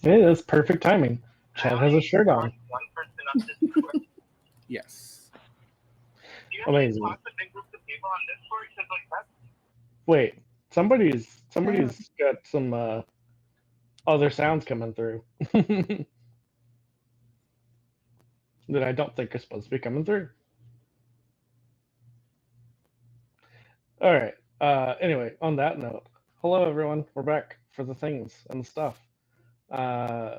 It is perfect timing. Chad has a shirt on. One person on Discord. Yes. Do you Amazing. talk to big groups of people on Discord? Because like that's Wait, somebody's got some other sounds coming through that I don't think are supposed to be coming through. All right. Anyway, on that note, hello everyone. We're back for the things and the stuff. Uh,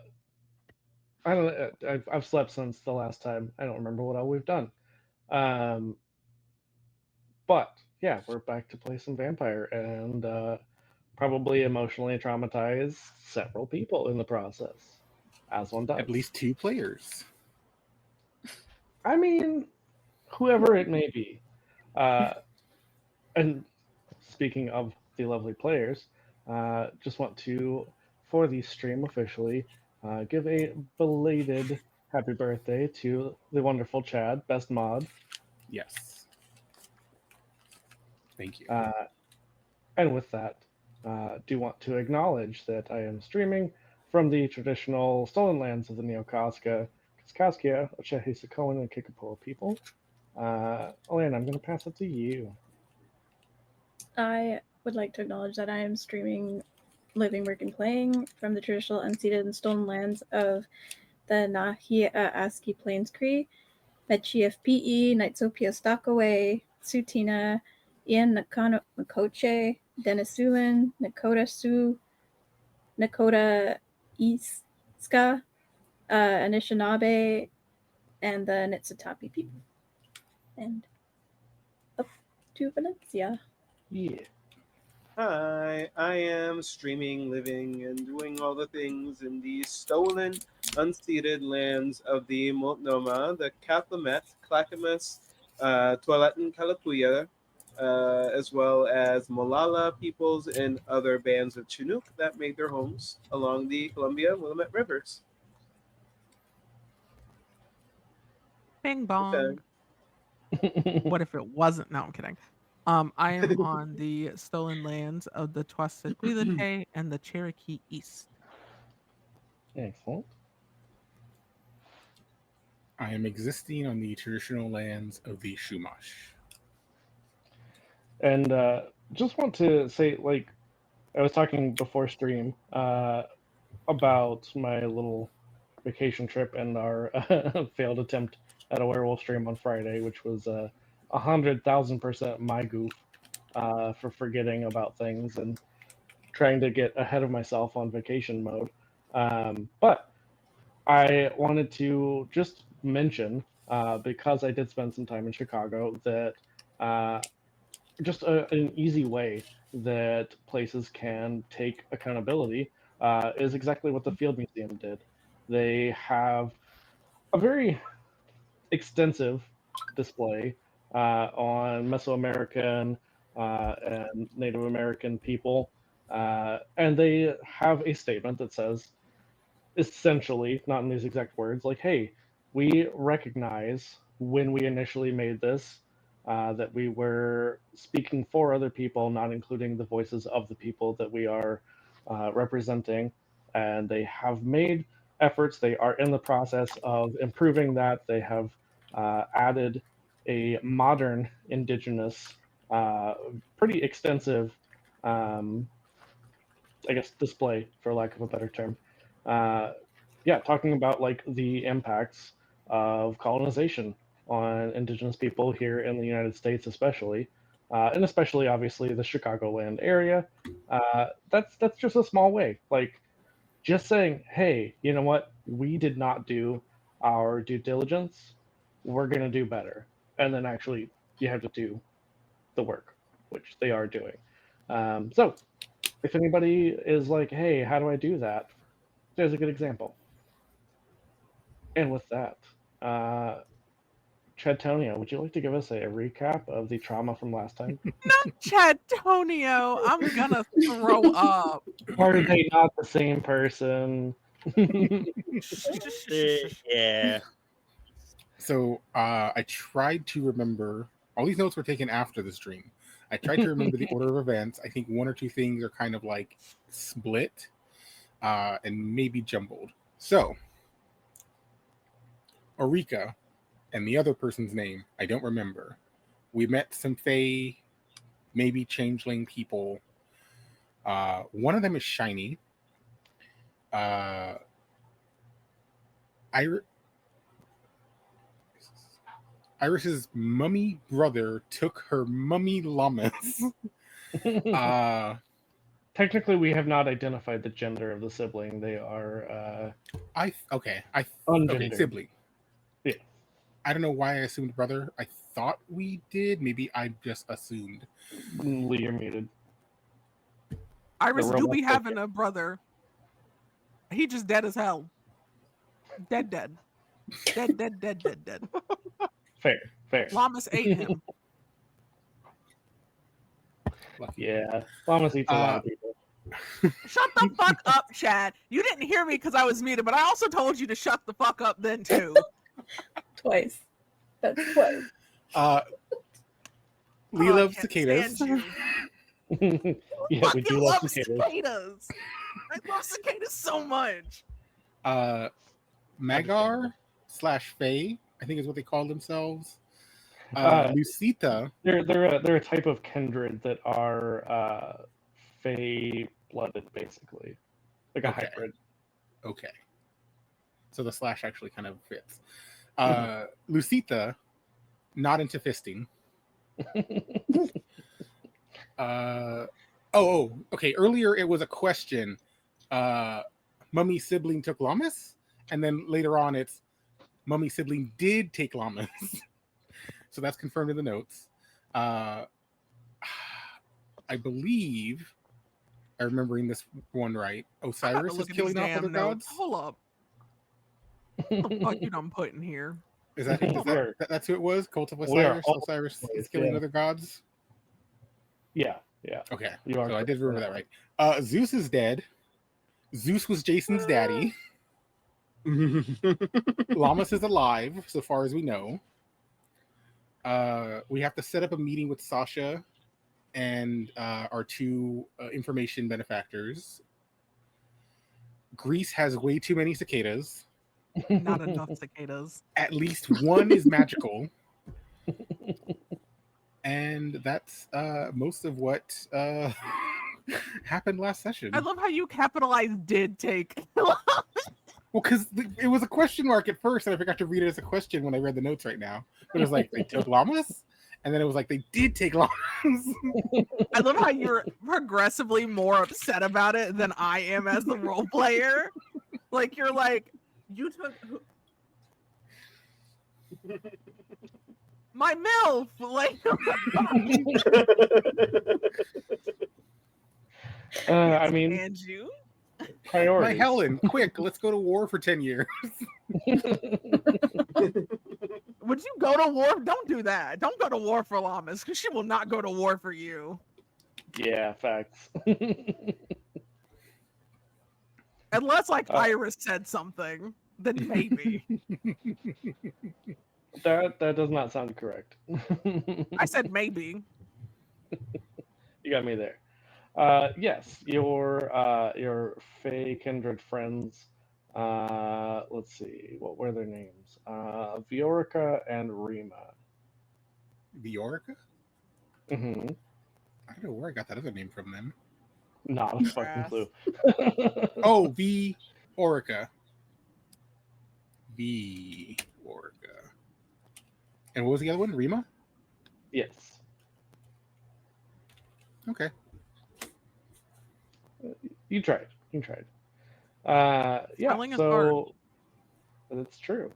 I don't know. I've slept since the last time. I don't remember what all we've done. Um, but yeah, we're back to play some vampire and probably emotionally traumatize several people in the process, as one does. At least 2 players. I mean, whoever it may be. And speaking of the lovely players, just want to, for the stream officially, give a belated happy birthday to the wonderful Chad, best mod. Yes. Thank you. And with that, do want to acknowledge that I am streaming from the traditional stolen lands of the Neo-Kaska, Kaskaskia, Ochehe, Sakoan, and Kickapoo people. Elena, I'm going to pass it to you. I would like to acknowledge that I am streaming Living, Work, and Playing from the traditional unceded and stolen lands of the Nahia Aski Plains Cree, Mechiefpe, Nightsopia Stockaway, Sutina, Ian Nakano Makoche, Denisuan, Nakota Sioux, Nakota Iska, Anishinaabe, and the Nitsitapi people. And up to Valencia. Yeah. Hi, I am streaming, living, and doing all the things in the stolen, unceded lands of the Multnomah, the Kathlamet, Clackamas, Tualatin, Kalapuya, as well as Molala peoples and other bands of Chinook that made their homes along the Columbia Willamette rivers. Bing bong. What if it wasn't? No, I'm kidding. I am on the stolen lands of the Twasequilite and the Cherokee East. Excellent. I am existing on the traditional lands of the Shumash. And just want to say, like, I was talking before stream about my little vacation trip and our failed attempt at a werewolf stream on Friday, which was 100,000% my goof for forgetting about things and trying to get ahead of myself on vacation mode. But I wanted to just mention, because I did spend some time in Chicago, that just an easy way that places can take accountability is exactly what the Field Museum did. They have a very extensive display on Mesoamerican and Native American people, and they have a statement that says, essentially, not in these exact words, like, hey, we recognize when we initially made this that we were speaking for other people, not including the voices of the people that we are representing. And they have made efforts. They are in the process of improving that. They have added a modern indigenous, pretty extensive, I guess, display, for lack of a better term. Yeah, talking about like the impacts of colonization on indigenous people here in the United States, especially, and especially obviously the Chicagoland area. That's just a small way. Like, just saying, hey, you know what? We did not do our due diligence. We're gonna do better, and then actually you have to do the work, which they are doing. So if anybody is like, hey, how do I do that? There's a good example. And with that, Chadtonia, would you like to give us a recap of the trauma from last time? Not Chadtonio. I'm gonna throw up. Are they not the same person? Yeah. So I tried to remember. All these notes were taken after the stream. I tried to remember the order of events. I think one or two things are kind of like split. and maybe jumbled. So, Aurika and the other person's name, I don't remember. We met some Fae, maybe changeling people. One of them is shiny. Iris's mummy brother took her mummy llamas. Technically, we have not identified the gender of the sibling. They are okay, ungendered. sibling. Yeah. I don't know why I assumed brother. I thought we did. Maybe I just assumed. Lee, you're muted. Iris The do robot be took having it. a brother. He just dead as hell. Dead. Dead. Fair. Llamas ate him. Yeah, Llamas eats a lot of people. Shut the fuck up, Chad. You didn't hear me because I was muted, but I also told you to shut the fuck up then too. Twice. That's twice. Lee Oh, I loves can't cicadas. stand you. Yeah, we Fucking do love love cicadas. cicadas. I love cicadas so much. Maeghar / Fae, I think is what they call themselves. Lucita. They're a type of kindred that are Fey blooded, basically, like a hybrid. Okay. So the / actually kind of fits. Lucita, not into fisting. Okay. Earlier it was a question. Mummy sibling took llamas, and then later on it's Mummy sibling did take llamas. So that's confirmed in the notes. I believe I'm remembering this one right. Osiris is killing off other gods. Hold up. What the fuck you done put in here? Is that's who it was? Cult of We are Osiris. all Osiris over the is place, killing yeah. other gods. Yeah. Okay, You are so I did correct. remember that right. Zeus is dead. Zeus was Jason's daddy. Llamas is alive, so far as we know. We have to set up a meeting with Sasha and our two information benefactors. Greece has way too many cicadas. Not enough cicadas. At least one is magical. And that's most of what happened last session. I love how you capitalized did take. Well, because it was a question mark at first, and I forgot to read it as a question when I read the notes right now. But it was like, they took llamas? And then it was like, they did take llamas. I love how you're progressively more upset about it than I am as the role player. Like, you're like, you took... my MILF! Like, I mean, and you? priorities. My Helen, quick, let's go to war for 10 years. Would you go to war? Don't do that. Don't go to war for llamas, because she will not go to war for you. Yeah, facts. Unless, like, Iris said something, then maybe. That does not sound correct. I said maybe. You got me there. Yes, your Fey kindred friends. Let's see, what were their names? Viorica and Rima. Viorica? Mm-hmm. I don't know where I got that other name from then. Not a fucking clue. Oh, Viorica. Viorica. And what was the other one? Rima? Yes. Okay. You tried. Yeah, Spelling is so hard. it's true.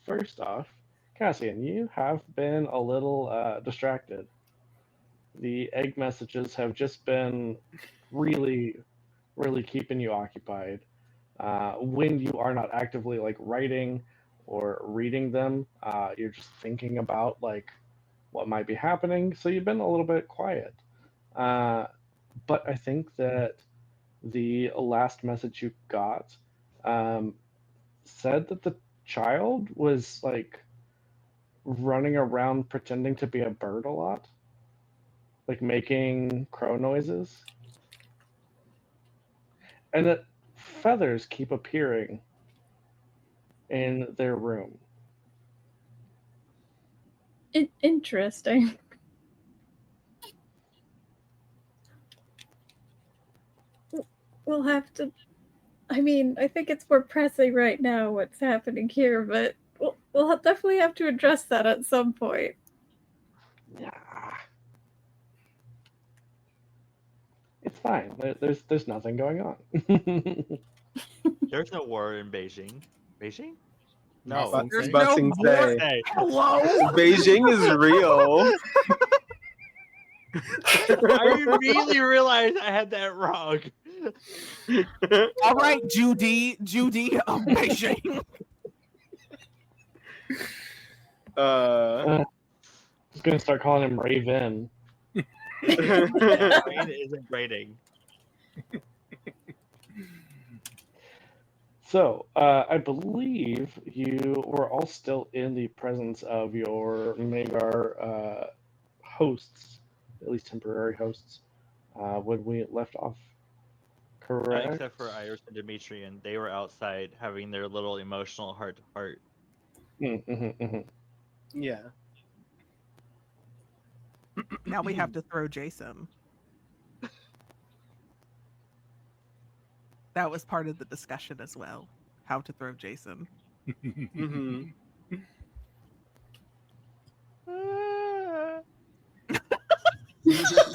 First off, Cassian, you have been a little distracted. The egg messages have just been really, really keeping you occupied. When you are not actively like writing or reading them, you're just thinking about like what might be happening. So you've been a little bit quiet. But I think that the last message you got said that the child was like running around pretending to be a bird a lot, like making crow noises. and that feathers keep appearing in their room. Interesting. We'll have to. I mean, I think it's more pressing right now what's happening here, but we'll definitely have to address that at some point. Yeah. It's fine. There's nothing going on. There's no war in Beijing. Beijing? No, No. there's Busing no more- say. Hey, Hello. Beijing is real. I immediately realized I had that wrong. All right, Judy, Beijing. Just gonna start calling him Raven. My brain isn't rating. So, I believe you were all still in the presence of your Maeghar hosts, at least temporary hosts, when we left off. Correct? Except for Iris and Demetrian, they were outside having their little emotional heart-to-heart. Yeah. Now we have to throw Jason. That was part of the discussion as well. How to throw Jason. Mm-hmm.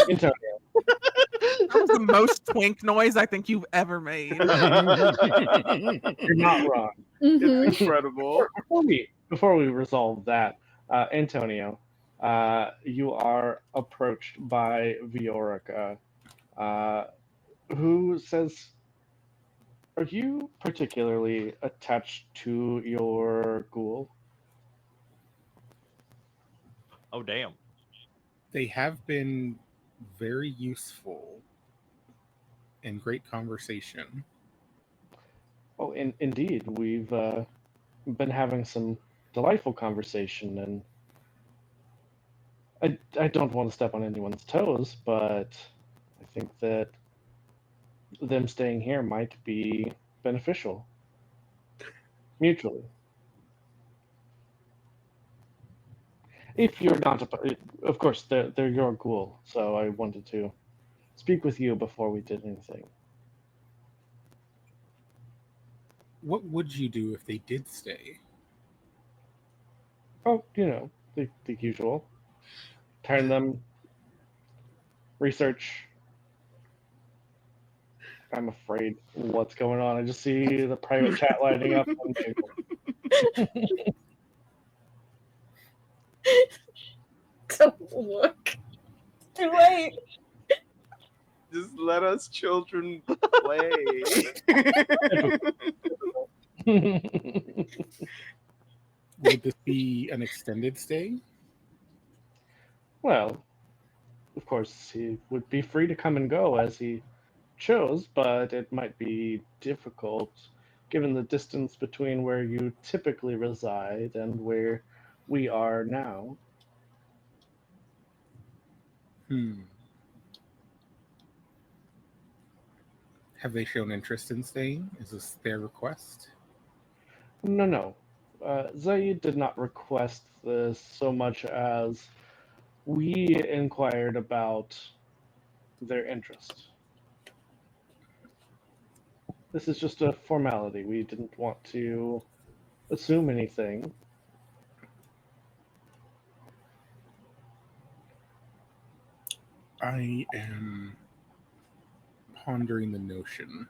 Antonio. That was the most twink noise I think you've ever made. You're not wrong. Mhm. It's incredible. Before we resolve that, Antonio, you are approached by Viorica, who says, "Are you particularly attached to your ghoul?" Oh, damn. They have been very useful and great conversation. Oh, indeed, we've been having some delightful conversation, and I don't want to step on anyone's toes, but I think that them staying here might be beneficial mutually. If you're not, of course, they're your ghoul, so I wanted to speak with you before we did anything. What would you do if they did stay? Oh, the usual. Turn them, research. I'm afraid what's going on. I just see the private chat lighting up. Don't look. Too late. Just let us children play. Would this be an extended stay? Well, of course, he would be free to come and go as he chose, but it might be difficult given the distance between where you typically reside and where we are now. Have they shown interest in staying? Is this their request? No. Zaid did not request this so much as we inquired about their interest. This is just a formality. We didn't want to assume anything. I am pondering the notion.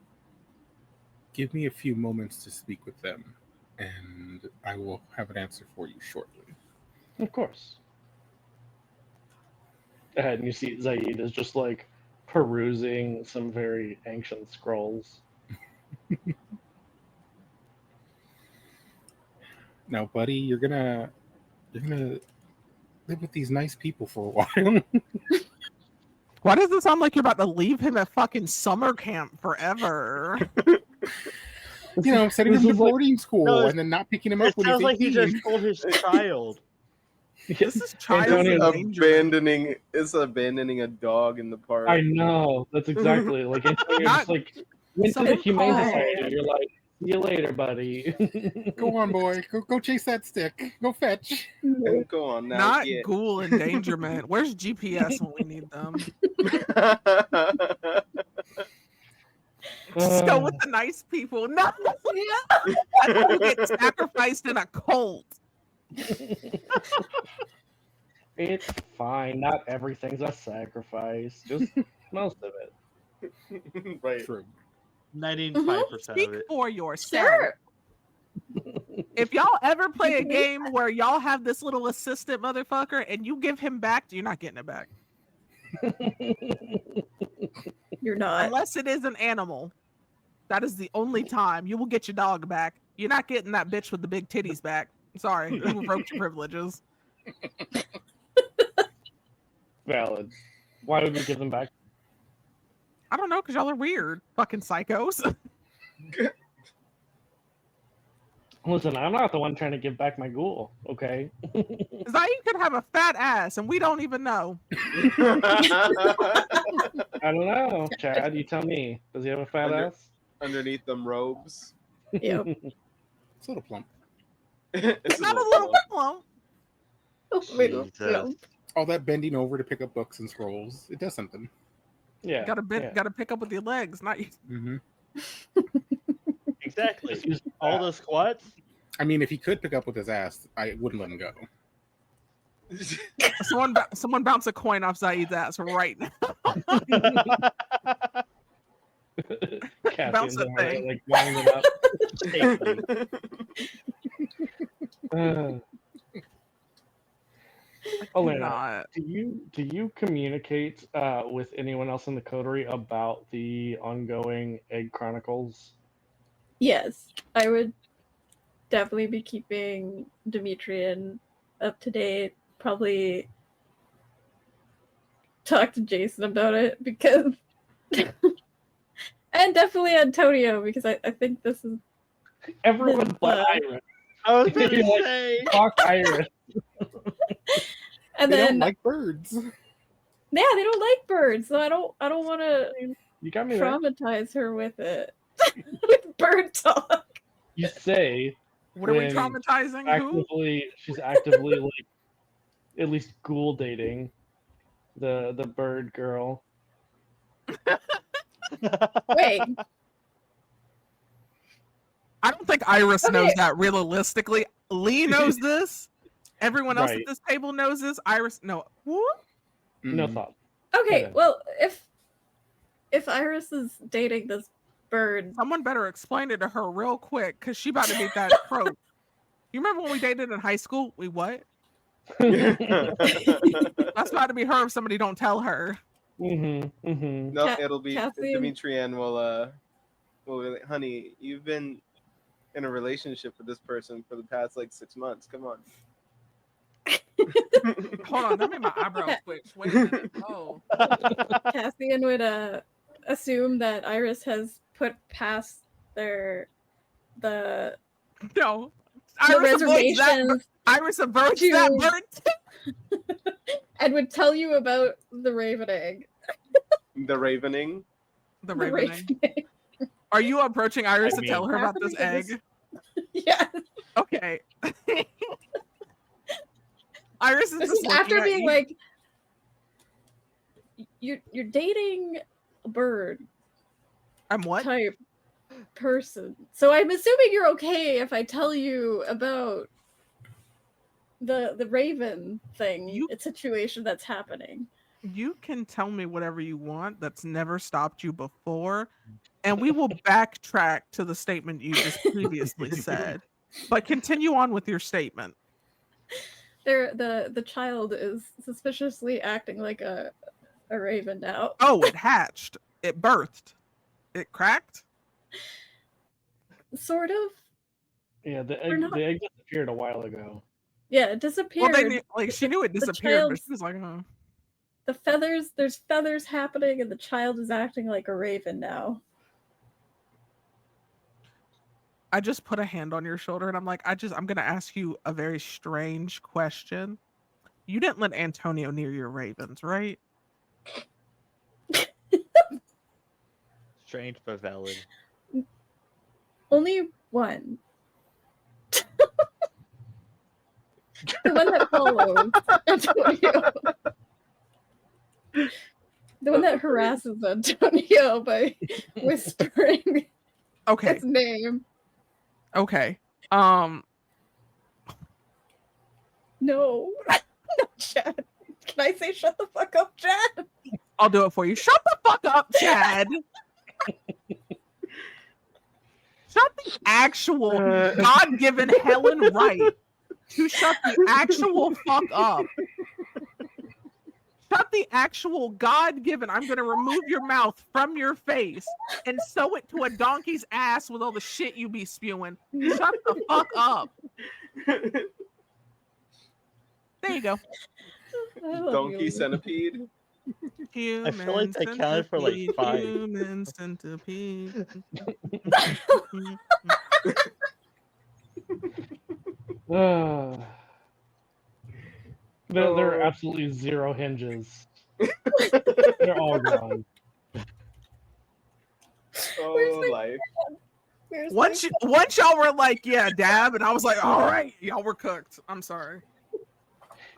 Give me a few moments to speak with them, and I will have an answer for you shortly. Of course. And you see Zaid is just like perusing some very ancient scrolls. Now, buddy, you're gonna live with these nice people for a while. Why does it sound like you're about to leave him at fucking summer camp forever? Sending him to boarding school and then not picking him up It when sounds he's like he 18. just told his child. This is child Antonio, endangerment. It's abandoning a dog in the park. I know. That's exactly like Antonio just like Went to the Someone Humane call- Society. You're like, see you later, buddy. Go on, boy. Go chase that stick. Go fetch. Go on now. Not get. ghoul endangerment. Where's GPS when we need them? Just go with the nice people. No, Yeah. I thought you get sacrificed in a cult. It's fine. Not everything's a sacrifice. Just most of it. Right. True. 95% Speak of it. for yourself. Sure. If y'all ever play a game where y'all have this little assistant motherfucker and you give him back, you're not getting it back. You're not. Unless it is an animal. That is the only time you will get your dog back. You're not getting that bitch with the big titties back. Sorry, you revoked your privileges. Valid. Why would we give them back? I don't know, because y'all are weird. Fucking psychos. Listen, I'm not the one trying to give back my ghoul, okay? Zayn could have a fat ass and we don't even know. I don't know. Chad, you tell me. Does he have a fat ass? Underneath them robes. Yep. It's a little plump. It's Not a little bit long. Jesus. All that bending over to pick up books and scrolls. It does something. Yeah. Gotta yeah. pick up with your legs, not you. Mm-hmm. Exactly. Just use All that. those squats. I mean, if he could pick up with his ass, I wouldn't let him go. Someone bounce a coin off Zaid's ass right now. Cassian's that in there, thing. like winding up. Elena, Not. do you communicate with anyone else in the coterie about the ongoing Egg Chronicles? Yes, I would definitely be keeping Demetrian up to date. Probably talk to Jason about it because, and definitely Antonio because I think this is Everyone but Iris. I was gonna You're like, say. Talk Iris. and They then don't like birds. yeah they don't like birds, so I don't want to You got me there. traumatize her with it with bird talk. You say What are we When traumatizing? Who? she's actively like at least ghoul dating the bird girl. Wait, I don't think Iris Okay. knows that realistically. Lee knows this. Everyone else Right. at this table knows this. Iris, no. What? No Mm. thought. okay, Yeah. well if Iris is dating this bird, Someone better explain it to her real quick, because she about to meet that trope. You remember when we dated in high school? We what? That's about to be her if somebody don't tell her. Mm-hmm. Mm-hmm. No, Ca- it'll be Cassian- Demetrian will be like, honey, you've been in a relationship with this person for the past like 6 months. Come on. Hold on, that made my eyebrows twitch. Wait a minute. Oh. Cassian would assume that Iris has put past the No. Iris avoids that. reservations Iris averts to- that bird. and would tell you about the raven egg. The ravening. The The raven egg. raven egg. Are you approaching Iris I to mean- tell her about this Happening egg? Yeah. Okay. Iris is This just is after looking at being you. like, you're dating a bird I'm what? type person. So I'm assuming you're okay if I tell you about the raven thing, You- situation that's happening. You can tell me whatever you want. That's never stopped you before. And we will backtrack to the statement you just previously said. But continue on with your statement. The child is suspiciously acting like a raven now. Oh, it hatched. It birthed. It cracked. Sort of. Yeah, the We're egg not- the egg disappeared a while ago. Yeah, it Well, disappeared. they knew, like she knew it the disappeared, but child's- she was like, oh. The feathers, there's feathers happening, and the child is acting like a raven now. I just put a hand on your shoulder and I'm like, I'm gonna ask you a very strange question. You didn't let Antonio near your ravens, right? Strange but valid. Only one. The one that follows Antonio. The one that harasses Antonio by whispering Okay. his name. Okay. No. No, Chad. Can I say shut the fuck up, Chad? I'll do it for you. Shut the fuck up, Chad. Shut the actual God-given Helen right to shut the actual fuck up. Shut the actual God-given, I'm going to remove your mouth from your face and sew it to a donkey's ass with all the shit you be spewing. Shut the fuck up. There you go. Donkey centipede. I feel like that counted for like 5. Human centipede. There are Oh. absolutely 0 hinges. They're all gone. Oh, life. Once y'all were like, yeah, dab, and I was like, all right, y'all were cooked. I'm sorry.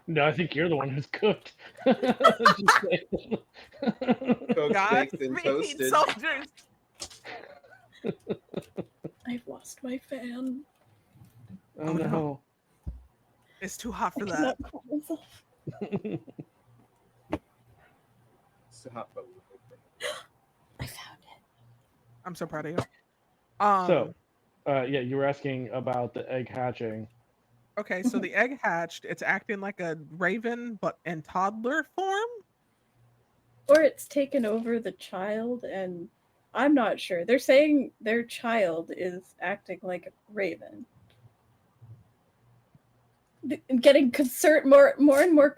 No, I think you're the one who's cooked. Just saying. Cooked, God, baked, and meat toasted. soldiers. I've lost my fan. Oh, Oh, no. no. It's too hot for I that. cannot calm myself. Stop. I found it. I'm so proud of you. So, yeah, you were asking about the egg hatching. Okay, so the egg hatched. It's acting like a raven, but in toddler form. Or it's taken over the child, and I'm not sure. They're saying their child is acting like a raven. Getting more and more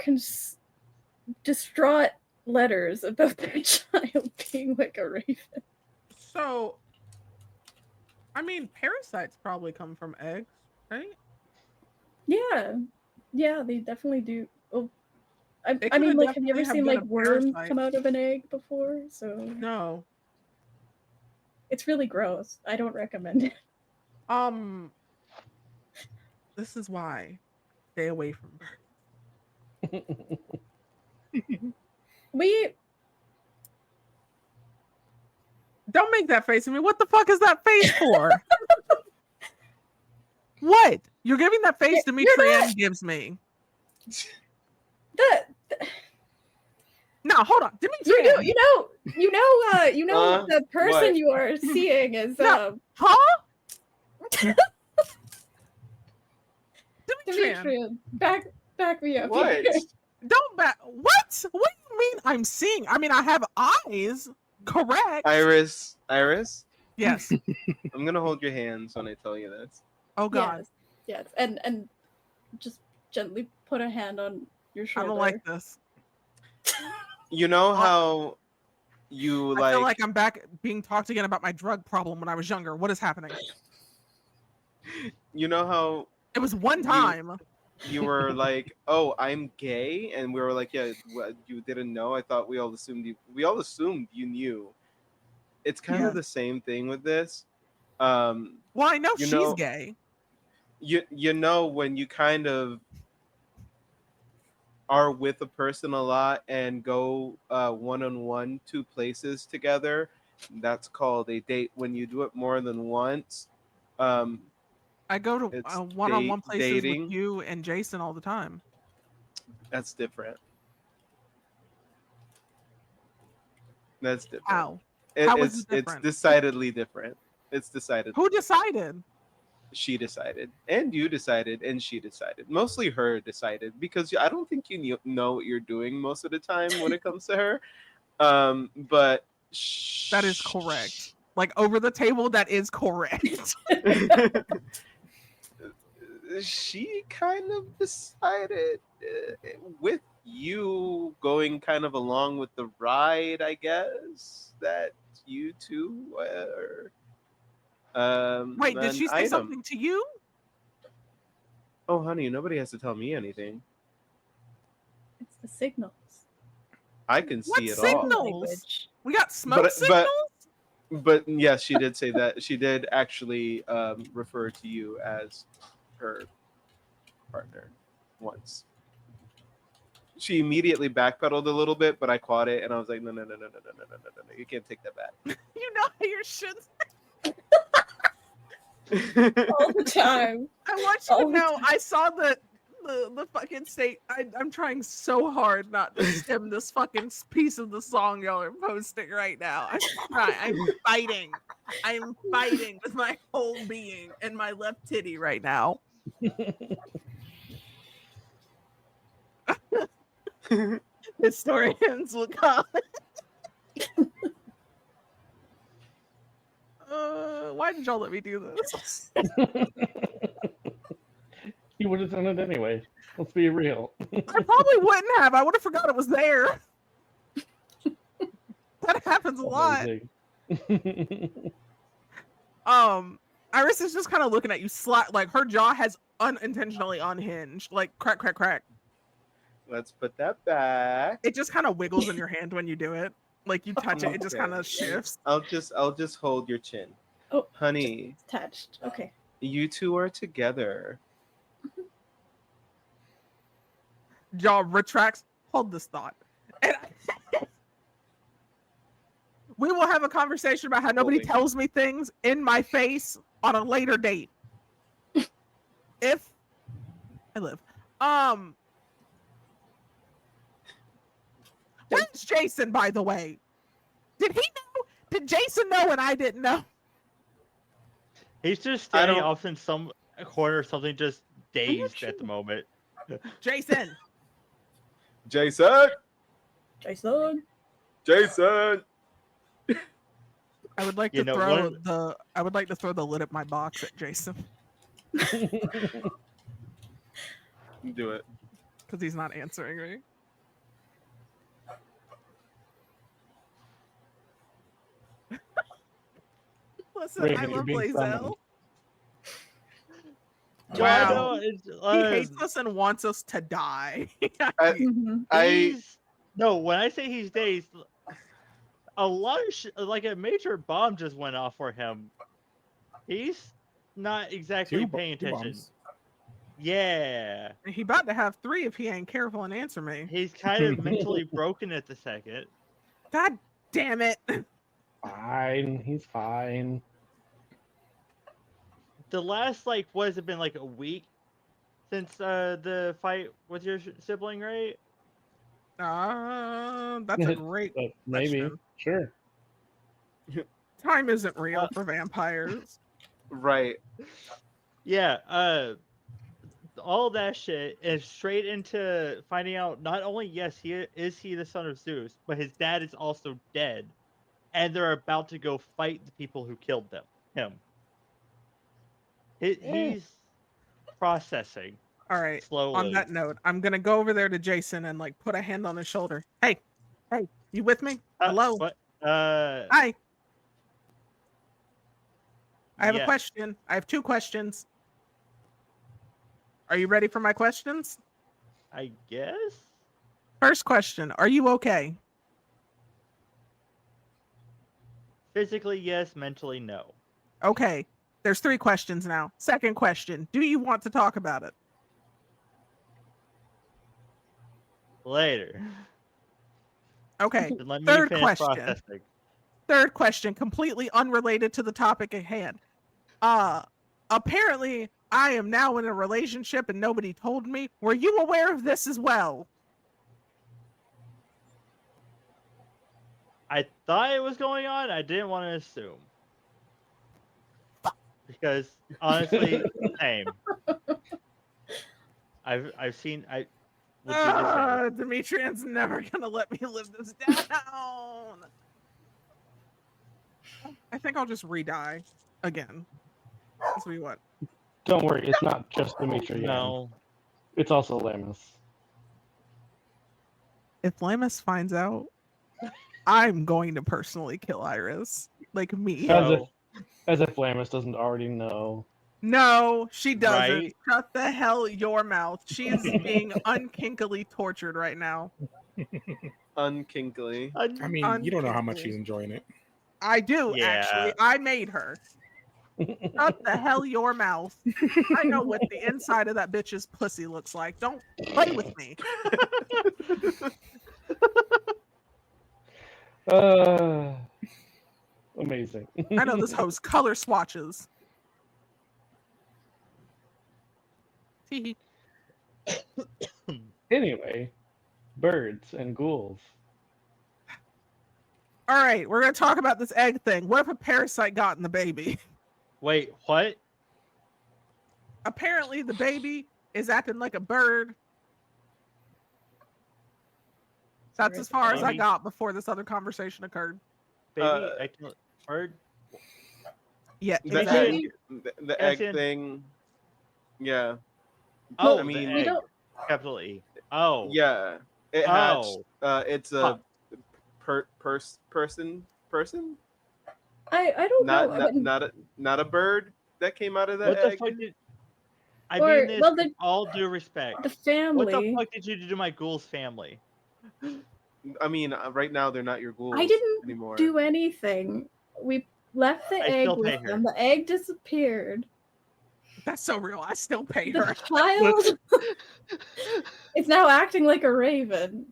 distraught letters about their child being like a raven. So, I mean, parasites probably come from eggs, right? Yeah, they definitely do. Oh, I could've mean, like, have you definitely ever have seen been like a worms parasite. come out of an egg before? So No. it's really gross. I don't recommend it. This is why. Stay away from birds. We Don't make that face at me. What the fuck is that face for? What? You're giving that face Demetrian gives me. No, hold on. Demetrian. You know the person what? you are seeing is No. Huh? Demetrian. Back me up. What? Here. Don't back. What? What do you mean I'm seeing? I mean, I have eyes. Correct. Iris. Yes. I'm gonna hold your hands when I tell you this. Oh God. Yes. And just gently put a hand on your I shoulder. don't like this. You know how you I feel like I'm back being talked again about my drug problem when I was younger. What is happening? You know how It was one time. you were like, "Oh, I'm gay," and we were like, "Yeah, you didn't know." I thought we all assumed you knew. It's kind of the same thing with this. Well, I know she's gay. You know when you kind of are with a person a lot and go one-on-one to places together, that's called a date. When you do it more than once, I go to it's one-on-one places dating. with you and Jason all the time. That's different. That's different. How? How is it It's different? decidedly different. It's decided. Who decided? She decided, and you decided, and she decided. Mostly her decided, because I don't think you know what you're doing most of the time when it comes to her. But that is correct. Like over the table, that is correct. She kind of decided with you going kind of along with the ride, I guess, that you two were. Wait, did she say something to you? Oh, honey, nobody has to tell me anything. It's the signals. I can see What it signals? all. We got smoke signals? But yes, she did say that. She did actually refer to you as her partner once. She immediately backpedaled a little bit, but I caught it and I was like, no, no, no, no, no, no, no, no, no, no. You can't take that back. You know how your shit's. All the time. I want you All to the know time. I saw the fucking state. I'm trying so hard not to stem this fucking piece of the song y'all are posting right now. I'm trying. I'm fighting. I'm fighting with my whole being and my left titty right now. Historians will call it. Why did y'all let me do this? You would have done it anyway. Let's be real. I probably wouldn't have. I would have forgot it was there. That happens a lot. Iris is just kind of looking at you, like her jaw has unintentionally unhinged, like crack, crack, crack. Let's put that back. It just kind of wiggles in your hand when you do it. Like you touch it, it just kind of shifts. I'll just hold your chin. Oh, honey, it's touched. Okay. you two are together. Jaw retracts. Hold this thought. And we will have a conversation about how nobody tells me things in my face on a later date. If I live. Where's Jason, by the way? Did he know? Did Jason know and I didn't know? He's just standing off in some corner or something, just dazed at the moment. Jason. Jason. Jason. Jason. I would like to I would like to throw the lid at my box at Jason. Do it. Because he's not answering me. Listen, Raven, I you're love being Blazel. Wow. He hates us and wants us to die. No, when I say he's dazed, a lot of like a major bomb just went off for him. He's not exactly paying attention. Bombs. Yeah. He about to have 3 if he ain't careful and answer me. He's kind of mentally broken at the second. God damn it. Fine. He's fine. The last, like, what has it been, like a week since the fight with your sibling, right? That's a great maybe. question. Sure. Time isn't real for vampires. Right. Yeah, all that shit is straight into finding out not only, yes, he is the son of Zeus, but his dad is also dead. And they're about to go fight the people who killed him. He's processing. All right. Slowly. On that note, I'm gonna go over there to Jason and like put a hand on his shoulder. Hey, you with me? Hello. What? Hi. I have a question. I have 2 questions. Are you ready for my questions? I guess. First question: are you okay? Physically, yes. Mentally, no. Okay. There's 3 questions now. Second question: do you want to talk about it? Later. Okay. Let me Third finish question. processing. Third question, completely unrelated to the topic at hand. Apparently, I am now in a relationship and nobody told me. Were you aware of this as well? I thought it was going on. I didn't want to assume. Because honestly, same. I've seen Demetrian's never gonna let me live this down. I think I'll just re-die again. That's what you want. Don't worry, it's not just Dimitri. No. It's also Lamus. If Lamus finds out, I'm going to personally kill Iris. Like me. As if Lamus doesn't already know. No, she doesn't. Right? Shut the hell your mouth. She is being unkinkily tortured right now. Unkinkly. I mean, you don't know how much she's enjoying it. I do, Yeah. actually. I made her. Shut the hell your mouth. I know what the inside of that bitch's pussy looks like. Don't play with me. Amazing. I know this host color swatches. Tee hee. Anyway, birds and ghouls. All right, we're going to talk about this egg thing. What if a parasite got in the baby? Wait, what? Apparently, the baby is acting like a bird. That's as far as I Baby? got before this other conversation occurred. Baby, Uh, I can bird. Yeah, The exactly. egg, the Yes, egg and- thing. Yeah, Oh, I the mean, we egg. don't. Capital E. Oh. yeah. It hatched. Oh. It's Huh. a person. I don't Not know. not not a not a bird that came out of the What the egg. fuck did I Or- mean this well, with the- all due respect? The What the family. fuck did you do to my ghoul's family? I mean, right now they're not your ghouls I didn't anymore. do anything. We left the I egg still pay with her. them. The egg disappeared. That's so real. I still pay The her. child is now acting like a raven.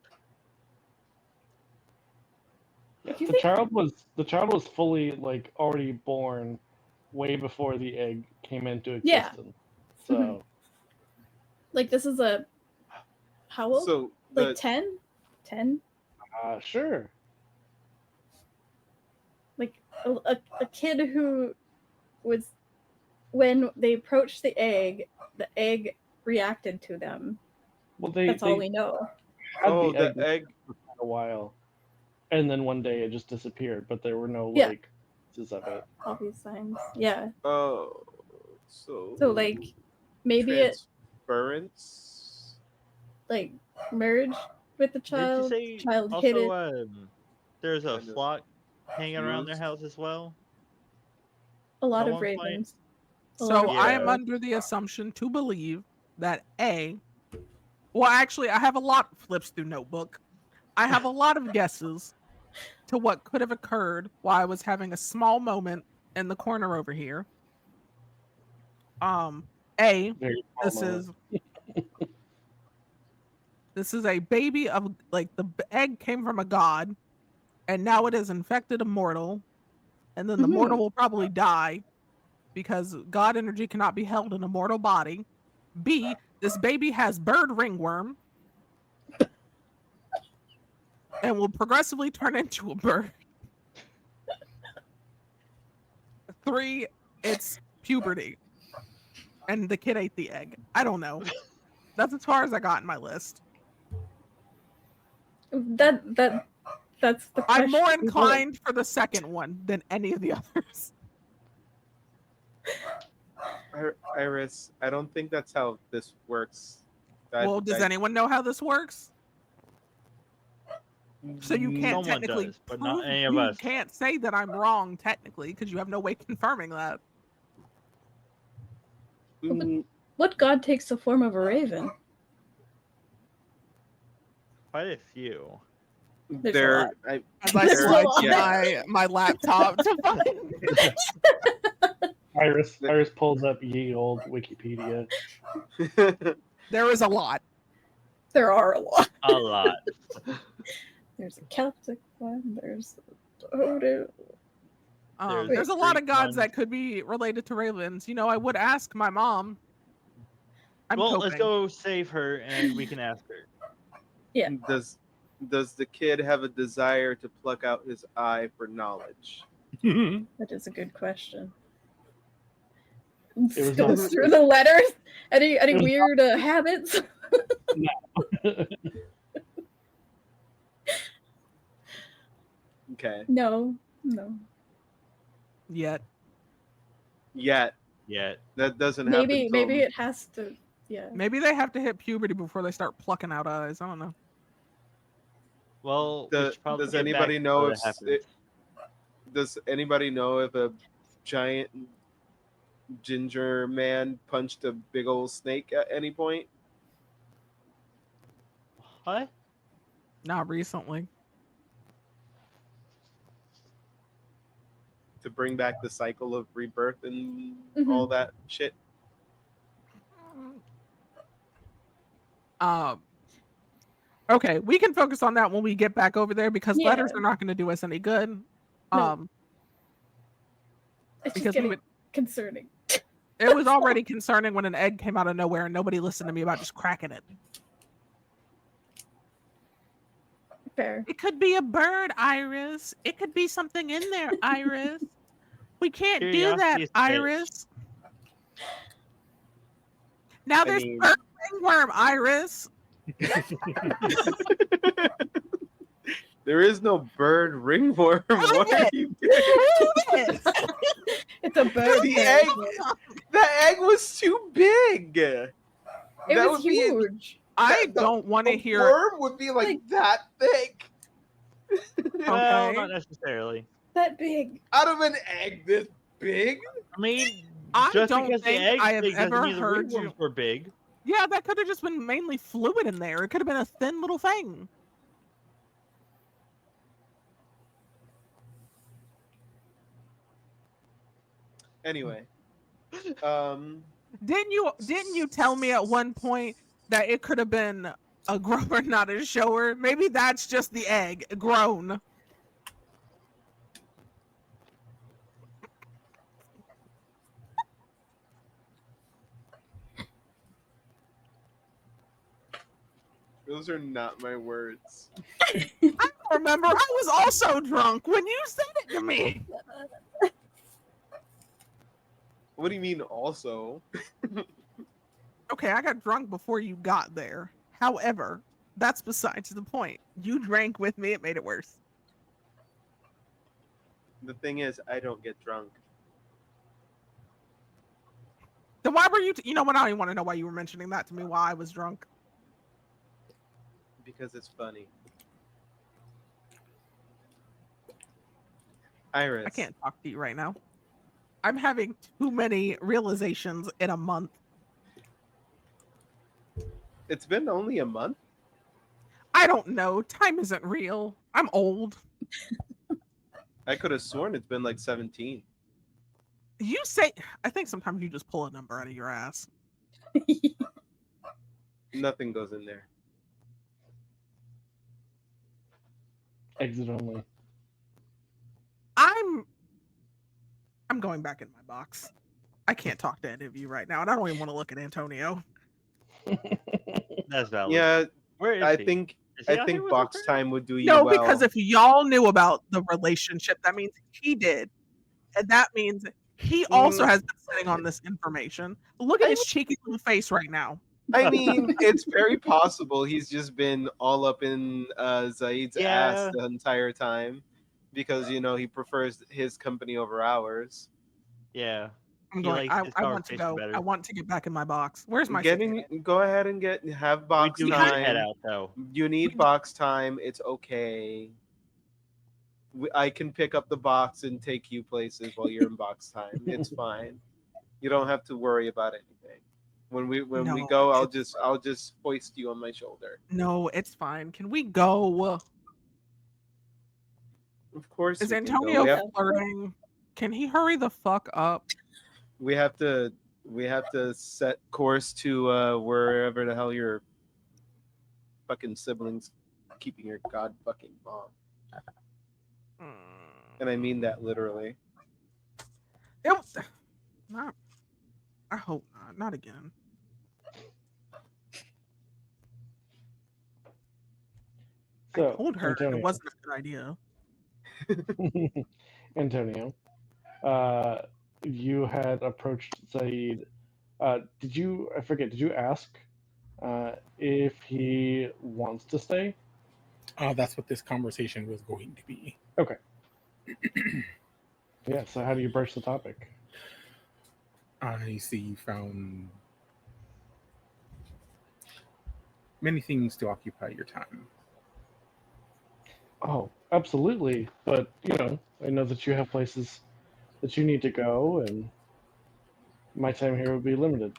If you The think, child was fully like already born way before the egg came into Yeah. existence. So like, this is a how old? So Like 10? 10? sure. Like a kid who was, when they approached the egg reacted to them. Well, they That's all we know. had oh, the the egg. for quite a while, and then one day it just disappeared. But there were no Yeah. like traces of it. Obvious signs. Yeah. Oh, So like maybe it transference. like merged with the Did you child. say Child also hit it. there's a Kind of flock hanging around their used. house as well? A lot at of one point- ravens. A lot So of I am Yeah. under the assumption to believe that well, actually, I have a lot flips through notebook. I have a lot of guesses to what could have occurred while I was having a small moment in the corner over here. Very small This moment. is this is a baby of like the egg came from a god, and now it has infected a mortal, and then the mortal will probably die because god energy cannot be held in a mortal body. B, this baby has bird ringworm and will progressively turn into a bird. 3, it's puberty, and the kid ate the egg. I don't know. That's as far as I got in my list. That's the I'm more question. inclined for the second one than any of the others. Iris, I don't think that's how this works. Well, does anyone know how this works? So you can't Someone technically does, but not prove- any of you us. can't say that I'm wrong technically because you have no way confirming that. What god takes the form of a raven? Quite a few. There's a There, lot. As I There's a slide lot. to my laptop to find. Iris pulls up ye old Wikipedia. There is a lot. There are a lot. A lot. There's a Celtic one. There's Odin. There's a lot of Greek gods ones. that could be related to ravens. You know, I would ask my mom. I'm Well, coping. let's go save her and we can ask her. Yeah. Does the kid have a desire to pluck out his eye for knowledge? That is a good question. was Goes not- through the letters. Any It was weird habits? Okay. No. Yet. Yet Yet. that doesn't happen. Maybe it has to. Yeah. Maybe they have to hit puberty before they start plucking out eyes. I don't know. Well, we should probably Does get anybody back know before if that happens. does anybody know if a giant ginger man punched a big old snake at any point? Not recently. to bring back the cycle of rebirth and Mhm. all that shit. Okay, we can focus on that when we get back over there because Yeah. letters are not going to do us any good. No. It's because just getting we concerning. It was already concerning when an egg came out of nowhere and nobody listened to me about just cracking it. Fair. It could be a bird, Iris. It could be something in there, Iris. We can't do that, Curiosity is a bitch. Iris. Now I there's mean- bird ringworm, Iris. There is no bird ringworm. What are you doing? It's a bird. The thing. egg, the egg was too big. It That was would be- huge. I the- don't want to A hear. worm would be like that thick. Well, Okay. not necessarily. That big. Out of an egg this big? I mean, I just don't because the think eggs I have big doesn't ever mean the heard you. ringworms were big. Yeah, that could have just been mainly fluid in there. It could have been a thin little thing. Anyway. Didn't you tell me at one point that it could have been a grower, not a shower? Maybe that's just the egg grown. Those are not my words. I don't remember. I was also drunk when you said it to me. What do you mean also? Okay, I got drunk before you got there. However, that's besides the point. You drank with me, it made it worse. The thing is, I don't get drunk. Then why were you you know what, I don't even want to know why you were mentioning that to me while I was drunk. Because it's funny. Iris. I can't talk to you right now. I'm having too many realizations in a month. It's been only a month? I don't know. Time isn't real. I'm old. I could have sworn it's been like 17. You say, I think sometimes you just pull a number out of your ass. Nothing goes in there. Exit only. I'm going back in my box. I can't talk to any of you right now, and I don't even want to look at Antonio. That's valid. Yeah, Where is I he? think Is he I out think here with box us right time would do you No, well. because if y'all knew about the relationship, that means he did. And that means he also has been sitting on this information. Look at his cheeky little face right now. I mean, it's very possible he's just been all up in Zaid's ass Yeah. the entire time because he prefers his company over ours. Yeah. I'm He going. likes his I want to conversation go. better. I want to get back in my box. Where's my Go ahead and have We box do need to head time. out though. You need box time. It's okay. I can pick up the box and take you places while you're in box time. It's fine. You don't have to worry about anything. When we No, go, I'll it's just hoist you on my shoulder. No, it's fine. Can we go? Of course. Is we can go. Antonio flirting? Can he hurry the fuck up? We have to set course to wherever the hell your fucking siblings keeping your god fucking mom. And I mean that literally. Not. I hope not. Not again. So, I told her Antonio. it wasn't a good idea. Antonio, you had approached Zaid. Did you? I forget. Did you ask if he wants to stay? That's what this conversation was going to be. Okay. Yeah. So how do you broach the topic? I see you found many things to occupy your time. Oh, absolutely. But I know that you have places that you need to go, and my time here would be limited.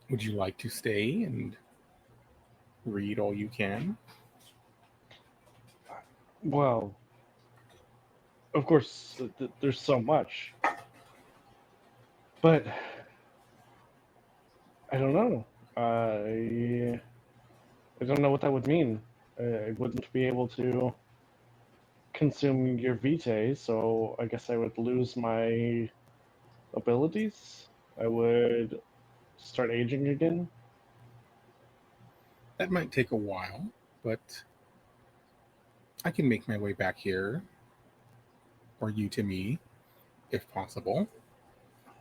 Would you like to stay and read all you can? Well, of course, there's so much, but I don't know. I don't know what that would mean. I wouldn't be able to consume your vitae, so I guess I would lose my abilities. I would start aging again. That might take a while, but I can make my way back here, or you to me, if possible.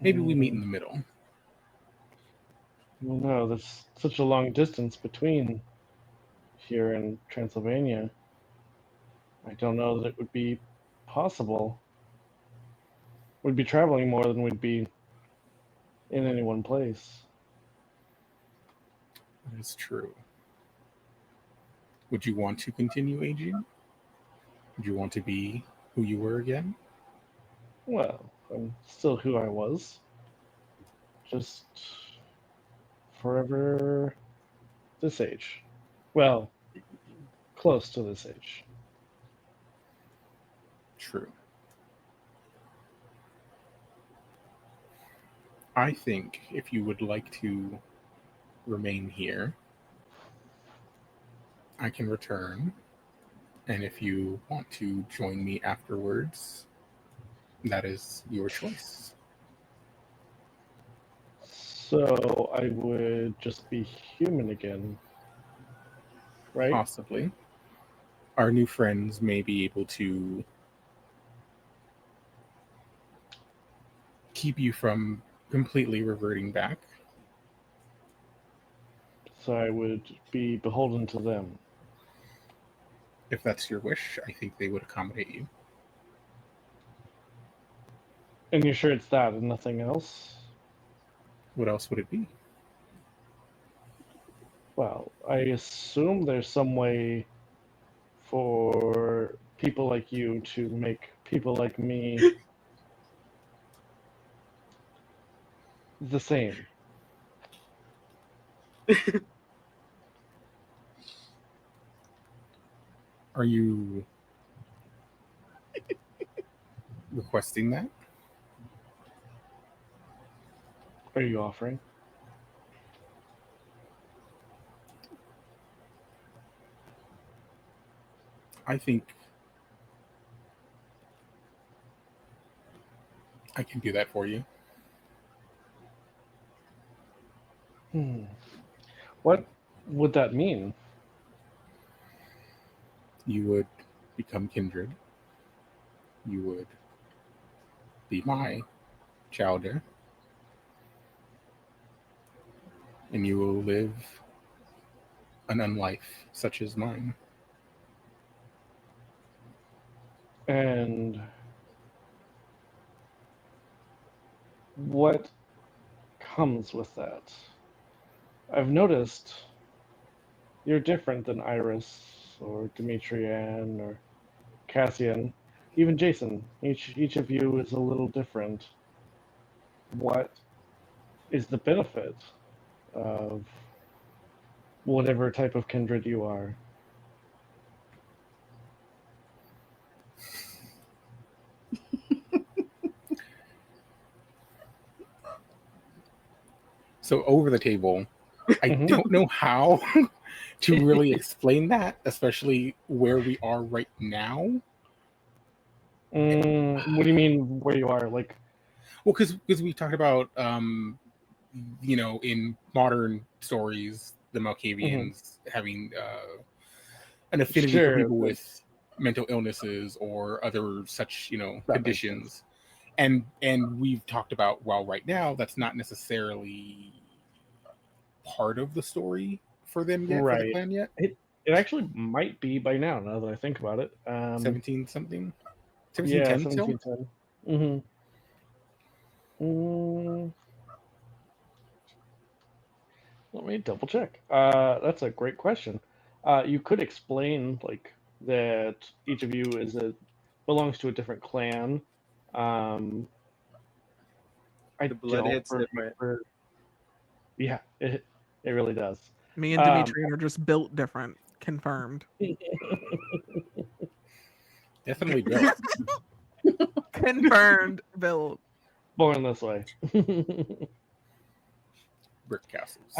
Maybe we meet in the middle. Well, no, there's such a long distance between here and Transylvania. I don't know that it would be possible. We'd be traveling more than we'd be in any one place. That is true. Would you want to continue aging? Would you want to be who you were again? Well, I'm still who I was. Just forever this age. Well, close to this age. True. I think if you would like to remain here, I can return. And if you want to join me afterwards, that is your choice. So I would just be human again, right? Possibly. Our new friends may be able to keep you from completely reverting back. So I would be beholden to them. If that's your wish, I think they would accommodate you. And you're sure it's that and nothing else? What else would it be? Well, I assume there's some way for people like you to make people like me the same. Are you requesting that? Are you offering? I think I can do that for you. What would that mean? You would become kindred. You would be my chowder. And you will live an unlife such as mine. And what comes with that? I've noticed you're different than Iris or Demetrian or Cassian, even Jason. Each of you is a little different. What is the benefit of whatever type of kindred you are? So over the table, I Mhm. don't know how to really explain that, especially where we are right now. What do you mean where you are? Like, Well, because we talked about, in modern stories, the Malkavians having an affinity for sure, people with mental illnesses or other such, that makes conditions. And we've talked about, well, right now, that's not necessarily part of the story for them yet, for the right. clan yet. It actually might be by now that I think about it. 17 something? Yeah, 1710 still? 1710. Let me double check. That's a great question. You could explain like that each of you belongs to a different clan. Um, I The blood don't hits different. remember. Yeah, it really does. Me and Demetrian are just built different. Confirmed. Definitely built. Confirmed build. Born this way. Brick castles.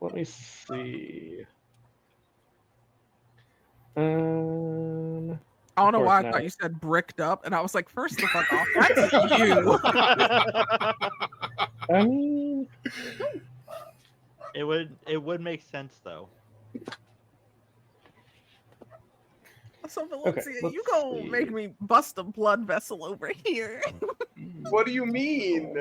Let me see. I don't Of know course why I not. thought you said bricked up, and I was like, first the fuck off, that's you. I mean, It would make sense though. So Okay, Valencia, let's you go see. make me bust a blood vessel over here. What do you mean?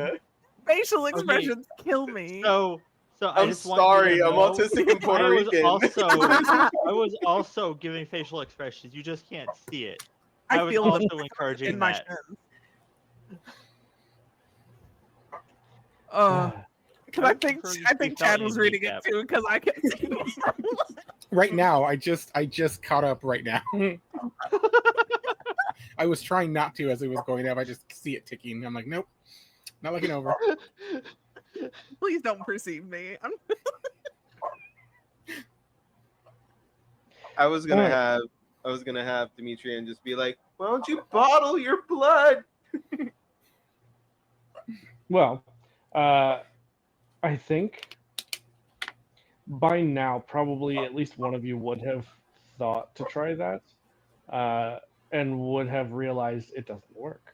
Facial expressions kill me. So I I'm just want you sorry, to I'm know, autistic and Puerto Rican. I was also giving facial expressions. You just can't see it. I was feel them also encouraging in my that. shins. Because I I would think prefer this I to be think Chad felt was in reading kneecap. it too, because I can see. Right now, I just caught up right now. I was trying not to as it was going up. I just see it ticking. I'm like, nope, not looking over. Please don't perceive me. I was gonna have Dimitri and just be like, why don't you bottle your blood? well, I think by now probably at least one of you would have thought to try that, and would have realized it doesn't work.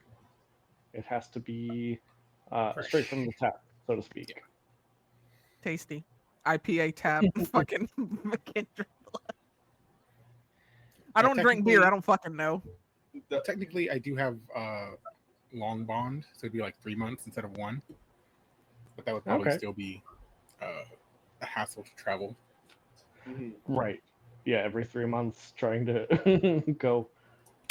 It has to be straight from the tap, so to speak. Tasty. IPA tap. Fucking McKendrick blood. I don't drink beer. I don't fucking know. Technically, I do have long bond, so it'd be like 3 months instead of 1. But that would probably Okay. still be a hassle to travel. Right. Yeah, every 3 months trying to go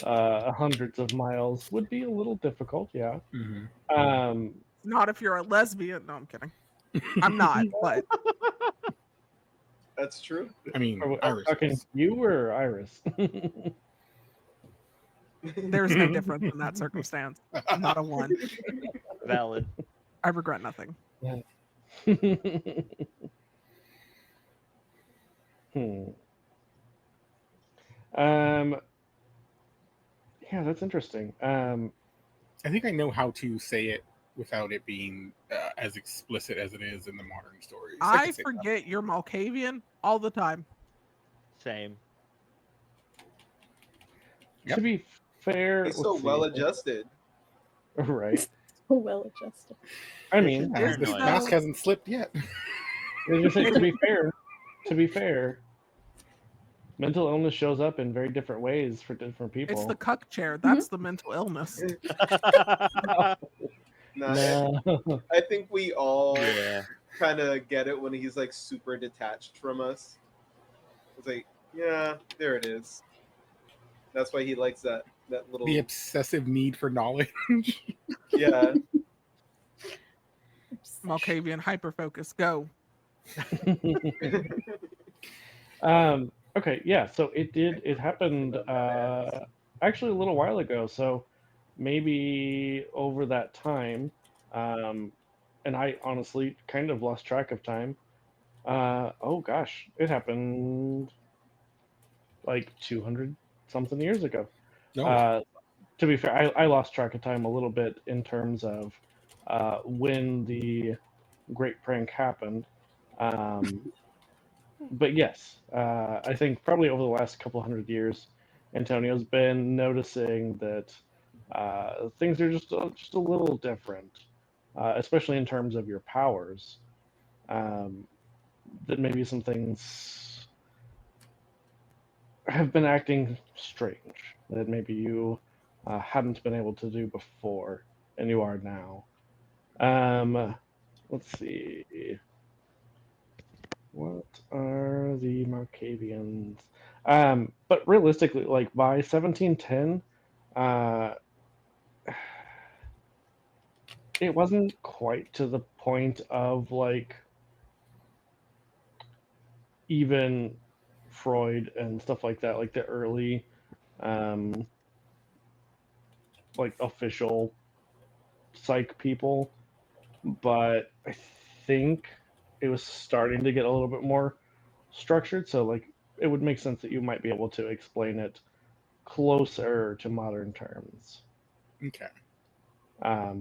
hundreds of miles would be a little difficult, yeah. Mm-hmm. Not if you're a lesbian. No, I'm kidding. I'm not, but That's true. I mean, Are we Iris talking is. you or Iris? there's no difference in that circumstance. Not a one. Valid. I regret nothing. Yeah, that's interesting. I think I know how to say it without it being as explicit as it is in the modern stories. I can say that. forget you're Malkavian all the time. Same. Yep. To be fair, He's so let's see. well adjusted. Right. So well adjusted. I mean, This Paranoid. mask hasn't slipped yet. I was gonna say, to be fair, mental illness shows up in very different ways for different people. It's the cuck chair. That's the mental illness. No, No. I think we all Yeah. kind of get it when he's like super detached from us. It's like, yeah, there it is. That's why he likes that little. The obsessive need for knowledge. Yeah. Malkavian hyperfocus. Go. Okay, yeah, so it happened actually a little while ago, so maybe over that time, and I honestly kind of lost track of time. Oh gosh, it happened like 200 something years ago. No. To be fair, I lost track of time a little bit in terms of when the Great Prank happened. But yes, I think probably over the last couple hundred years, Antonio's been noticing that things are just a little different, especially in terms of your powers. That maybe some things have been acting strange that maybe you hadn't been able to do before, and you are now. Let's see. What are the Marcavians? But realistically, like by 1710, it wasn't quite to the point of like even Freud and stuff like that, like the early, like official psych people. But I think it was starting to get a little bit more structured. So like it would make sense that you might be able to explain it closer to modern terms. Okay.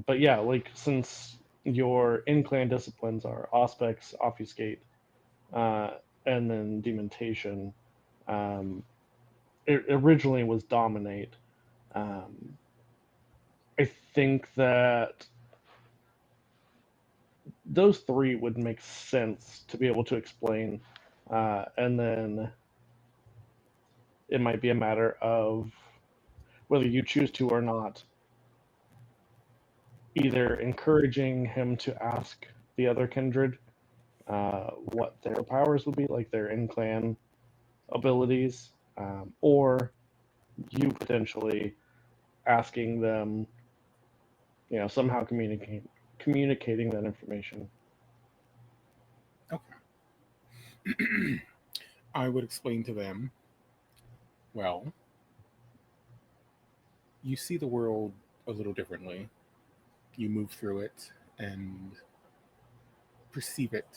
But yeah, like since your in-clan disciplines are Auspex, Obfuscate, and then Dementation, it originally was Dominate. Um, I think that those three would make sense to be able to explain, and then it might be a matter of whether you choose to or not, either encouraging him to ask the other kindred what their powers would be, like their in-clan abilities, or you potentially asking them, somehow communicating that information. Okay. I would explain to them, well, you see the world a little differently. You move through it and perceive it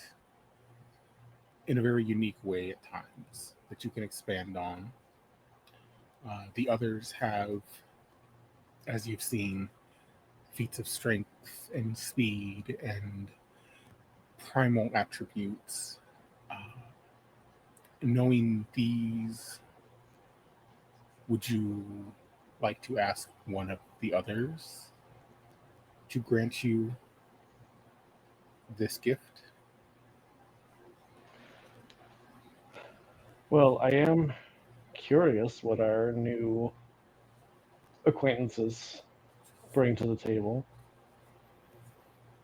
in a very unique way at times that you can expand on. The others have, as you've seen, feats of strength and speed and primal attributes. Knowing these, would you like to ask one of the others to grant you this gift? Well, I am curious what our new acquaintances bring to the table,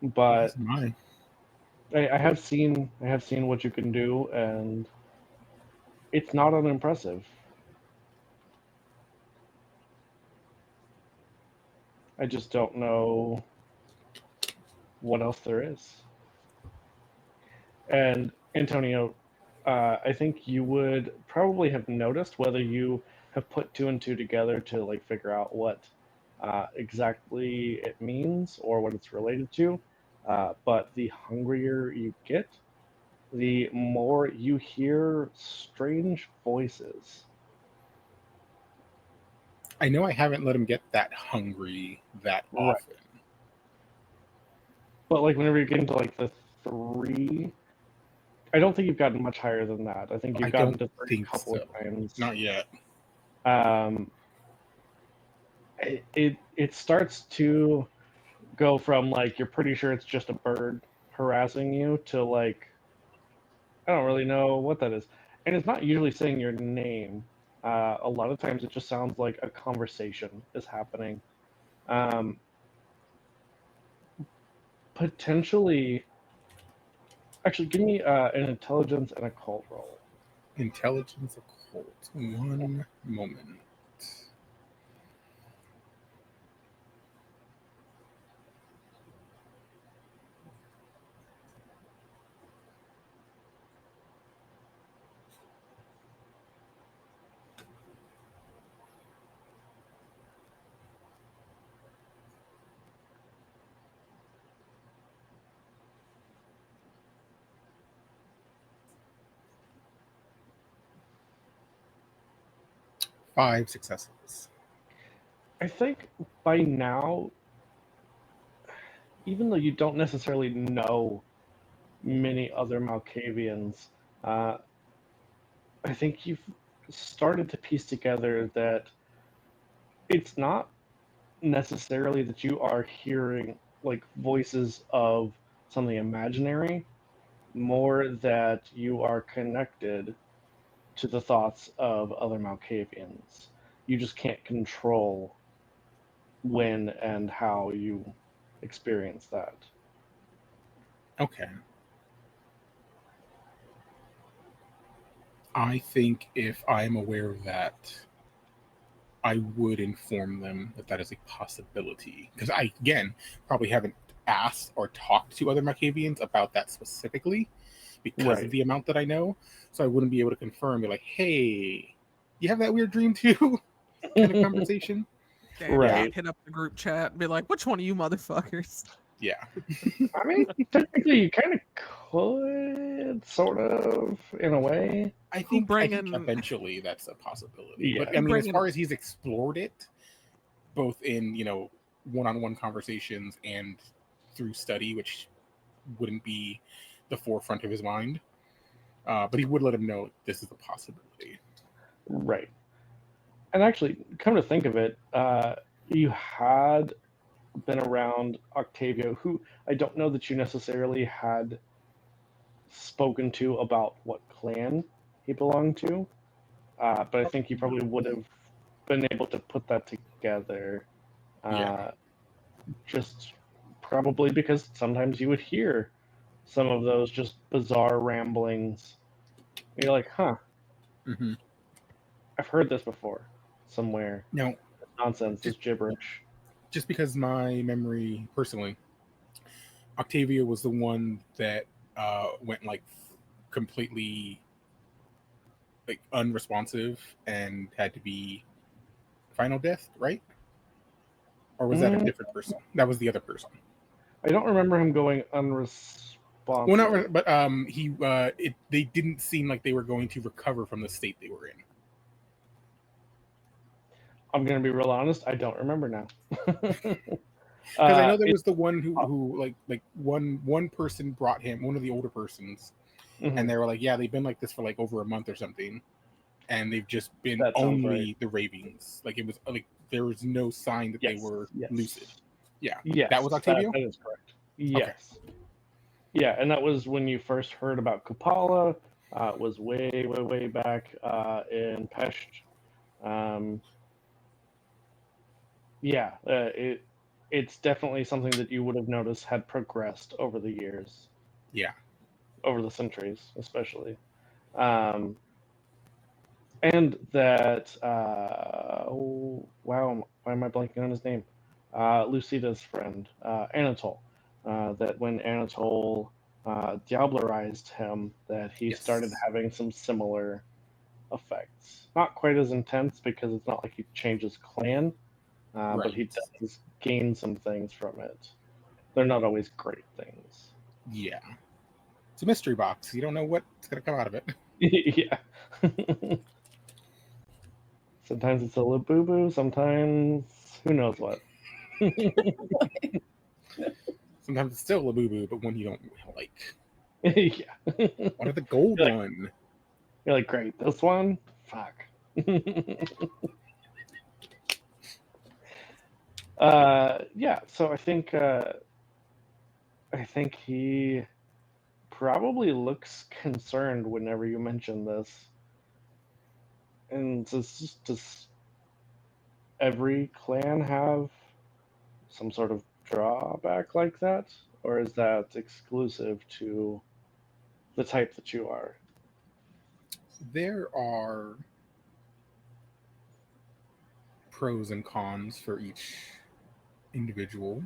That's but mine. I have seen what you can do, and it's not unimpressive. I just don't know what else there is. And Antonio, I think you would probably have noticed whether you have put two and two together to like figure out what exactly it means or what it's related to. But the hungrier you get, the more you hear strange voices. I know I haven't let him get that hungry that Right. often. But like whenever you get into like the three, I don't think you've gotten much higher than that. I think you've I gotten don't to three think a couple so. of times. Not yet. Um, it starts to go from like you're pretty sure it's just a bird harassing you to like I don't really know what that is, and it's not usually saying your name. A lot of times it just sounds like a conversation is happening. Um, Potentially, actually, give me an intelligence and a cult roll. Intelligence occult. One moment. 5 successes. I think by now, even though you don't necessarily know many other Malkavians, uh, I think you've started to piece together that it's not necessarily that you are hearing like voices of something imaginary, more that you are connected to the thoughts of other Malkavians. You just can't control when and how you experience that. Okay. I think if I'm aware of that, I would inform them that that is a possibility. Because I, again, probably haven't asked or talked to other Macavians about that specifically because of Right. the amount that I know. So I wouldn't be able to confirm, be like, hey, you have that weird dream too? Kind of conversation. Damn, Right. hit up the group chat and be like, which one of you motherfuckers? Yeah. I mean, technically, you kind of could, sort of, in a way. I Who think bringing eventually that's a possibility. Yeah. But I mean, as bringing- far as he's explored it, both in, one-on-one conversations and through study, which wouldn't be the forefront of his mind. But he would let him know this is a possibility. Right. And actually, come to think of it, you had been around Octavio, who I don't know that you necessarily had spoken to about what clan he belonged to, but I think you probably would have been able to put that together. Yeah. Just probably because sometimes you would hear some of those just bizarre ramblings. And you're like, huh, Mm-hmm. I've heard this before somewhere. Now, It's nonsense, it's gibberish. just because my memory personally, Octavia was the one that went like completely like unresponsive and had to be final death, right? Or was that a different person? That was the other person. I don't remember him going unresponsive. Well, not, but they didn't seem like they were going to recover from the state they were in. I'm gonna be real honest. I don't remember now. Because I know there was the one who like one person brought him, one of the older persons, and they were like, yeah, they've been like this for like over a month or something, and they've just been That sounds only right. the ravings. Like it was like there was no sign that they were lucid. Yeah, Yes, that was Octavio. that is correct. Yes. Okay. Yeah, and that was when you first heard about Kupala. It was way back in Pesht. Yeah, it's definitely something that you would have noticed had progressed over the years. Yeah, over the centuries, especially, and that. Oh wow, why am I blanking on his name? Lucida's friend, Anatole. That when Anatole diablerized him, that he started having some similar effects. Not quite as intense because it's not like he changes clan, but he does gain some things from it. They're not always great things. Yeah. It's a mystery box. You don't know what's going to come out of it. Yeah. Sometimes it's a Labubu, sometimes who knows what. Sometimes it's still a boo-boo, but one you don't like. Yeah. What are the gold You're like, one? You're like, great, this one? Fuck. Yeah, so I think he probably looks concerned whenever you mention this. And does every clan have some sort of drawback like that? Or is that exclusive to the type that you are? There are pros and cons for each individual.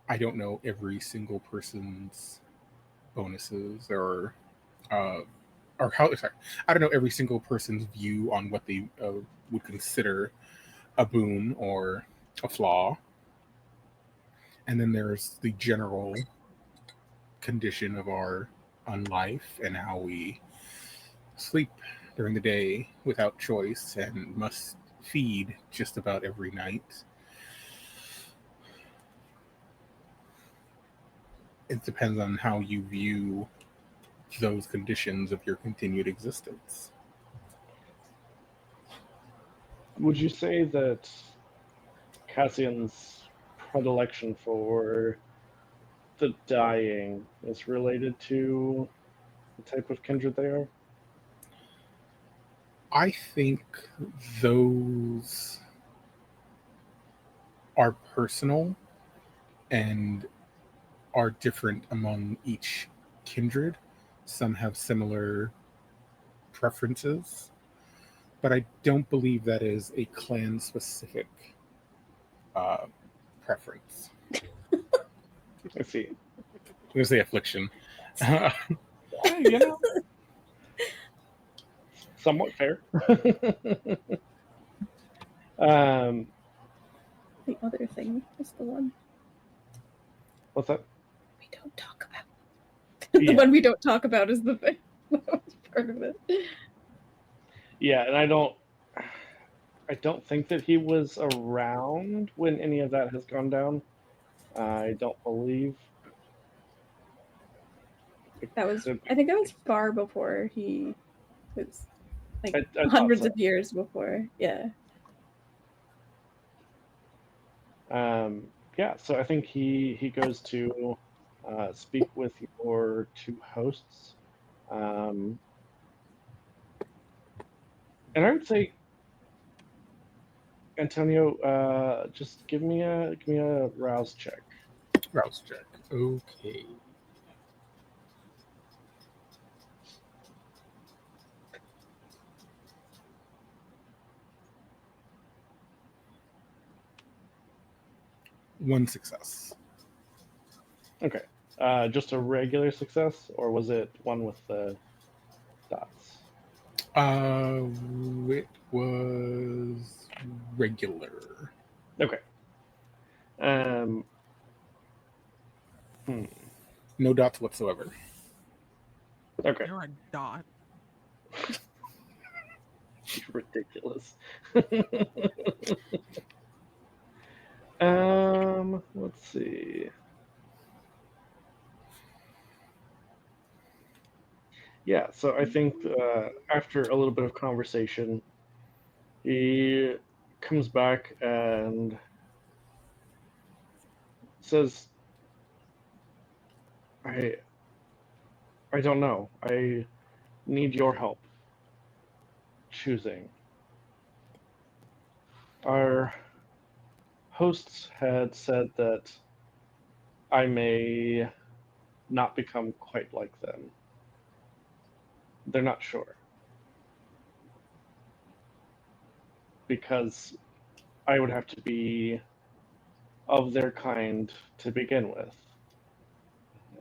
I don't know every single person's bonuses or how. Sorry, I don't know every single person's view on what they would consider a boon or a flaw. And then there's the general condition of our life and how we sleep during the day without choice and must feed just about every night. It depends on how you view those conditions of your continued existence. Would you say that Cassian's predilection for the dying is related to the type of kindred they are? I think those are personal and are different among each kindred. Some have similar preferences, but I don't believe that is a clan specific preference. I see. I'm going to say affliction. You know, somewhat fair. The other thing is the one What's that? we don't talk about. The Yeah. one we don't talk about is the thing. That was part of it. Yeah, and I don't. I don't think that he was around when any of that has gone down. I don't believe. That was, Could- I think that was far before he was, like, I thought hundreds so. of years before. Yeah. Yeah, so I think he goes to speak with your two hosts, and I would say, Antonio, just give me a rouse check. Rouse check. Okay. One success. Okay, just a regular success, or was it one with the dots? It was regular. Okay. Um. No dots whatsoever. Okay. You're a dot. Ridiculous. Let's see. Yeah, so I think after a little bit of conversation, he comes back and says, "I I don't know. I need your help choosing." Our hosts had said that I may not become quite like them. They're not sure because I would have to be of their kind to begin with,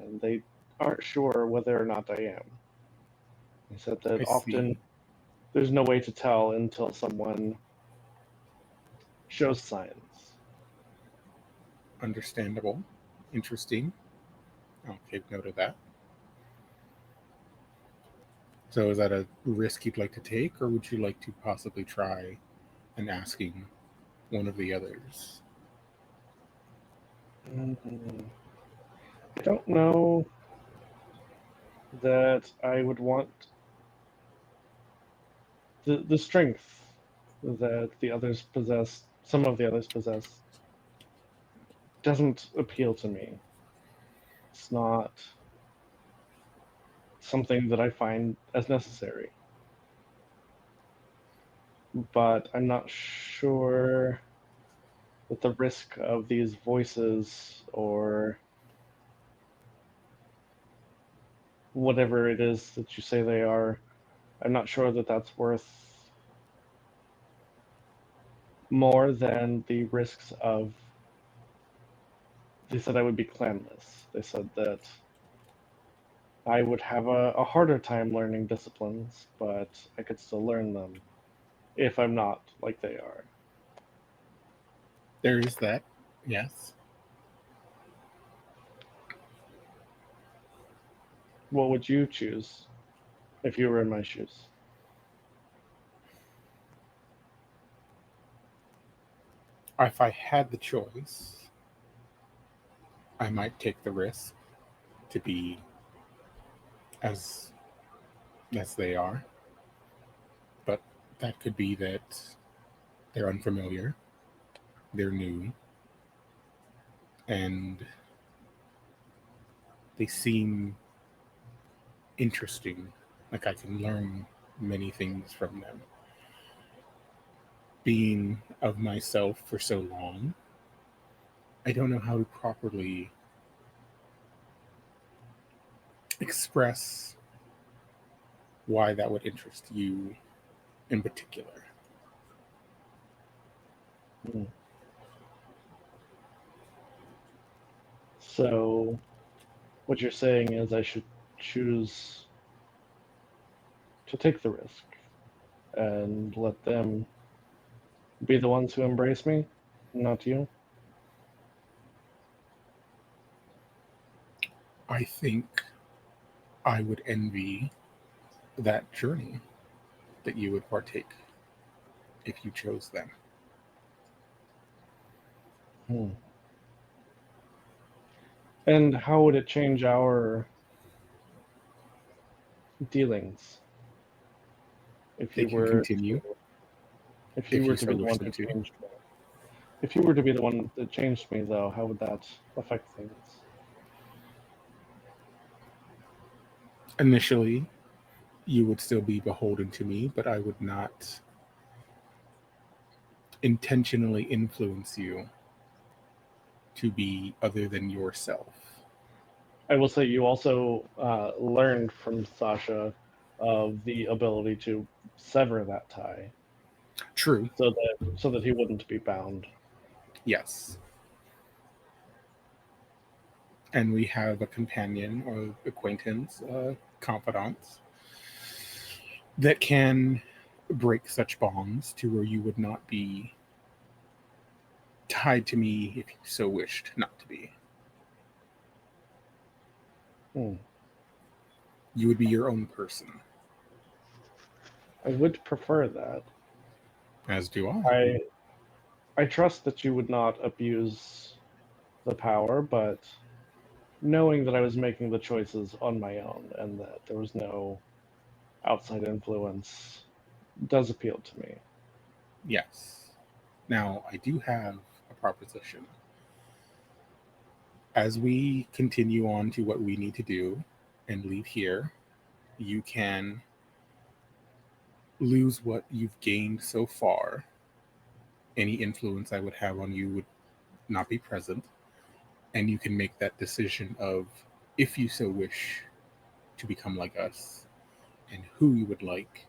and they aren't sure whether or not I am. He said that I often see. there's no way to tell until someone shows signs. Understandable. Interesting. I'll take note of that. So is that a risk you'd like to take, or would you like to possibly try and asking one of the others? I don't know that I would want the strength that the others possess, some of the others possess, doesn't appeal to me. It's not something that I find as necessary. But I'm not sure that the risk of these voices or whatever it is that you say they are, I'm not sure that that's worth more than the risks of. They said I would be clanless. They said that I would have a harder time learning disciplines, but I could still learn them if I'm not like they are. There is that, yes. What would you choose if you were in my shoes? If I had the choice, I might take the risk to be as they are. But that could be that they're unfamiliar, they're new, and they seem interesting. Like I can learn many things from them. Being of myself for so long, I don't know how to properly express why that would interest you in particular. Hmm. So, what you're saying is I should choose to take the risk and let them be the ones who embrace me, not you? I think I would envy that journey that you would partake if you chose them. And how would it change our dealings if They you can were continue if if you were you to so be the wish one them who to. changed me? If you were to be the one that changed me, though, how would that affect things? Initially, you would still be beholden to me, but I would not intentionally influence you to be other than yourself. I will say you also learned from Sasha of the ability to sever that tie, True, so that he wouldn't be bound. yes. And we have a companion or acquaintance, confidant, that can break such bonds to where you would not be tied to me if you so wished not to be. Hmm. You would be your own person, I would prefer that. as do I. I trust that you would not abuse the power, but knowing that I was making the choices on my own and that there was no outside influence does appeal to me. Yes. Now, I do have a proposition. As we continue on to what we need to do and leave here, you can lose what you've gained so far. Any influence I would have on you would not be present. And you can make that decision of if you so wish to become like us and who you would like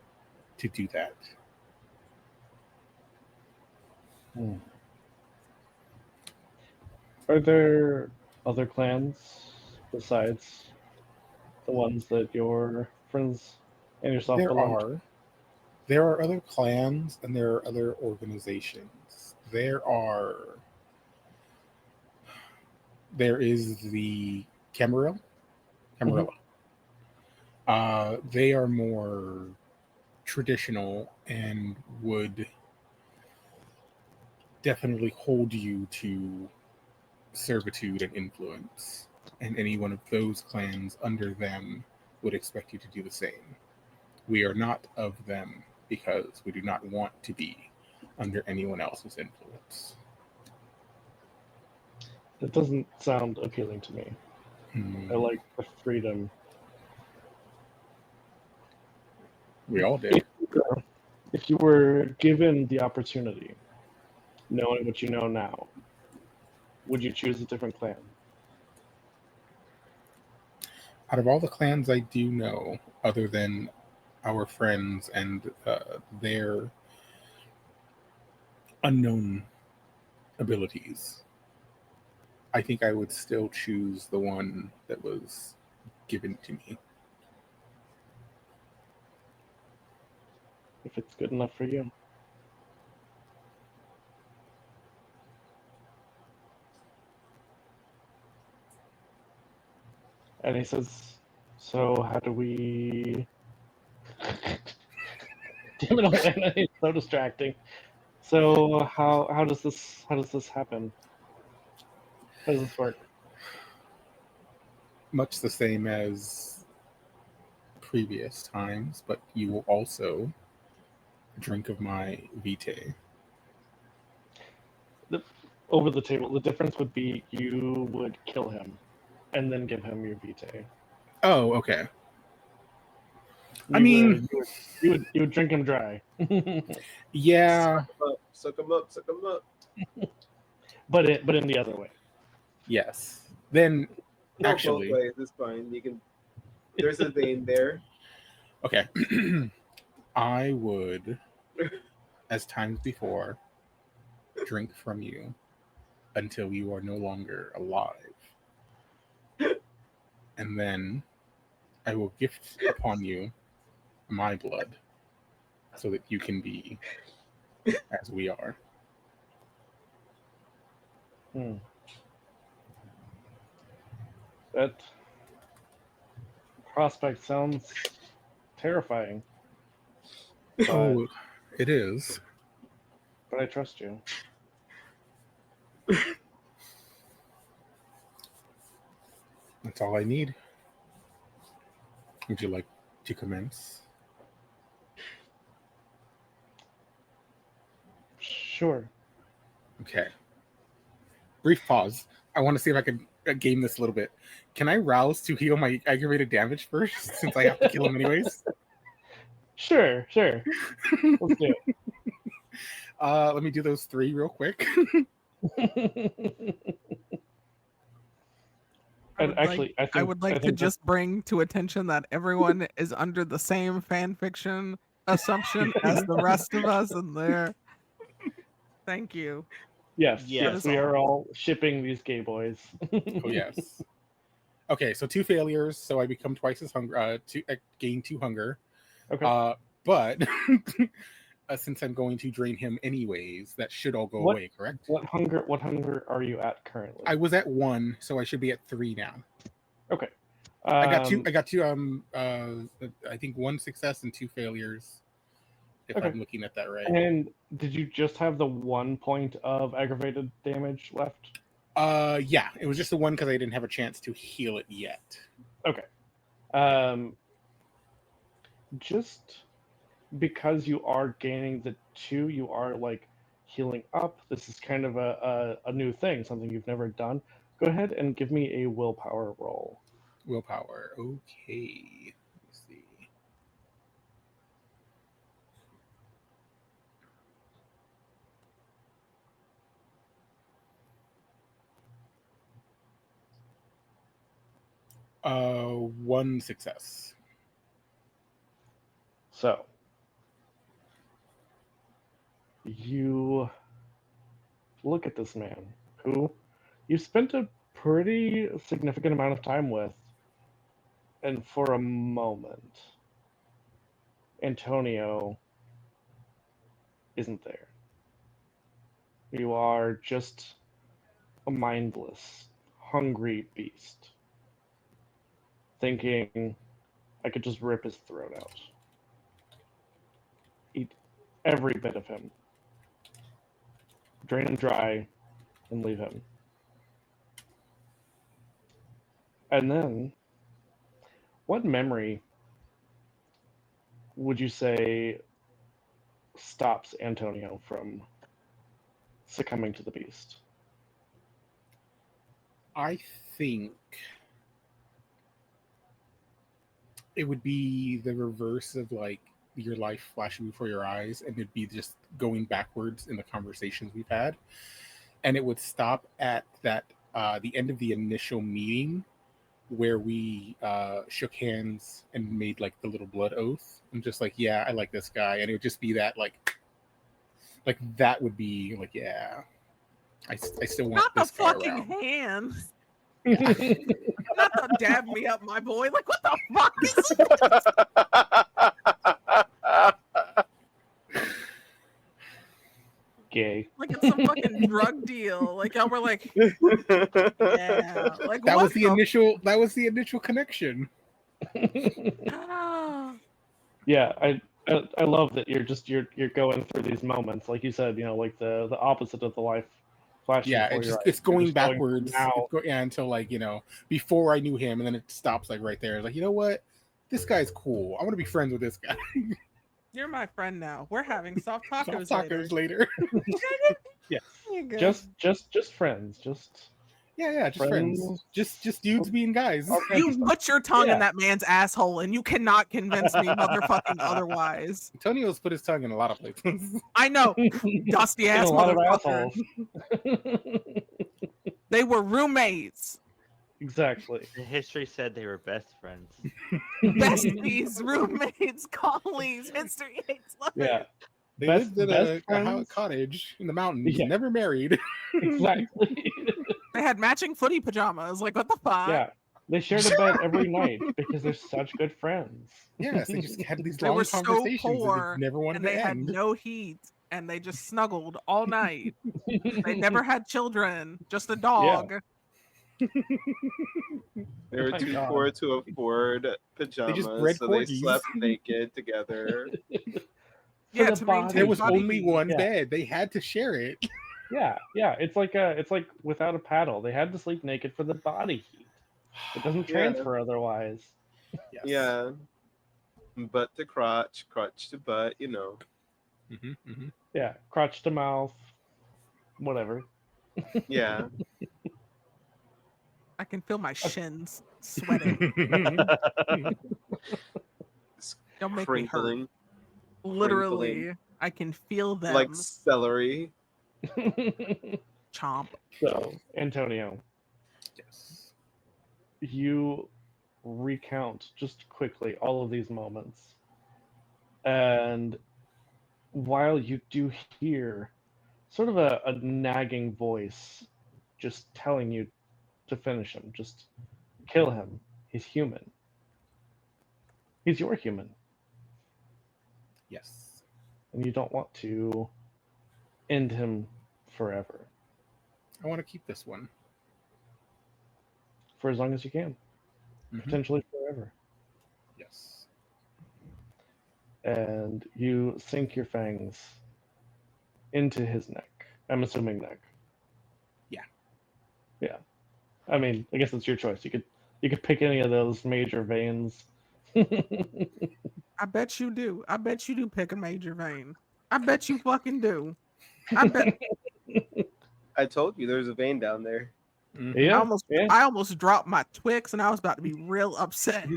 to do that. Hmm. Are there other clans besides the ones that your friends and yourself There belong to? are there are other clans and there are other organizations. There is the Camarilla. Mhm. They are more traditional and would definitely hold you to servitude and influence. And any one of those clans under them would expect you to do the same. We are not of them because we do not want to be under anyone else's influence. That doesn't sound appealing to me. I Hmm, like the freedom. we all If, did. if you were given the opportunity, knowing what you know now, would you choose a different clan? Out of all the clans I do know, other than our friends and their unknown abilities, I think I would still choose the one that was given to me. If it's good enough for you. And he says, "So how do we?" Damn it! It's so distracting. So how does this happen? How does this work? Much the same as previous times, but you will also drink of my vitae. The, over the table, the difference would be you would kill him, and then give him your vitae. Oh, okay. I You mean, would you would drink him dry, yeah, Suck 'em up, suck 'em up. but in the other way. yes. Then, No, both actually, ways. It's fine. You can. There's a vein there. okay. I would, as times before, drink from you until you are no longer alive. And then I will gift upon you my blood so that you can be as we are. Hmm. That prospect sounds terrifying, but Oh, it is. but I trust you. That's all I need. Would you like to commence? Sure. Okay. Brief pause. I want to see if I can game this a little bit. Can I rouse to heal my aggravated damage first, since I have to kill him anyways? Sure. Let's do it. Let me do those 3 real quick. I would like to just bring to attention that everyone is under the same fan fiction assumption as the rest of us in there. Thank you. Yes, Yes. we are all shipping these gay boys. Oh yes. Okay, so 2 failures, so I become twice as hungry. I gain 2 hunger. Okay. But since I'm going to drain him anyways, that should all go away, correct? What hunger are you at currently? I was at 1, so I should be at 3 now. Okay. I got two. I think 1 success and 2 failures. If Okay. I'm looking at that right. And did you just have the 1 point of aggravated damage left? Yeah, it was just the 1 because I didn't have a chance to heal it yet. Okay. Just because you are gaining the 2, you are like healing up. This is kind of a new thing, something you've never done. Go ahead and give me a willpower roll. Willpower. Okay. Let's see. One success. So you look at this man who you spent a pretty significant amount of time with, and for a moment, Antonio isn't there. You are just a mindless, hungry beast, thinking, I could just rip his throat out. Eat every bit of him. Drain him dry and leave him. And then, what memory would you say stops Antonio from succumbing to the beast? I think it would be the reverse of like your life flashing before your eyes, and it'd be just going backwards in the conversations we've had, and it would stop at that the end of the initial meeting where we shook hands and made like the little blood oath. I'm just like, yeah, I like this guy, and it would just be that like that would be like, yeah, I still want Not the this guy fucking around. hands. Not to dab me up, my boy. Like, what the fuck is Gay. like it's some fucking drug deal? Like, we're like, yeah, like That what was the initial. That was the initial connection. Ah. Yeah, I love that you're going through these moments, like you said, like the opposite of the life flashing Yeah, before it's your just eyes. it's going You're just backwards. now. Until like before I knew him, and then it stops like right there. Like, you know what? This guy's cool. I want to be friends with this guy. You're my friend now. We're having soft tacos, Soft tacos later. Yes. You're good. Just friends. Just Yeah, just friends. Just dudes being guys. Okay. You put your tongue Yeah. in that man's asshole, and you cannot convince me motherfucking otherwise. Antonio's put his tongue in a lot of places. I know, dusty In ass a lot of motherfucker. assholes. They were roommates, Exactly. The history said they were best friends. besties, roommates, colleagues. History hates life. Yeah. They Best- lived in best a friends. cottage in the mountains, Yeah. never married. Exactly. They had matching footy pajamas. Like, what the fuck? Yeah. They shared a bed every night because they're such good friends. Yes, they just had these They long were so conversations poor, that they never wanted And they to had end. no heat, and they just snuggled all night. They never had children, just a dog. They were my too God. poor to afford pajamas, bred so they corgis. slept naked together. Yeah, the to body. maintain There was body only heat. one Yeah. bed. They had to share it. Yeah, it's like without a paddle. They had to sleep naked for the body heat. It doesn't Yeah. transfer otherwise. Yes. Yeah. Butt to crotch, crotch to butt, Yeah, crotch to mouth, whatever. Yeah. I can feel my shins sweating. It's Don't make me hurt. crinkling Literally, I can feel them. like celery. Chomp. So, Antonio, Yes. you recount just quickly all of these moments. And while you do hear sort of a nagging voice just telling you to finish him, just kill him. He's human. He's your human. Yes. And you don't want to end him forever. I want to keep this one. For as long as you can. Mhm. Potentially forever. Yes. And you sink your fangs into his neck. I'm assuming neck. Yeah. Yeah. I mean, I guess it's your choice. You could pick any of those major veins. I bet you do. I bet you do pick a major vein. I bet you fucking do. I bet. I told you there's a vein down there. Mhm. Yeah. I almost dropped my Twix, and I was about to be real upset.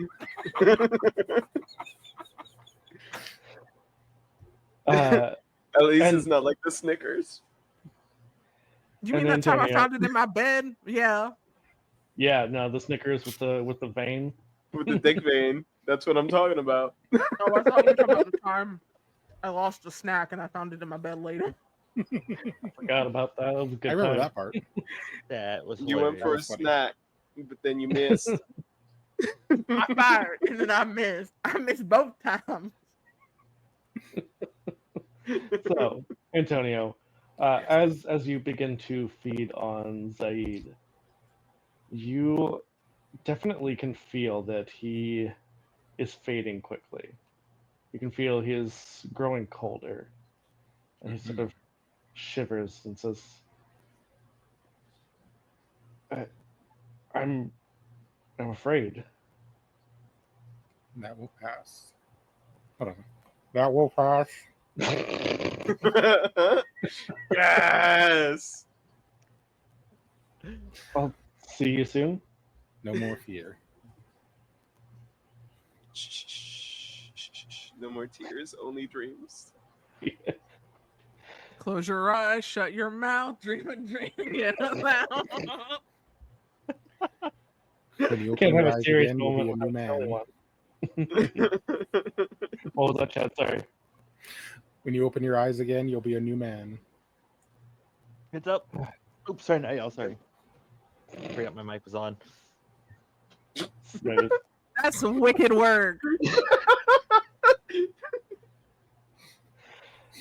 At least And- it's not like the Snickers. You mean And that time I Antonio- found it in my bed? Yeah. Yeah, no, the Snickers with the vein. With the dick vein. That's what I'm talking about. Oh, I thought you were talking about the time I lost a snack and I found it in my bed later. Forgot about that. That was a good I remember time. that part. That was You went hilarious. for a was funny. snack, but then you missed. I fired and then I missed. I missed both times. So, Antonio, as you begin to feed on Zaid, you definitely can feel that he is fading quickly. You can feel he is growing colder, and he sort of shivers and says, I'm afraid." That will pass. Hold on. That will pass. Yes. I'll see you soon. No more fear. No more tears, only dreams. Close your eyes, shut your mouth, dream a dream, get us out. When you open Can't your have a eyes serious again, you'll be a moment new without telling man. one. What was that, Chad? Sorry. When you open your eyes again, you'll be a new man. Heads up. Oops, sorry, no, y'all, sorry. I forgot my mic was on. Smooth. That's some wicked work.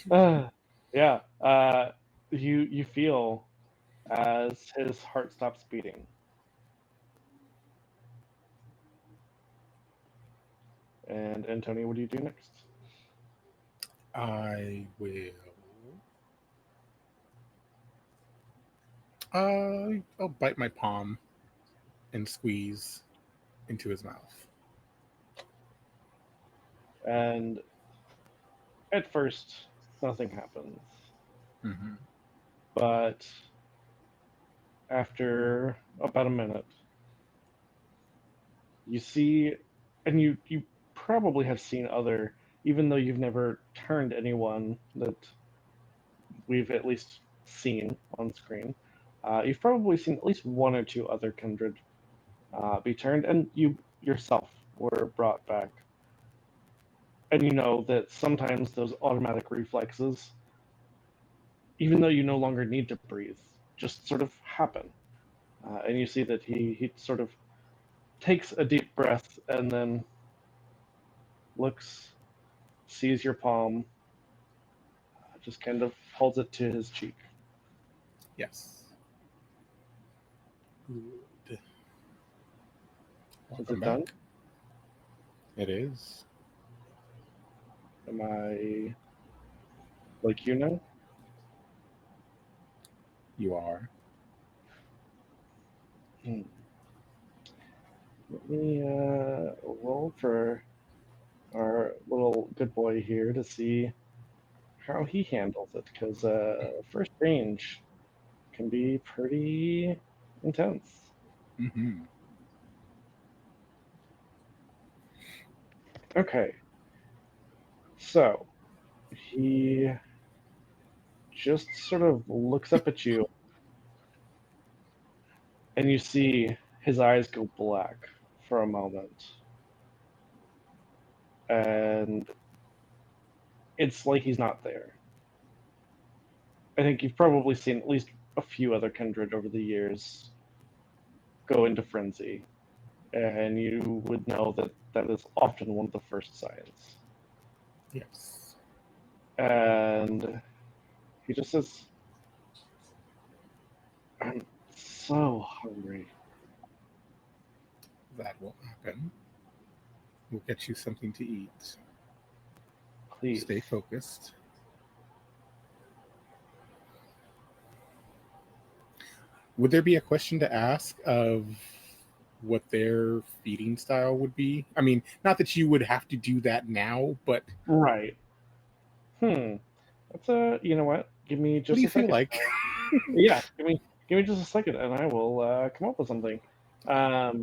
Yeah. You feel as his heart stops beating. And Antonio, what do you do next? I will. I'll bite my palm and squeeze into his mouth. And at first, nothing happens. Mm-hmm. But after about a minute, you see, and you probably have seen other, even though you've never turned anyone that we've at least seen on screen, you've probably seen at least one or two other kindred be turned, and you yourself were brought back. And you know that sometimes those automatic reflexes, even though you no longer need to breathe, just sort of happen. And you see that he sort of takes a deep breath and then looks, sees your palm, just kind of holds it to his cheek. Yes. Good. Is Welcome it done? back. It is. Am I like you know. You are. Hmm. Let me roll for our little good boy here to see how he handles it, because first range can be pretty intense. Mm-hmm. Okay, so he just sort of looks up at you, and you see his eyes go black for a moment, and it's like he's not there. I think you've probably seen at least a few other kindred over the years go into frenzy, and you would know that that is often one of the first signs. Yes. And he just says, I'm so hungry. That will happen. We'll get you something to eat. Please. Stay focused. Would there be a question to ask of what their feeding style would be? I mean, not that you would have to do that now, but Right. That's you know what? Give me what just do you a feel second. like? Yeah, give me just a second, and I will come up with something. I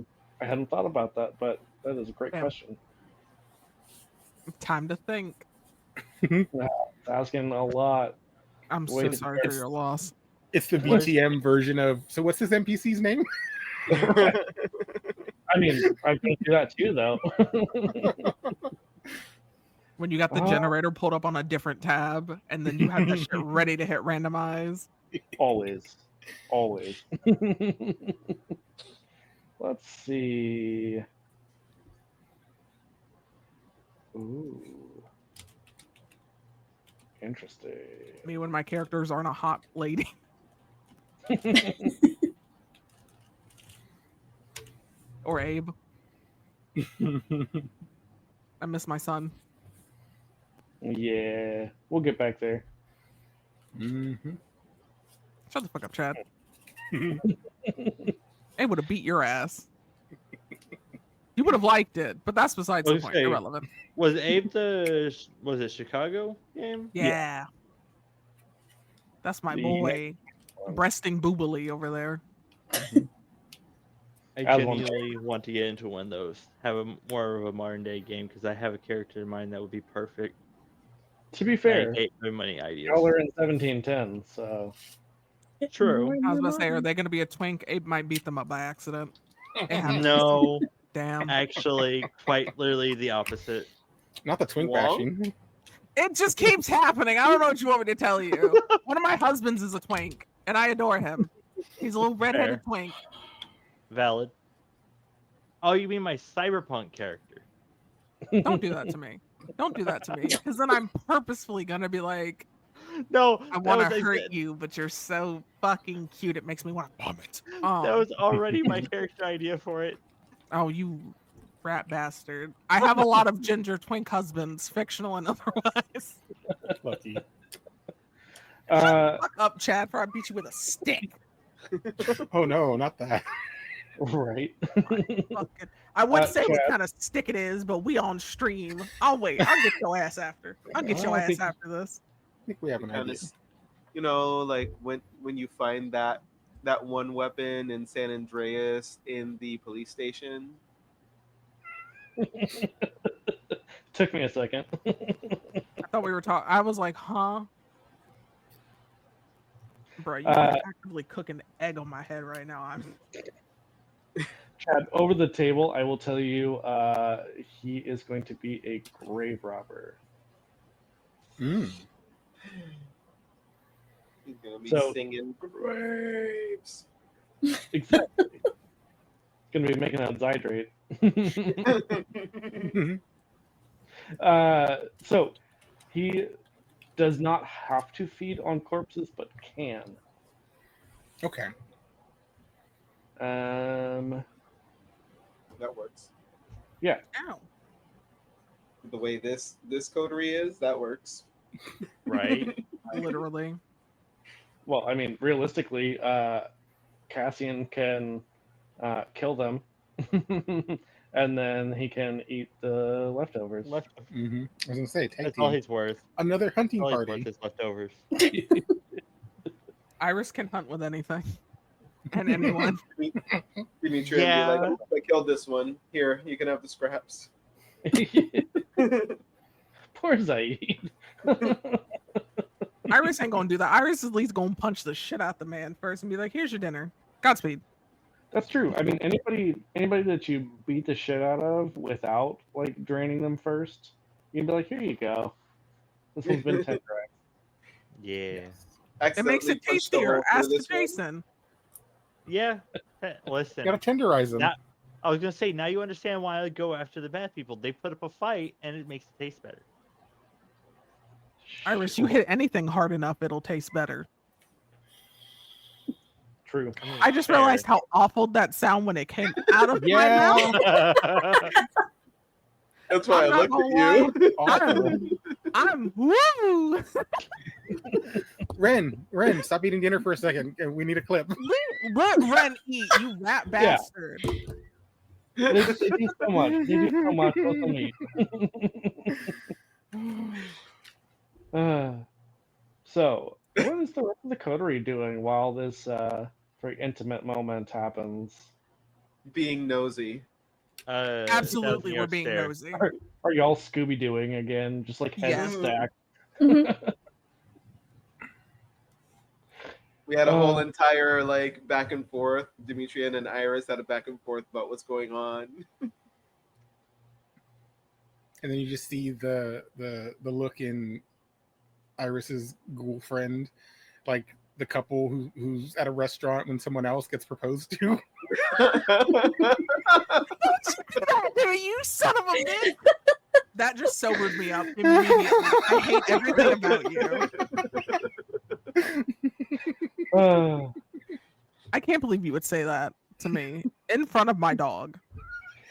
hadn't thought about that, but that is a great Yeah. question. Time to think. It's asking a lot. I'm Way so to sorry for your loss. It's the What is- VTM version of. So, what's this NPC's name? I mean, I can do that too, though. When you got the Oh. generator pulled up on a different tab, and then you had that shit ready to hit randomize. Always. Let's see. Ooh. Interesting. Me when my characters aren't a hot lady. Or Abe. I miss my son. Yeah, we'll get back there. Mm-hmm. Shut the fuck up, Chad. Abe would have beat your ass. You would have liked it, but that's besides the point. Okay. Irrelevant. Was Abe was it Chicago game? Yeah. That's my The boy. Breasting boobily over there. I As one genuinely want to get into one of those. Have more of a modern day game because I have a character in mind that would be perfect. To be I fair, hate so many ideas. y'all are in 1710, so True. I was about to say, are they going to be a twink? Abe might beat them up by accident. It happens. No, Damn. actually, quite literally the opposite. Not the twink Well, bashing. It just keeps happening. I don't know what you want me to tell you. One of my husbands is a twink, and I adore him. He's a little redheaded Fair. twink. Valid. Oh, you mean my cyberpunk character? Don't do that to me. Don't do that to me. Because then I'm purposefully going to be like, No, I want to hurt you, but you're so fucking cute. It makes me want to vomit. That was already my character idea for it. Oh, you rat bastard. I have a lot of ginger twink husbands, fictional and otherwise. Lucky. Fuck up, Chad, for I beat you with a stick. Oh no, not that. right. Fucking, I would say what Chad. kind of stick it is, but we on stream. I'll wait. I'll get your ass after. I'll get your I ass think- after this. I think we have an kind idea. of, you know, like when you find that one weapon in San Andreas in the police station. Took me a second. I thought we were talking. I was like, huh? Bro, you are actively cooking egg on my head right now. I'm Chad, over the table, I will tell you, he is going to be a grave robber. Mm. He's gonna be So- singing graves. Exactly. He's going to be making that zydrate. So he does not have to feed on corpses, but can. Okay. Um, That works. Ow. The way this coterie is, that works. Right? Literally. Well, I mean, realistically, Cassian can kill them, and then he can eat the leftovers. Left. I was gonna say tag That's all team. he's worth. Another hunting All he's worth party. is leftovers. Iris can hunt with anything and anyone. Dimitri would be like, "Oh, I killed this one. Here, you can have the scraps." Poor Zaid. Iris ain't gonna do that. Iris is at least gonna punch the shit out the man first and be like, "Here's your dinner. Godspeed." That's true. I mean, anybody that you beat the shit out of without like draining them first, you'd be like, "Here you go. This one's been tenderized." Yeah. It makes it tastier. Ask Jason. Yeah. Listen. You gotta tenderize them. Now, I was gonna say, now you understand why I go after the bad people. They put up a fight, and it makes it taste better. Iris, you hit anything hard enough, it'll taste better. True. I just realized how awful that sound when it came out of my mouth. That's why I looked at you. I'm woo. Ren, stop eating dinner for a second. We need a clip. Let Ren eat, you rat bastard. They do so much. They do so much. Also me. So, what is the rest of the coterie doing while this very intimate moment happens? Being nosy. Absolutely, we're being nosy. Are y'all Scooby Dooing again? Just like heads stacked. We had a whole entire like back and forth. Demetrian and Iris had a back and forth about what's going on. And then you just see the look in Iris's ghoul friend, like the couple who's at a restaurant when someone else gets proposed to. You son of a bitch! That just sobered me up immediately. I hate everything about you. I can't believe you would say that to me in front of my dog.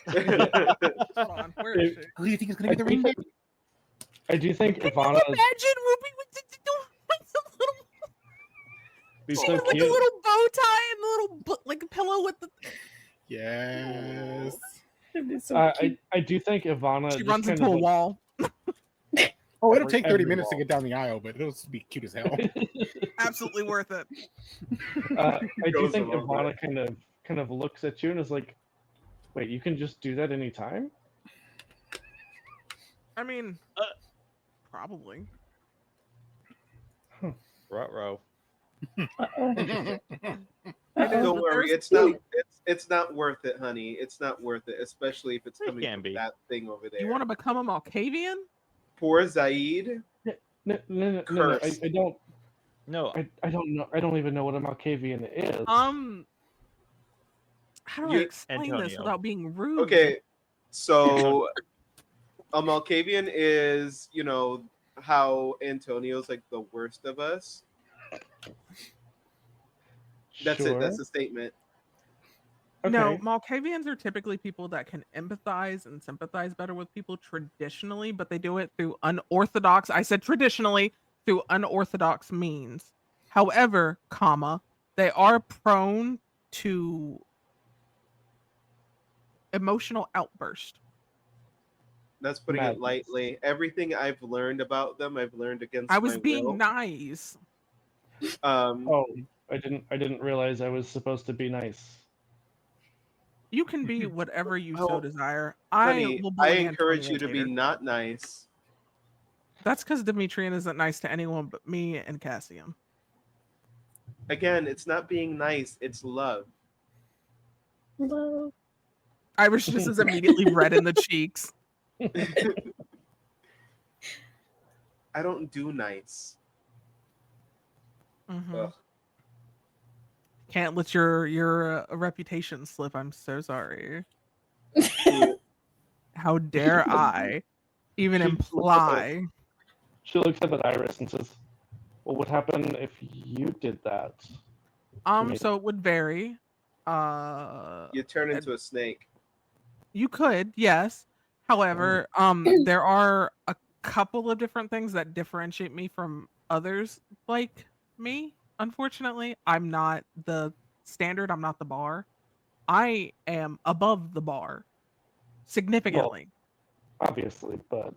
Hold on, where is she? Who do you think is going to be the ring? I do think Can Ivana you imagine Ruby with the little, be she so with like a cute. little bow tie and a little like a pillow with the. Yes. I do think Ivana She just runs kind into of a wall. Oh, it'll take 30 every minutes to wall. get down the aisle, but it'll be cute as hell. Absolutely worth it. I do Goes think along Ivana with kind of looks at you and is like, "Wait, you can just do that anytime?" I mean, probably. Ruh-roh. Don't worry, it's not worth it, honey. It's not worth it, especially if it's It coming can from be. that thing over there. You want to become a Malkavian? Poor Zaid. No, Curse. I don't. No, I don't know. I don't even know what a Malkavian is. How do I explain this Antonio. without being rude? Okay, so a Malkavian is, how Antonio's like the worst of us. That's it. That's the statement. No, Okay. Malkavians are typically people that can empathize and sympathize better with people traditionally, but they do it through unorthodox. I said traditionally through unorthodox means. However, they are prone to emotional outburst. That's putting it Madness. lightly. Everything I've learned about them, I've learned against I was my being will. nice. Oh, I didn't realize I was supposed to be nice. You can be whatever you so Oh, desire. honey, will I bully encourage Antonio you to be later. not nice. That's because Demetrian isn't nice to anyone but me and Cassian. Again, it's not being nice, it's love. Hello. Iris just is immediately red in the cheeks. I don't do nice. Mhm. Ugh. Can't let your reputation slip. I'm so sorry. How dare I even imply? She looks up at Iris and says, "Well, what happened if you did that?" So it would vary. You turn into a snake. You could, yes. However, there are couple of different things that differentiate me from others like me. Unfortunately, I'm not the standard. I'm not the bar. I am above the bar significantly. Obviously, but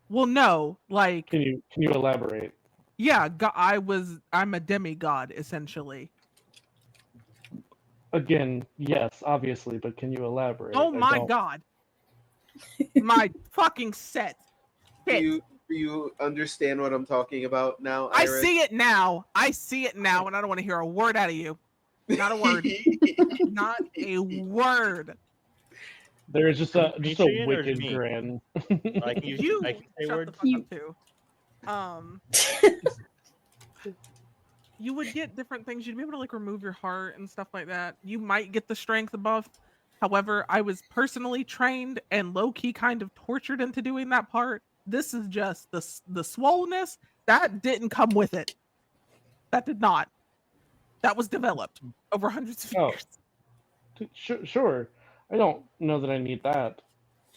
Well, no, like, can you elaborate? yeah, I'm a demigod essentially. Again, yes, obviously, but can you elaborate? Oh my don't... god, my fucking set. Do you understand what I'm talking about now, I Iris? see it now. I see it now, and I don't want to hear a word out of you. Not a word. Not a word. There's just a Patreon or wicked me? grin. I can use. You I can say shut words. the fuck up too. You would get different things. You'd be able to like remove your heart and stuff like that. You might get the strength buff. However, I was personally trained and low key kind of tortured into doing that part. This is just the swollenness that didn't come with it. That did not. That was developed over hundreds of Oh. years. Sure. I don't know that I need that.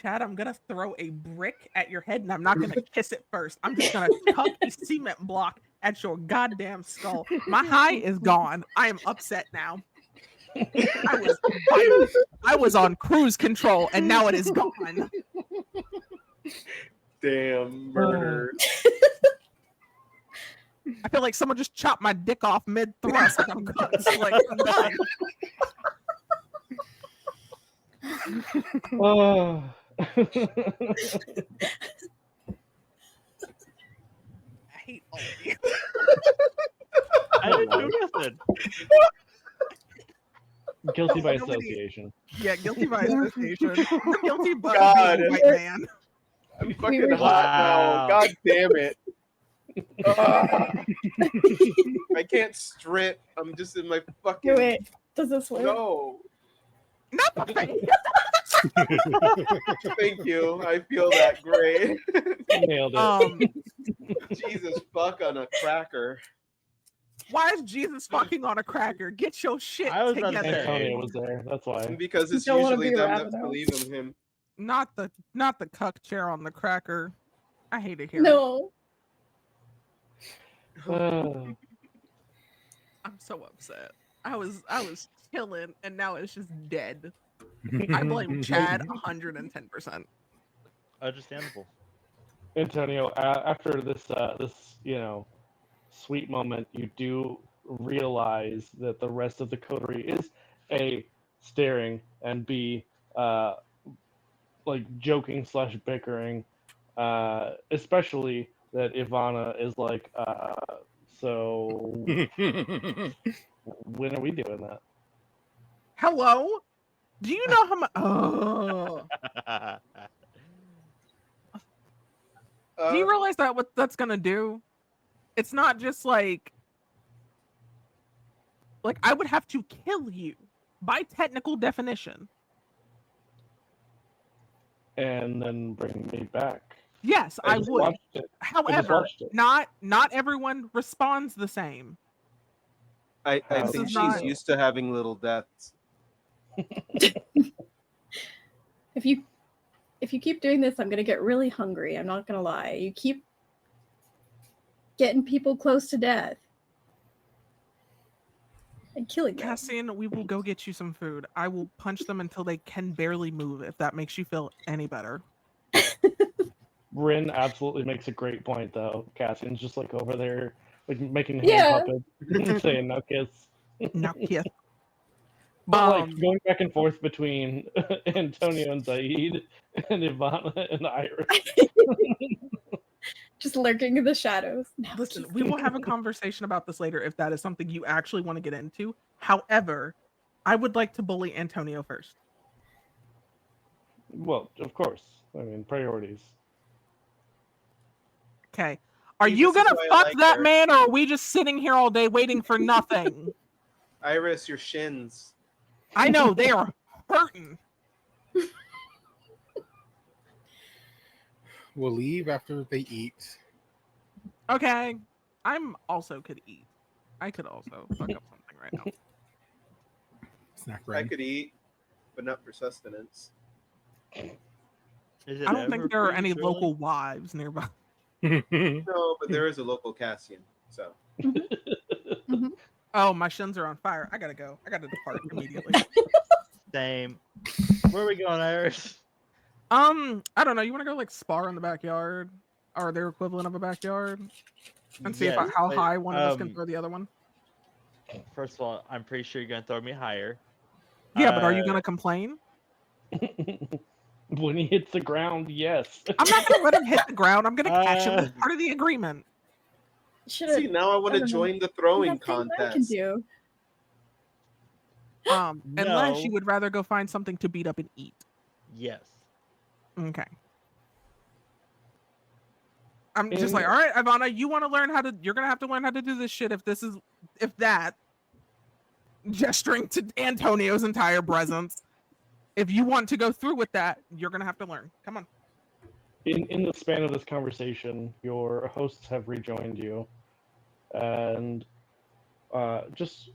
Chad, I'm gonna throw a brick at your head, and I'm not gonna kiss it first. I'm just gonna chuck a cement block at your goddamn skull. My high is gone. I am upset now. I was on cruise control, and now it is gone. Damn murder. I feel like someone just chopped my dick off mid thrust. I'm done. Oh. I hate all of you. I didn't do nothing. Guilty by association. Yeah, guilty by association. Guilty by God, being a white man. I'm fucking were- hot Wow. now. God damn it. I can't strip. I'm just in my fucking. Wait, does this work? No. Not the face. Thank you. I feel that great. Nailed it. Jesus fuck on a cracker. Why is Jesus fucking on a cracker? Get your shit I was about to together. say. Antonio was there. That's why. Because it's Don't wanna usually be them around that now. believe in him. Not the cuck chair on the cracker. I hate it here. No. Uh, I'm so upset. I was chilling, and now it's just dead. I blame Chad 110%. Understandable. Antonio, after this sweet moment, you do realize that the rest of the coterie is A, staring, and B, like joking / bickering, especially that Ivana is like, so when are we doing that? Hello? Do you know how much? Oh. Do you realize that what that's gonna do? It's not just like I would have to kill you by technical definition. And then bring me back. Yes, I just would. watched it. However, watched it. not everyone responds the same. I This think is she's not- used to having little deaths. If you keep doing this, I'm gonna get really hungry. I'm not gonna lie. You keep getting people close to death and killing them. Cassian, we will go get you some food. I will punch them until they can barely move, if that makes you feel any better. Rin absolutely makes a great point, though. Cassian's just like over there, like making hand Yeah. puppets, saying "no kiss." No kiss. But like going back and forth between Antonio and Zaid and Ivana and Iris. Just lurking in the shadows. Now Listen, keep- we will have a conversation about this later if that is something you actually want to get into. However, I would like to bully Antonio first. Well, of course. I mean, priorities. Okay. Are See, you this is gonna why I fuck like that her. man, or are we just sitting here all day waiting for nothing? Iris, your shins. I know they are hurting. We'll leave after they eat. Okay. I'm also could eat. I could also fuck up something right now. Snack I break. could eat, but not for sustenance. Is it I don't ever think there are free, any truly? local wives nearby. No, but there is a local Cassian, so. Oh, my shins are on fire. I gotta go. I gotta depart immediately. Same. Where are we going, Iris? I don't know. You want to go like spar in the backyard, or their equivalent of a backyard, and see Yes, how but, high one of us can throw the other one? First of all, I'm pretty sure you're gonna throw me higher. Yeah, but are you gonna complain? When he hits the ground, yes. I'm not gonna let him hit the ground. I'm gonna catch him. It's part of the agreement. See, now I want to join the throwing contest. Do. Unless you No. would rather go find something to beat up and eat. Yes. Okay. I'm just like, all right, Ivana, you want to learn how to? You're gonna have to learn how to do this shit. If that, gesturing to Antonio's entire presence. If you want to go through with that, you're gonna have to learn. Come on. In the span of this conversation, your hosts have rejoined you, and just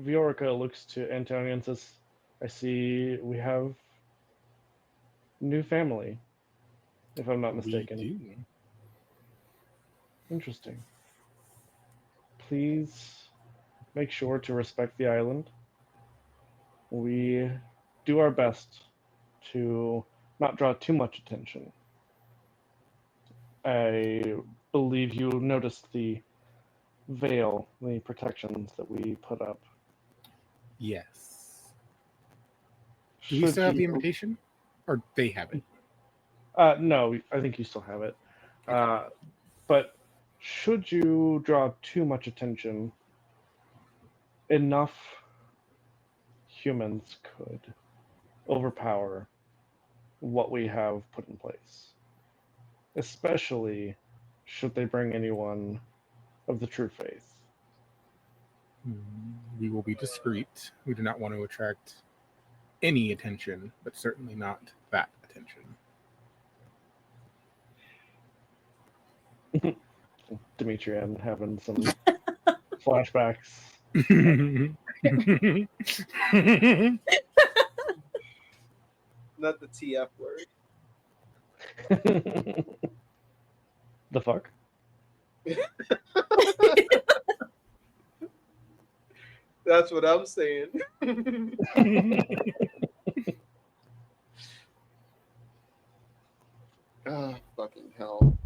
Viorica looks to Antonio and says, "I see we have new family, if I'm not mistaken." We do. Interesting. Please make sure to respect the island. We do our best to not draw too much attention. I believe you noticed the veil, the protections that we put up. Yes. Do we still have the you- invitation? Or they have it? No, I think you still have it. But should you draw too much attention, enough humans could overpower what we have put in place. Especially should they bring anyone of the true faith. We will be discreet. We do not want to attract any attention, but certainly not that attention. Demetrian having some flashbacks. Not the TF word. The fuck? That's what I'm saying. Ah, fucking hell.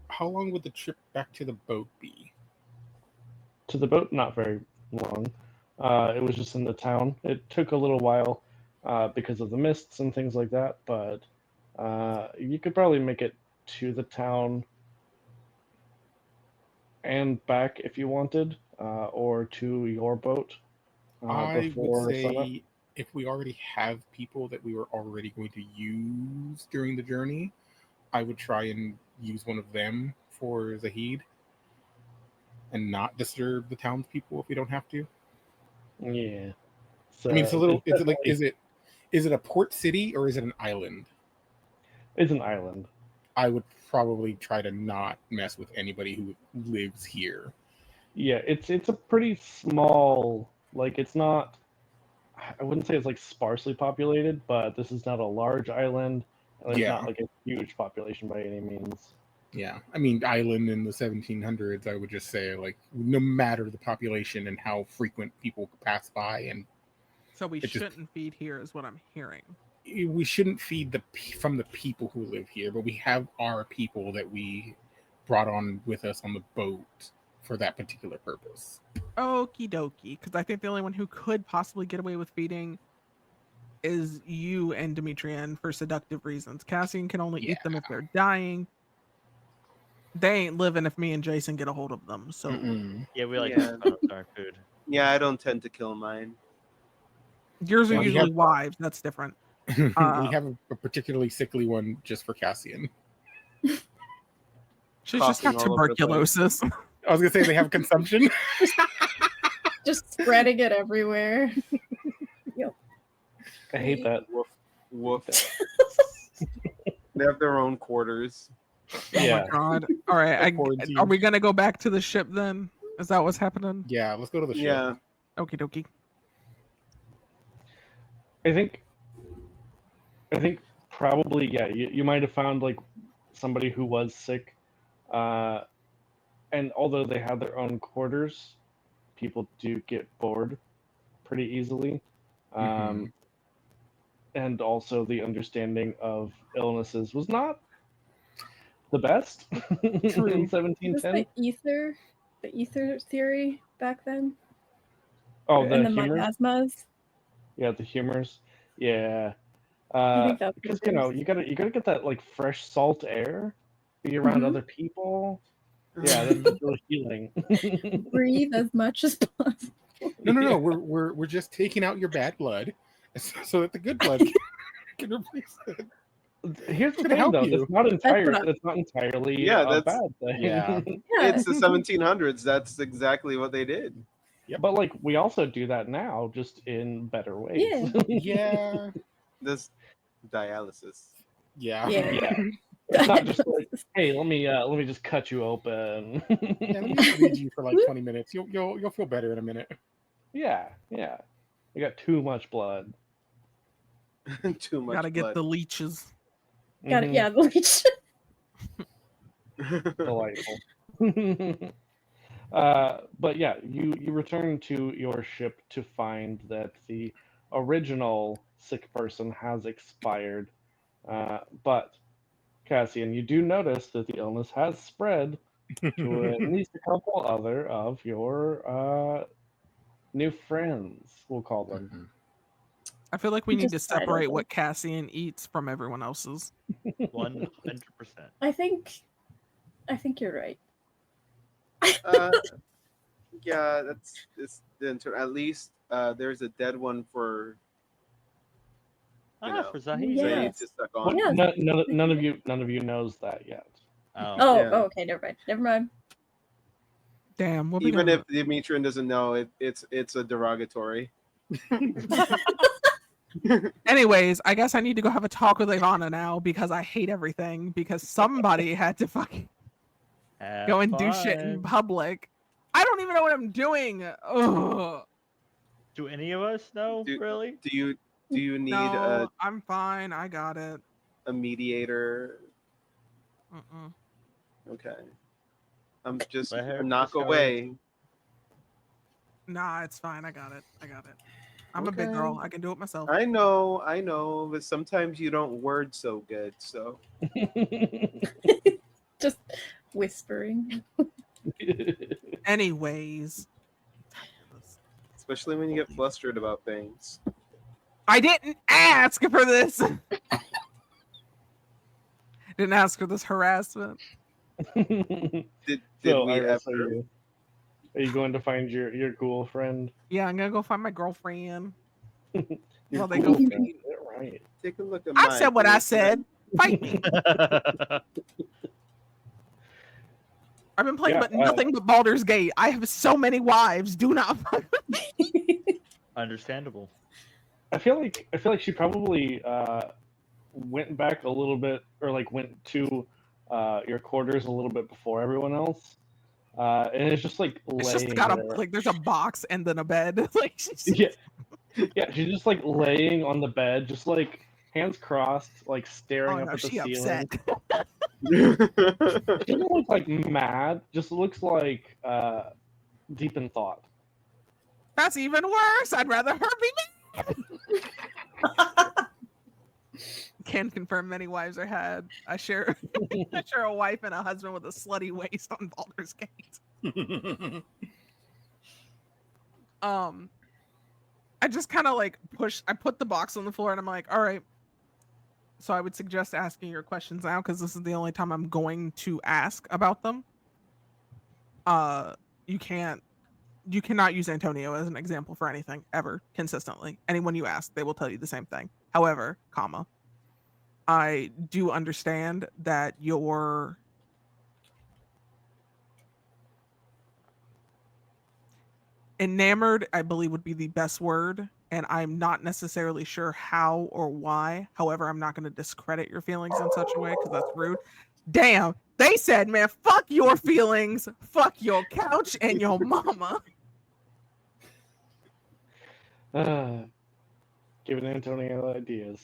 How long would the trip back to the boat be? To the boat, not very long. It was just in the town. It took a little while because of the mists and things like that, but you could probably make it to the town and back if you wanted, or to your boat I before would say sunup. if we already have people that we were already going to use during the journey, I would try and use one of them for Zahid and not disturb the townspeople if we don't have to. Yeah. I mean, it's a little. Is it like? definitely- Is it a port city or is it an island? It's an island. I would probably try to not mess with anybody who lives here. Yeah, it's a pretty small. Like, it's not. I wouldn't say it's like sparsely populated, but this is not a large island. And it's Yeah. not like a huge population by any means. Yeah, I mean, island in the 1700s, I would just say, like, no matter the population and how frequent people pass by, and So we It just- shouldn't feed here, is what I'm hearing. we shouldn't feed from the people who live here, but we have our people that we brought on with us on the boat for that particular purpose. Okie dokie, because I think the only one who could possibly get away with feeding is you and Demetrian for seductive reasons. Cassian can only eat them if they're dying. They ain't living if me and Jason get a hold of them. So Yeah, we like Yeah. our food. Yeah, I don't tend to kill mine. yours are Well, we usually have- wives. That's different. We have a particularly sickly one just for Cassian. She's just got Coughing all over the place. tuberculosis. I was gonna say they have consumption. Just spreading it everywhere. I hate that. Woof. Woof. They have their own quarters. Yeah. Oh my god. All right. Quarantine. Are we gonna go back to the ship then? Is that what's happening? Yeah, let's go to the ship. Yeah. Okie dokie. I think probably, yeah, you might have found like somebody who was sick And although they have their own quarters, people do get bored pretty easily. Mhm. And also the understanding of illnesses was not the best in True. Was 1710. the ether theory back then? Oh, And the the humors. miasmas? Yeah, the humors. Yeah. I think that's what Because it is. you gotta get that like fresh salt air, be around Mhm. other people. Yeah, that's really healing. Breathe as much as possible. No. We're just taking out your bad blood, so that the good blood can replace it. Here's the Gonna thing, help though. you. That's not entirely Yeah, a that's- bad thing. Yeah. Yeah. It's the 1700s. That's exactly what they did. But like we also do that now, just in better ways. Yeah. Yeah. This dialysis. Yeah. Yeah. It's not just like, hey, let me just cut you open. Yeah, let me just read you for like 20 minutes. You'll feel better in a minute. Yeah. You got too much blood. Too much Gotta get blood. the leeches. Got it. Mhm. Yeah, the leech. Delightful. But yeah, you return to your ship to find that the original sick person has expired. But Cassian, you do notice that the illness has spread to at least a couple other of your new friends, we'll call them. Mhm. I feel like we need to Just side separate over. what Cassian eats from everyone else's. 100%. I think you're right. Yeah, it's at least there's a dead one for For Zahid. Yeah. Zaid to suck But on. Yeah. none of you knows that yet. Oh. Oh, Yeah. oh, okay, never mind. Never mind. Damn, what we Even gonna... if Dimitrin doesn't know, it's a derogatory. Anyways, I guess I need to go have a talk with Ivana now because I hate everything because somebody had to fucking go and do shit in public. I don't even know what I'm doing. Ugh. Do any of us know, Do- really? Do you need No, I'm fine. I got it. a mediator? Mm-mm. Okay. I'm just Let her a knock discover- away. Nah, it's fine. I got it. I'm a big Okay. girl. I can do it myself. I know, but sometimes you don't word so good, so Just whispering. Anyways, especially when you get flustered about things. I didn't ask for this. Didn't ask for this harassment. Did So, we Iris, ever? are you going to find your ghoul friend? Yeah, I'm gonna go find my girlfriend. Your Well, they ghoul go friend, feed. is that right? Take a look at I my said what I ghoul said. Fight me. I've been playing Yeah, but nothing but Baldur's Gate. I have so many wives. Do not fuck with me. Understandable. I feel like she probably went back a little bit, or like went to your quarters a little bit before everyone else, and it's just like It's laying just got there. a like. There's a box and then a bed. Like she's just, Yeah, she's just like laying on the bed, just like hands crossed, like staring oh up no, at the she ceiling. upset. She doesn't look like mad, just looks like deep in thought. That's even worse. I'd rather her be me. Can confirm many wives are had. I share a wife and a husband with a slutty waist on Baldur's Gate. I just kind of like I put the box on the floor and I'm like, all right. So I would suggest asking your questions now because this is the only time I'm going to ask about them. You cannot use Antonio as an example for anything ever consistently. Anyone you ask, they will tell you the same thing. However, I do understand that your enamored, I believe, would be the best word, and I'm not necessarily sure how or why. However, I'm not going to discredit your feelings in such a way because that's rude. Damn, they said, man, fuck your feelings, fuck your couch and your mama. Giving Antonio ideas.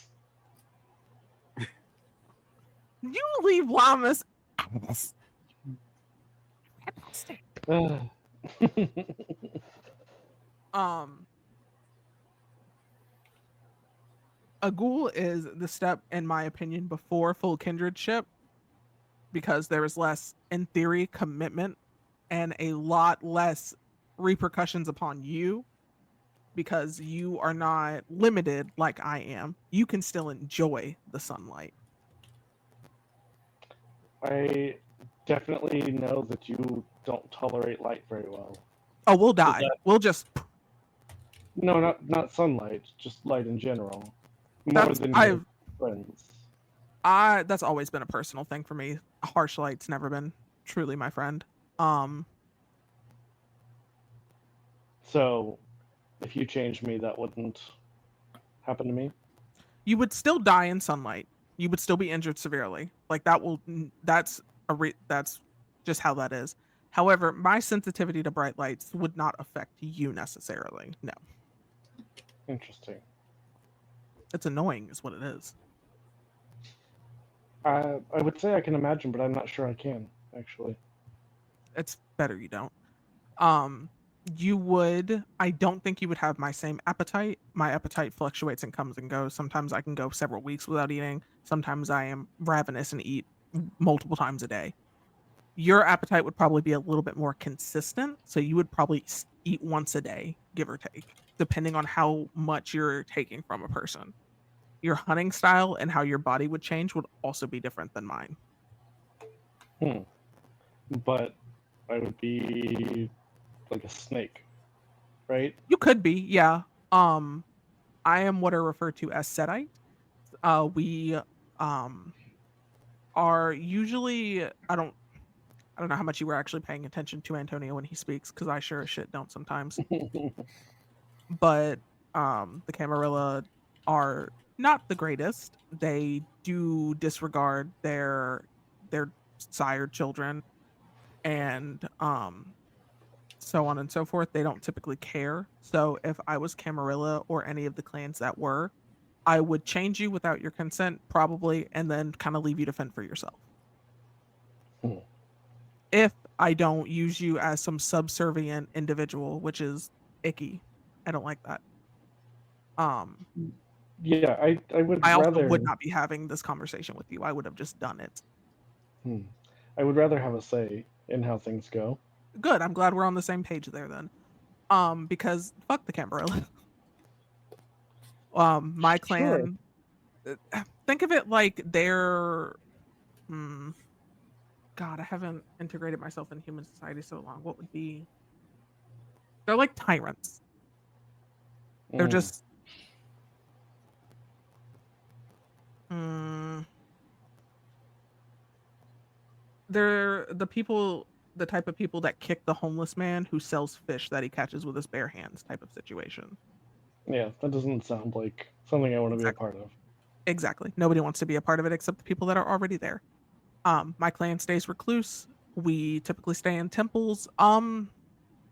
You leave Llamas out of this. Stay. Ah. A ghoul is the step, in my opinion, before full kindredship, because there is less, in theory, commitment and a lot less repercussions upon you, because you are not limited like I am. You can still enjoy the sunlight. I definitely know that you don't tolerate light very well. Oh, we'll die. that- We'll just. No, not sunlight, just light in general. More That's than your friends. that's always been a personal thing for me. Harsh light's never been truly my friend. So, if you changed me, that wouldn't happen to me. You would still die in sunlight. You would still be injured severely. Like that's just how that is. However, my sensitivity to bright lights would not affect you necessarily. No. Interesting. It's annoying is what it is. I would say I can imagine, but I'm not sure I can, actually. It's better you don't. I don't think you would have my same appetite. My appetite fluctuates and comes and goes. Sometimes I can go several weeks without eating. Sometimes I am ravenous and eat multiple times a day. Your appetite would probably be a little bit more consistent. So you would probably eat once a day, give or take, depending on how much you're taking from a person. Your hunting style and how your body would change would also be different than mine. But I would be like a snake, right? You could be, yeah. I am what are referred to as Setite. We are usually I don't know how much you were actually paying attention to Antonio when he speaks, because I sure as shit don't sometimes. But the Camarilla are not the greatest. They do disregard their sired children, and so on and so forth. They don't typically care. So if I was Camarilla or any of the clans that were, I would change you without your consent, probably, and then kind of leave you to fend for yourself. Hmm. If I don't use you as some subservient individual, which is icky. I don't like that. Yeah, I would I also rather. would not be having this conversation with you. I would have just done it. I would rather have a say in how things go. Good. I'm glad we're on the same page there then. Because fuck the Camarilla. My clan. Think of it like they're. God, I haven't integrated myself in human society so long. What would be? They're like tyrants. They're just. They're the type of people that kick the homeless man who sells fish that he catches with his bare hands type of situation. Yeah, that doesn't sound like something I want to be a Exactly. part of. Exactly. Nobody wants to be a part of it except the people that are already there. My clan stays recluse. We typically stay in temples.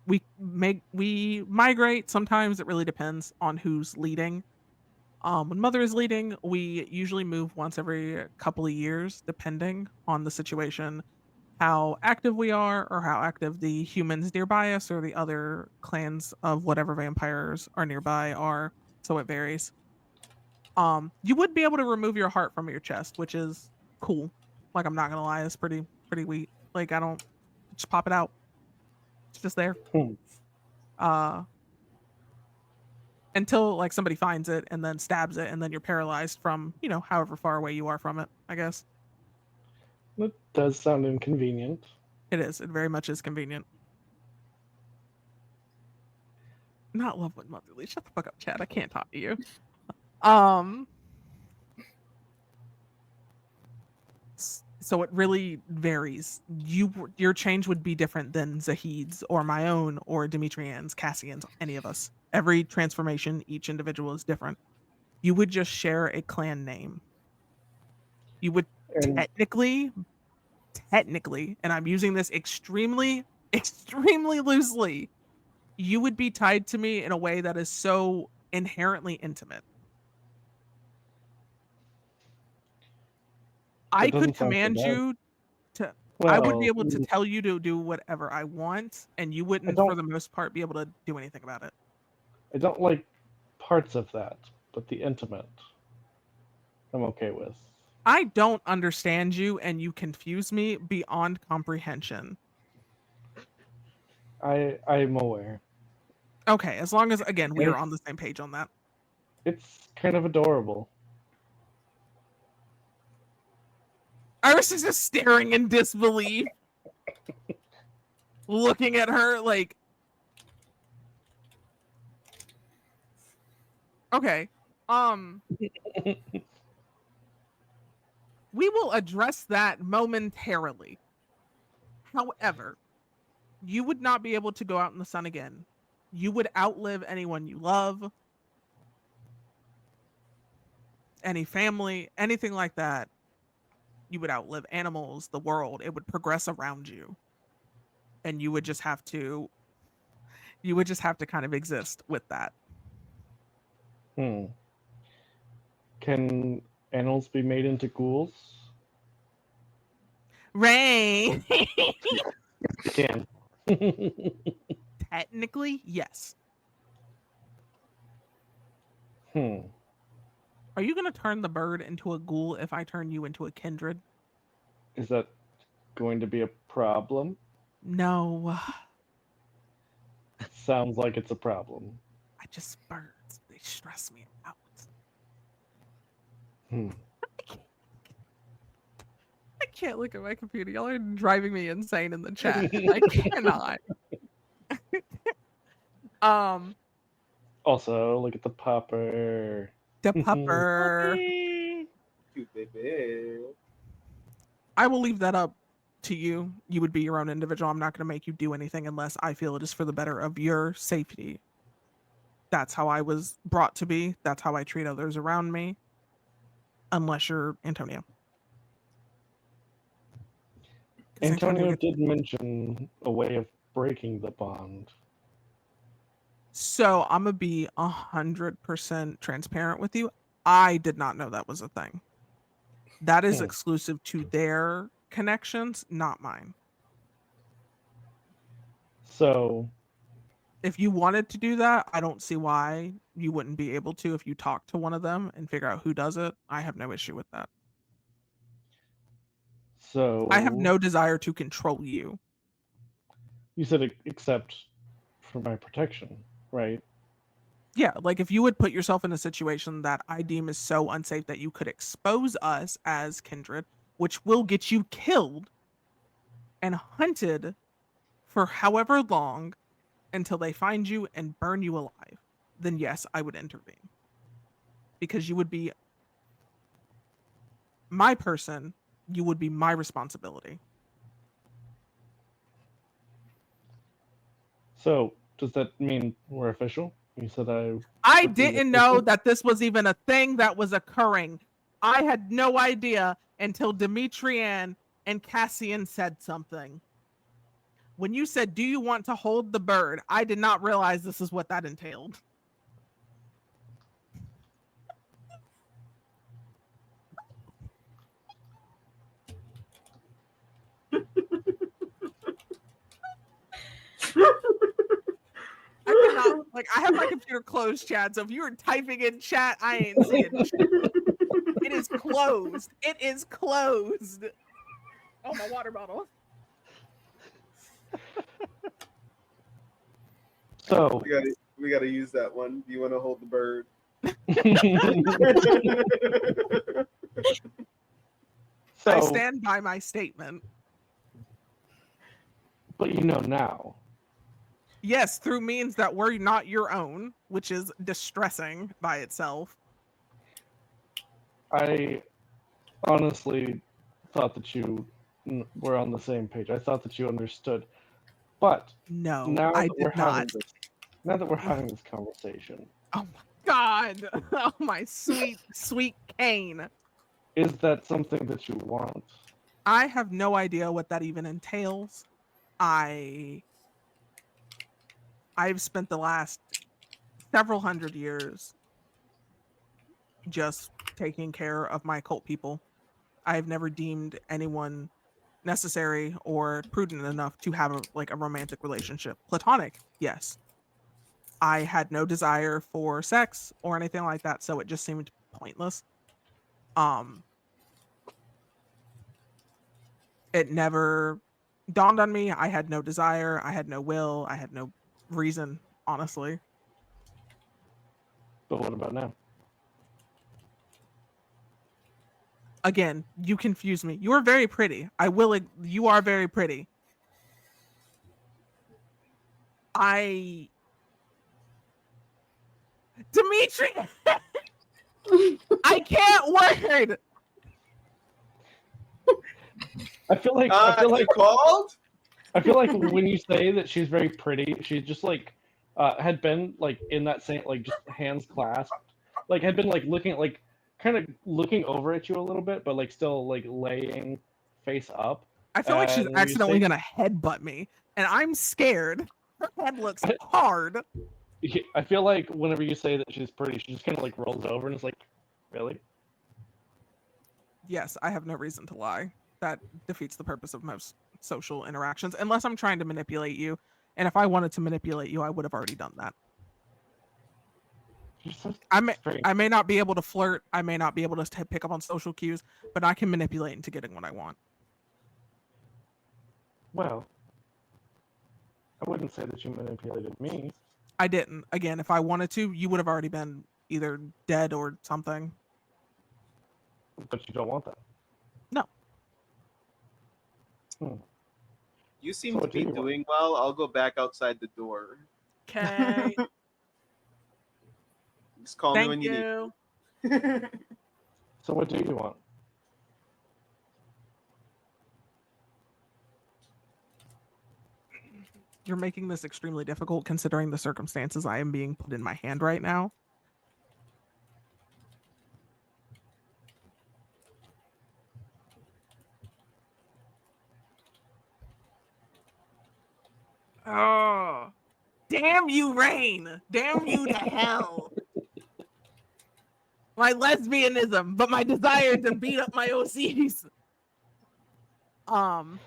We migrate. Sometimes it really depends on who's leading. When mother is leading, we usually move once every couple of years, depending on the situation, how active we are, or how active the humans nearby us or the other clans of whatever vampires are nearby are. So it varies. You would be able to remove your heart from your chest, which is cool. Like, I'm not gonna lie, it's pretty neat. Like, I don't just pop it out. It's just there. Until like somebody finds it and then stabs it, and then you're paralyzed from, however far away you are from it, I guess. That does sound inconvenient. It is. It very much is convenient. Not love one motherly. Shut the fuck up, Chad. I can't talk to you. So it really varies. Your change would be different than Zahid's or my own or Demetrian's, Cassian's, any of us. Every transformation, each individual is different. You would just share a clan name. You would technically, and I'm using this extremely, extremely loosely, you would be tied to me in a way that is so inherently intimate. I could command you to. I would be Well, able to tell you to do whatever I want, and you wouldn't, don't- for the most part, be able to do anything about it. I don't like parts of that, but the intimate, I'm okay with. I don't understand you, and you confuse me beyond comprehension. I'm aware. Okay, as long as, again, we are on the same page on that. It's kind of adorable. Iris is just staring in disbelief, looking at her like, okay, we will address that momentarily. However, you would not be able to go out in the sun again. You would outlive anyone you love, any family, anything like that. You would outlive animals, the world. It would progress around you. And you would just have to kind of exist with that. Can animals be made into ghouls? Ray! They can. Technically, yes. Are you going to turn the bird into a ghoul if I turn you into a kindred? Is that going to be a problem? No. Sounds like it's a problem. Birds. They stress me out. I can't look at my computer. Y'all are driving me insane in the chat. I cannot. Also, look at the popper. The pupper. Cute baby. I will leave that up to you. You would be your own individual. I'm not going to make you do anything unless I feel it is for the better of your safety. That's how I was brought to be. That's how I treat others around me. Unless you're Antonio. Antonio did mention a way of breaking the bond. So I'm going to be 100% transparent with you. I did not know that was a thing. That is exclusive to their connections, not mine. So if you wanted to do that, I don't see why you wouldn't be able to if you talk to one of them and figure out who does it. I have no issue with that. So I have no desire to control you. You said except for my protection, right? Yeah, like if you would put yourself in a situation that I deem is so unsafe that you could expose us as kindred, which will get you killed and hunted for however long until they find you and burn you alive, then yes, I would intervene. Because you would be my person, you would be my responsibility. So, does that mean we're official? You said I didn't know that this was even a thing that was occurring. I had no idea until Demetrian and Cassian said something. When you said, do you want to hold the bird? I did not realize this is what that entailed. I cannot, like, I have my computer closed, chat, so if you were typing in chat, I ain't seeing shit. It is closed. It is closed. Oh, my water bottle. So we gotta use that one. Do you want to hold the bird? So, I stand by my statement. But you know now. Yes, through means that were not your own, which is distressing by itself. I honestly thought that you were on the same page. I thought that you understood. But no, now I that we're did not. having this conversation. Oh my God. Oh my sweet, sweet Kane. Is that something that you want? I have no idea what that even entails. I've spent the last several hundred years just taking care of my cult people. I have never deemed anyone necessary or prudent enough to have a romantic relationship. Platonic, yes. I had no desire for sex or anything like that, so it just seemed pointless. It never dawned on me. I had no desire. I had no will. I had no reason, honestly. But what about now? Again, you confuse me. You are very pretty. You are very pretty. Dimitri! I can't word! I feel like you called? I feel like when you say that she's very pretty, she's just like had been like in that same like just hands clasped, like had been like looking at like kind of looking over at you a little bit, but like still like laying face up. I feel like she's And when you accidentally say- gonna headbutt me, and I'm scared. Her head looks hard. I feel like whenever you say that she's pretty, she just kind of like rolls over and is like, really? Yes, I have no reason to lie. That defeats the purpose of most social interactions, unless I'm trying to manipulate you. And if I wanted to manipulate you, I would have already done that. She's so strange. I may not be able to flirt. I may not be able to pick up on social cues, but I can manipulate into getting what I want. Well, I wouldn't say that you manipulated me. I didn't. Again, if I wanted to, you would have already been either dead or something. But you don't want that. No. You seem So to what do be you want? doing well. I'll go back outside the door. Okay. Just call me Thank when you you. need. So what do you want? You're making this extremely difficult considering the circumstances I am being put in my hand right now. Oh, damn you, Rain! Damn you to hell! My lesbianism, but my desire to beat up my OCs. From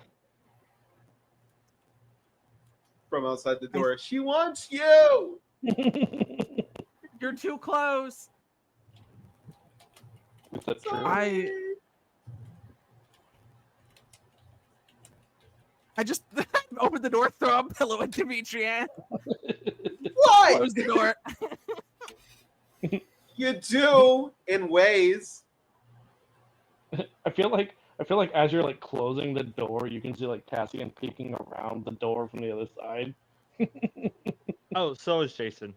outside the door. She wants you! You're too close. Is that true? I just opened the door, throw a pillow at Dimitri, and What? close the door. You do in ways. I feel like as you're like closing the door, you can see like Cassian peeking around the door from the other side. Oh, so is Jason.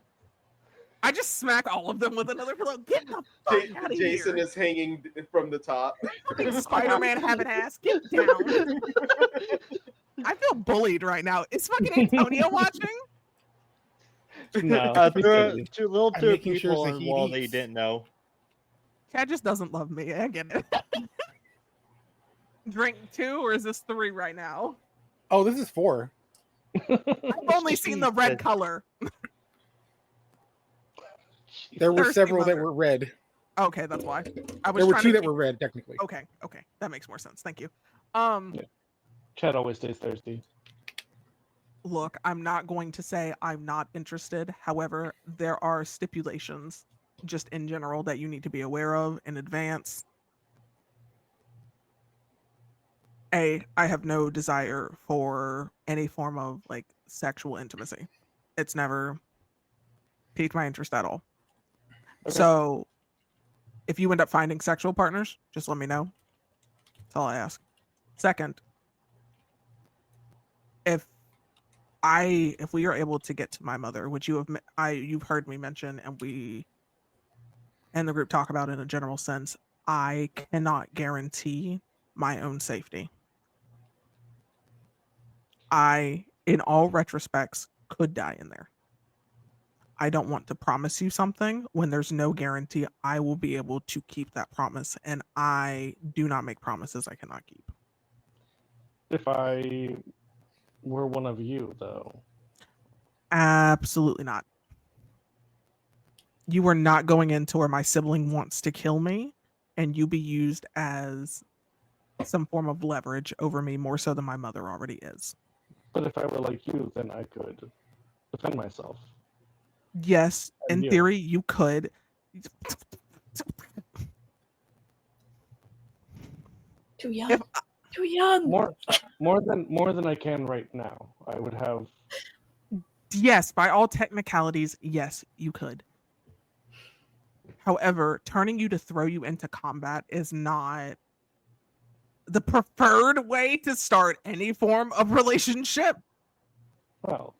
I just smack all of them with another pillow. Get the fuck out of Jason here. is hanging from the top. Spider-Man having ass. Get down. I feel bullied right now. Is fucking Antonio watching? No, Too little I'm too making sure people it's a on he wall they eats. didn't know. Cat just doesn't love me. I get it. Drink 2, or is this 3 right now? Oh, this is 4. I've only seen the red Jesus. color. There were Thirsty several that mother. were red. Okay, that's why. I was There were trying 2 to that keep- were red, technically. Okay, that makes more sense. Thank you. Chad always stays thirsty. Look, I'm not going to say I'm not interested. However, there are stipulations just in general that you need to be aware of in advance. I have no desire for any form of like sexual intimacy. It's never piqued my interest at all. Okay. So if you end up finding sexual partners, just let me know. That's all I ask. Second, if we are able to get to my mother, which you've heard me mention, and we and the group talk about in a general sense, I cannot guarantee my own safety. I, in all retrospects, could die in there. I don't want to promise you something when there's no guarantee I will be able to keep that promise, and I do not make promises I cannot keep. If I were one of you, though. Absolutely not. You are not going into where my sibling wants to kill me and you be used as some form of leverage over me more so than my mother already is. But if I were like you, then I could defend myself. Yes, in you. theory, you could. Too young. If Too young. More than I can right now. I would have. Yes, by all technicalities, yes, you could. However, turning you to throw you into combat is not the preferred way to start any form of relationship. Well,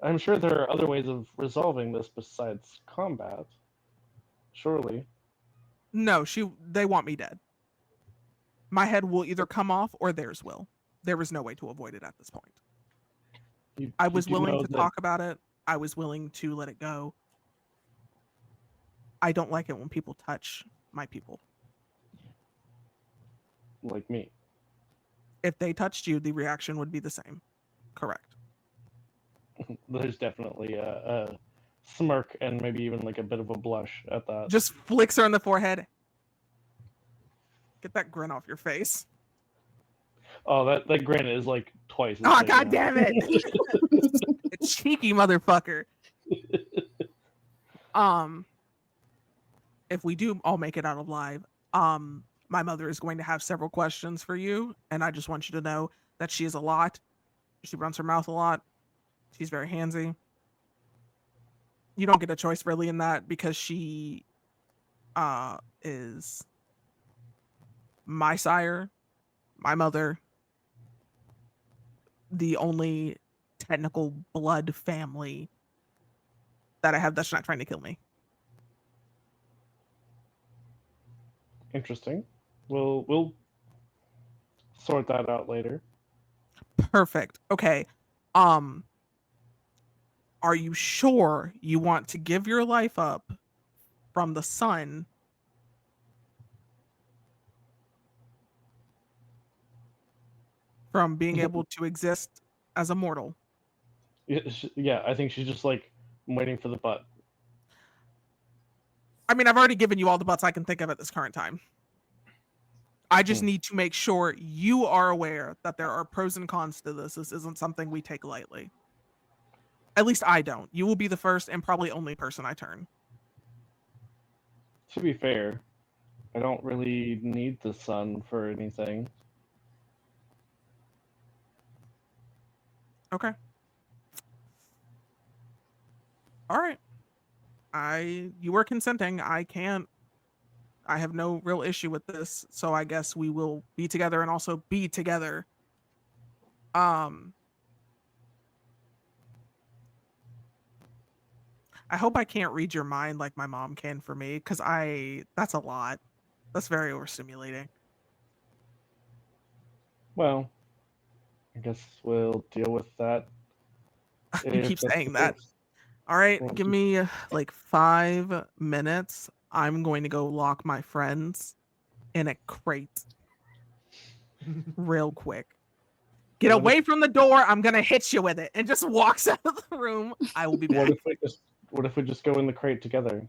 I'm sure there are other ways of resolving this besides combat. Surely. No, they want me dead. My head will either come off or theirs will. There is no way to avoid it at this point. I was willing to talk about it. I was willing to let it go. I don't like it when people touch my people. Like me. If they touched you, the reaction would be the same. Correct. There's definitely a smirk and maybe even like a bit of a blush at that. Just flicks her in the forehead. Get that grin off your face. Oh, that grin is like twice. Oh, God damn it. Cheeky motherfucker. If we do all make it out alive, my mother is going to have several questions for you, and I just want you to know that she is a lot. She runs her mouth a lot. She's very handsy. You don't get a choice really in that because she is my sire, my mother, the only technical blood family that I have that's not trying to kill me. Interesting. We'll sort that out later. Perfect. Okay. Are you sure you want to give your life up from the sun from being able to exist as a mortal? Yeah, I think she's just like waiting for the butt. I mean, I've already given you all the butts I can think of at this current time. I just need to make sure you are aware that there are pros and cons to this. This isn't something we take lightly. At least I don't. You will be the first and probably only person I turn. To be fair, I don't really need the sun for anything. Okay. All right. You were consenting. I have no real issue with this, so I guess we will be together and also be together. I hope I can't read your mind like my mom can for me, because that's a lot. That's very overstimulating. Well, I guess we'll deal with that. You keep saying that. All right, give me like 5 minutes. I'm going to go lock my friends in a crate real quick. Get away from the door. I'm going to hit you with it. And just walks out of the room. I will be back. What if we just go in the crate together?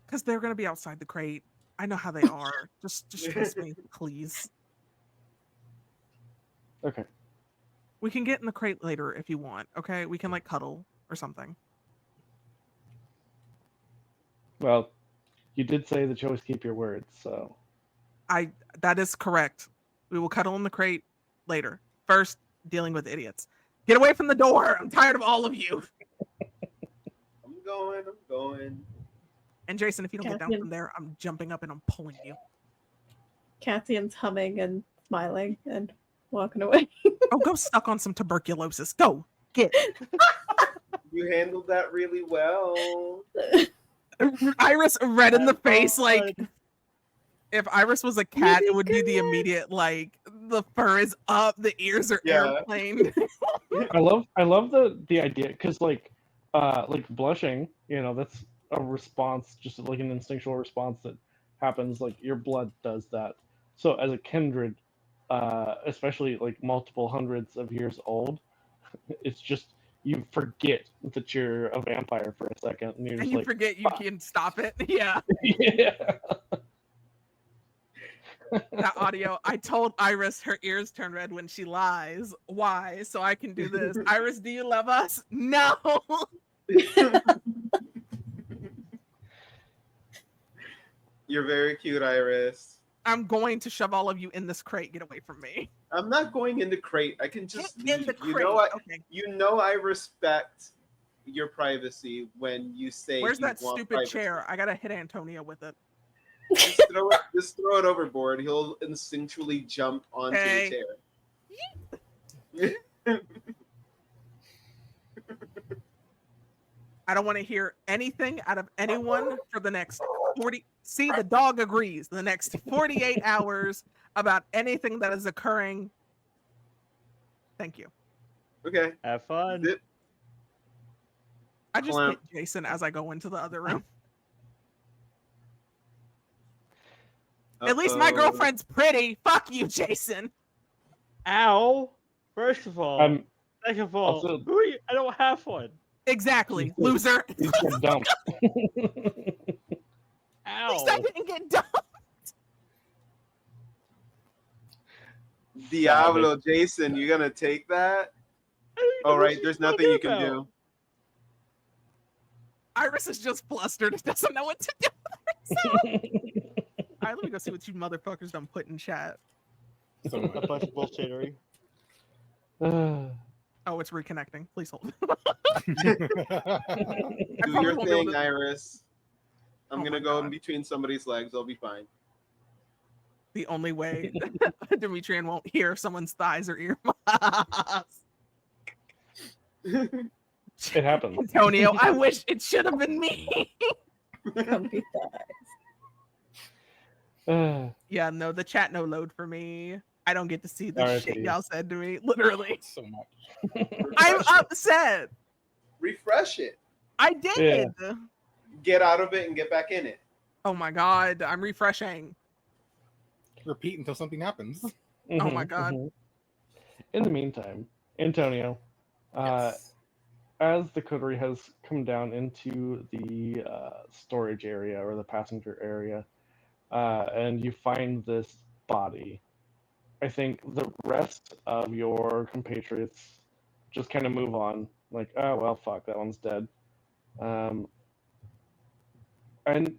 Because they're going to be outside the crate. I know how they are. Just trust me, please. Okay. We can get in the crate later if you want. Okay, we can like cuddle or something. Well, you did say that you always keep your words, so. That is correct. We will cuddle in the crate later. First, dealing with idiots. Get away from the door. I'm tired of all of you. I'm going. And Jason, if you don't get down from there, I'm jumping up and I'm pulling you. Cassian's humming and smiling and walking away. Oh, go suck on some tuberculosis. Go. Get. You handled that really well. Iris red in the face, like if Iris was a cat, it would be the immediate like the fur is up, the ears are airplane. I love the idea because like blushing, that's a response, just like an instinctual response that happens. Like your blood does that. So as a kindred, especially like multiple hundreds of years old, it's just you forget that you're a vampire for a second, and you forget you can stop it. Yeah. Yeah. That audio. I told Iris her ears turn red when she lies. Why? So I can do this. Iris, do you love us? No. You're very cute, Iris. I'm going to shove all of you in this crate. Get away from me. I'm not going in the crate. I can just Get in leave. the You crate. know what? Okay. You know I respect your privacy when you say Where's you that want stupid privacy. chair? I gotta hit Antonio with it. Just throw it overboard. He'll instinctually jump onto Hey. the chair. I don't want to hear anything out of anyone for the next 40. See, the dog agrees. The next 48 hours about anything that is occurring. Thank you. Okay. Have fun. Zip. I just Clamp. hit Jason as I go into the other room. At least my Uh-oh. girlfriend's pretty. Fuck you, Jason. Ow. First of all. Second of all, also- who are you? I don't have one. Exactly, You loser. You get dumped. At least I Ow. didn't get dumped. Diablo, Jason, you gonna take that? All right, there's nothing you can do. Iris is just flustered. Doesn't know what to do with herself. All right, let me go see what you motherfuckers done put in chat. So A bunch of bullshittery. Oh, it's reconnecting. Please hold. Do probably your won't be able thing, to- Iris. I'm Oh gonna my go God. in between somebody's legs. I'll be fine. The only way Demetrian won't hear someone's thighs or earmuffs. It happens. Antonio, I wish it should have been me. Comfy thighs. Yeah, no, the chat no load for me. I don't get to see the RIP. shit y'all said to me. Literally. so much. I'm Refresh it. upset. Refresh it. I did. Get out of it and get back in it. Oh my God. I'm refreshing. Repeat until something happens. Oh my God. In the meantime, Antonio, Yes. as the coterie has come down into the storage area or the passenger area, and you find this body, I think the rest of your compatriots just kind of move on. Like, oh, well, fuck, that one's dead. And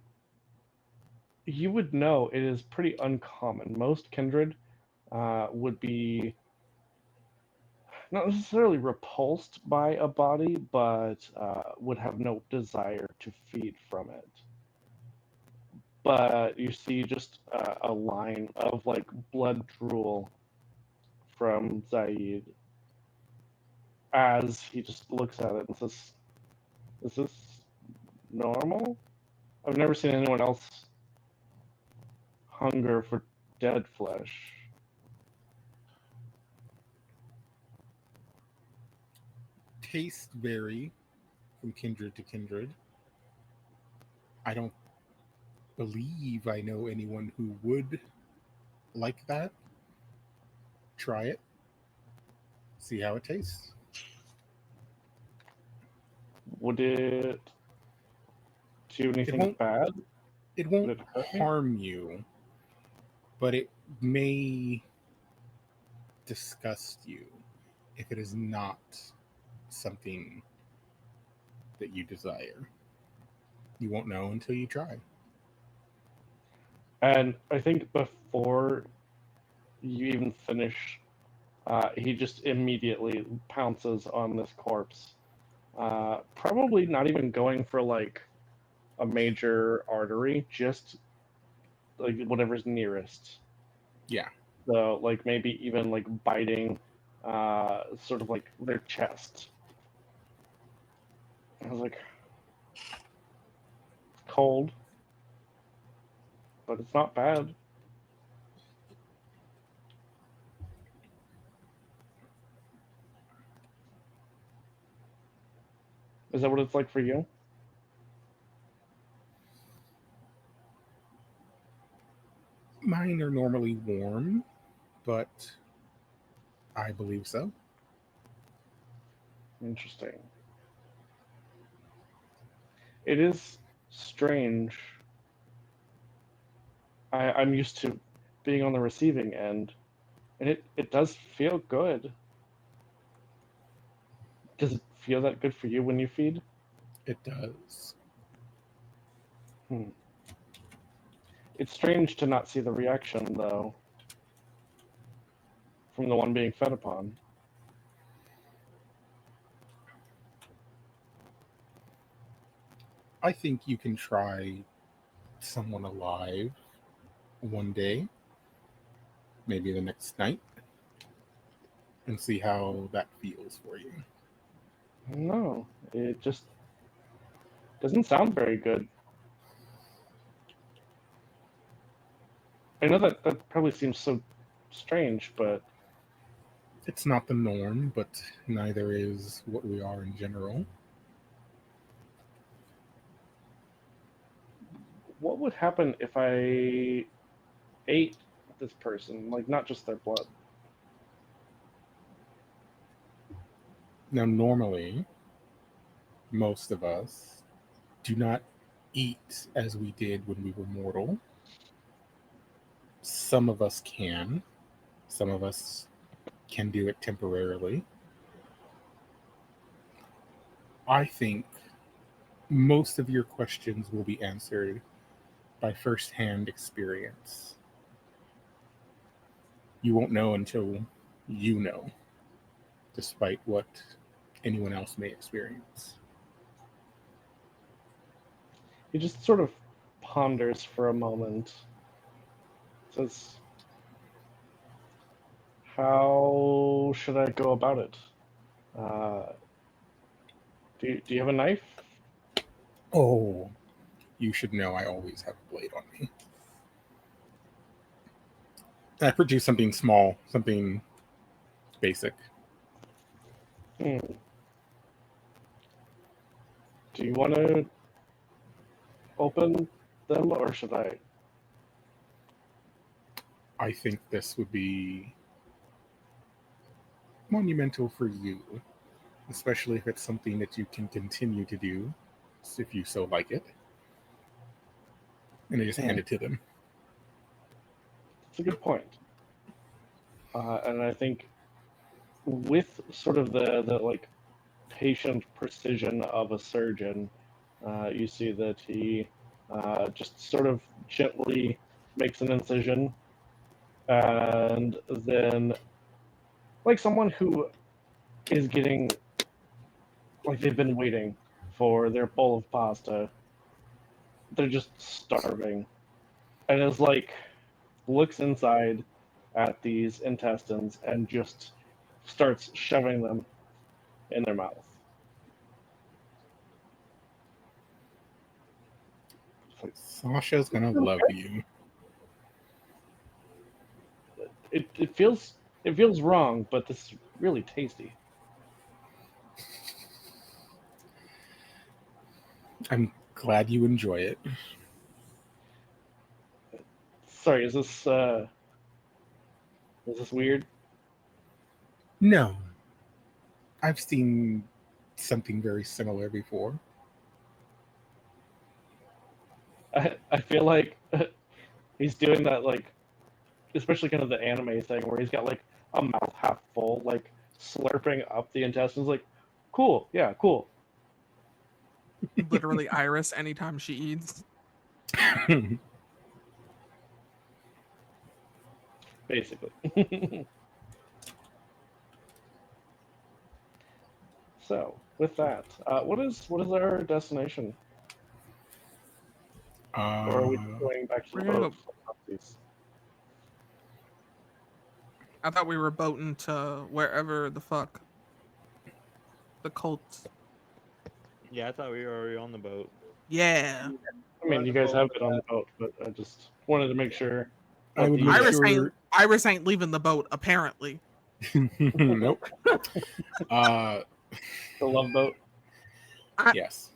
you would know it is pretty uncommon. Most kindred would be not necessarily repulsed by a body, but would have no desire to feed from it. But you see just a line of like blood drool from Zaid as he just looks at it and says, "Is this normal? I've never seen anyone else hunger for dead flesh." Tastes vary from kindred to kindred. I don't believe I know anyone who would like that. Try it. See how it tastes. Would it do anything won't- bad? It Would won't it hurt me? harm you, but it may disgust you if it is not something that you desire. You won't know until you try. And I think before you even finish, he just immediately pounces on this corpse. Probably not even going for like a major artery, just like whatever's nearest. Yeah. So like maybe even like biting sort of like their chest. I was like, it's cold, but it's not bad. Is that what it's like for you? Mine are normally warm, but I believe so. Interesting. It is strange. I'm used to being on the receiving end, and it does feel good. Does it feel that good for you when you feed? It does. It's strange to not see the reaction, though, from the one being fed upon. I think you can try someone alive one day, maybe the next night, and see how that feels for you. No, it just doesn't sound very good. I know that probably seems so strange, but It's not the norm, but neither is what we are in general. what would happen if I ate this person? Like, not just their blood. Now, normally, most of us do not eat as we did when we were mortal. Some of us can. Some of us can do it temporarily. I think most of your questions will be answered by firsthand experience. You won't know until you know, despite what anyone else may experience. He just sort of ponders for a moment. Says, how should I go about it? Do you have a knife? Oh, you should know I always have a blade on me. I produce something small, something basic. Do you want to open them, or should I? I think this would be monumental for you, especially if it's something that you can continue to do, if you so like it. And I just hand it to them. It's a good point. And I think with sort of the like patient precision of a surgeon, you see that he just sort of gently makes an incision, and then, like someone who is getting, like they've been waiting for their bowl of pasta, they're just starving, and is like looks inside at these intestines and just starts shoving them in their mouth. Sasha's gonna love you. It feels wrong, but this is really tasty. I'm glad you enjoy it. Sorry, is this weird? No. I've seen something very similar before. I feel like he's doing that, like, especially kind of the anime thing where he's got like a mouth half full, like slurping up the intestines. Like, cool, yeah, cool. Literally Iris anytime she eats. Basically. So, with that, what is our destination? Or are we going back to the We're gonna boat? I thought we were boating to wherever the fuck the cults. Yeah, I thought we were already on the boat. Yeah. I mean, you guys have been on the boat, but I just wanted to make sure. I would the- make Iris sure. Iris ain't leaving the boat, apparently. Nope. The love boat. Yes.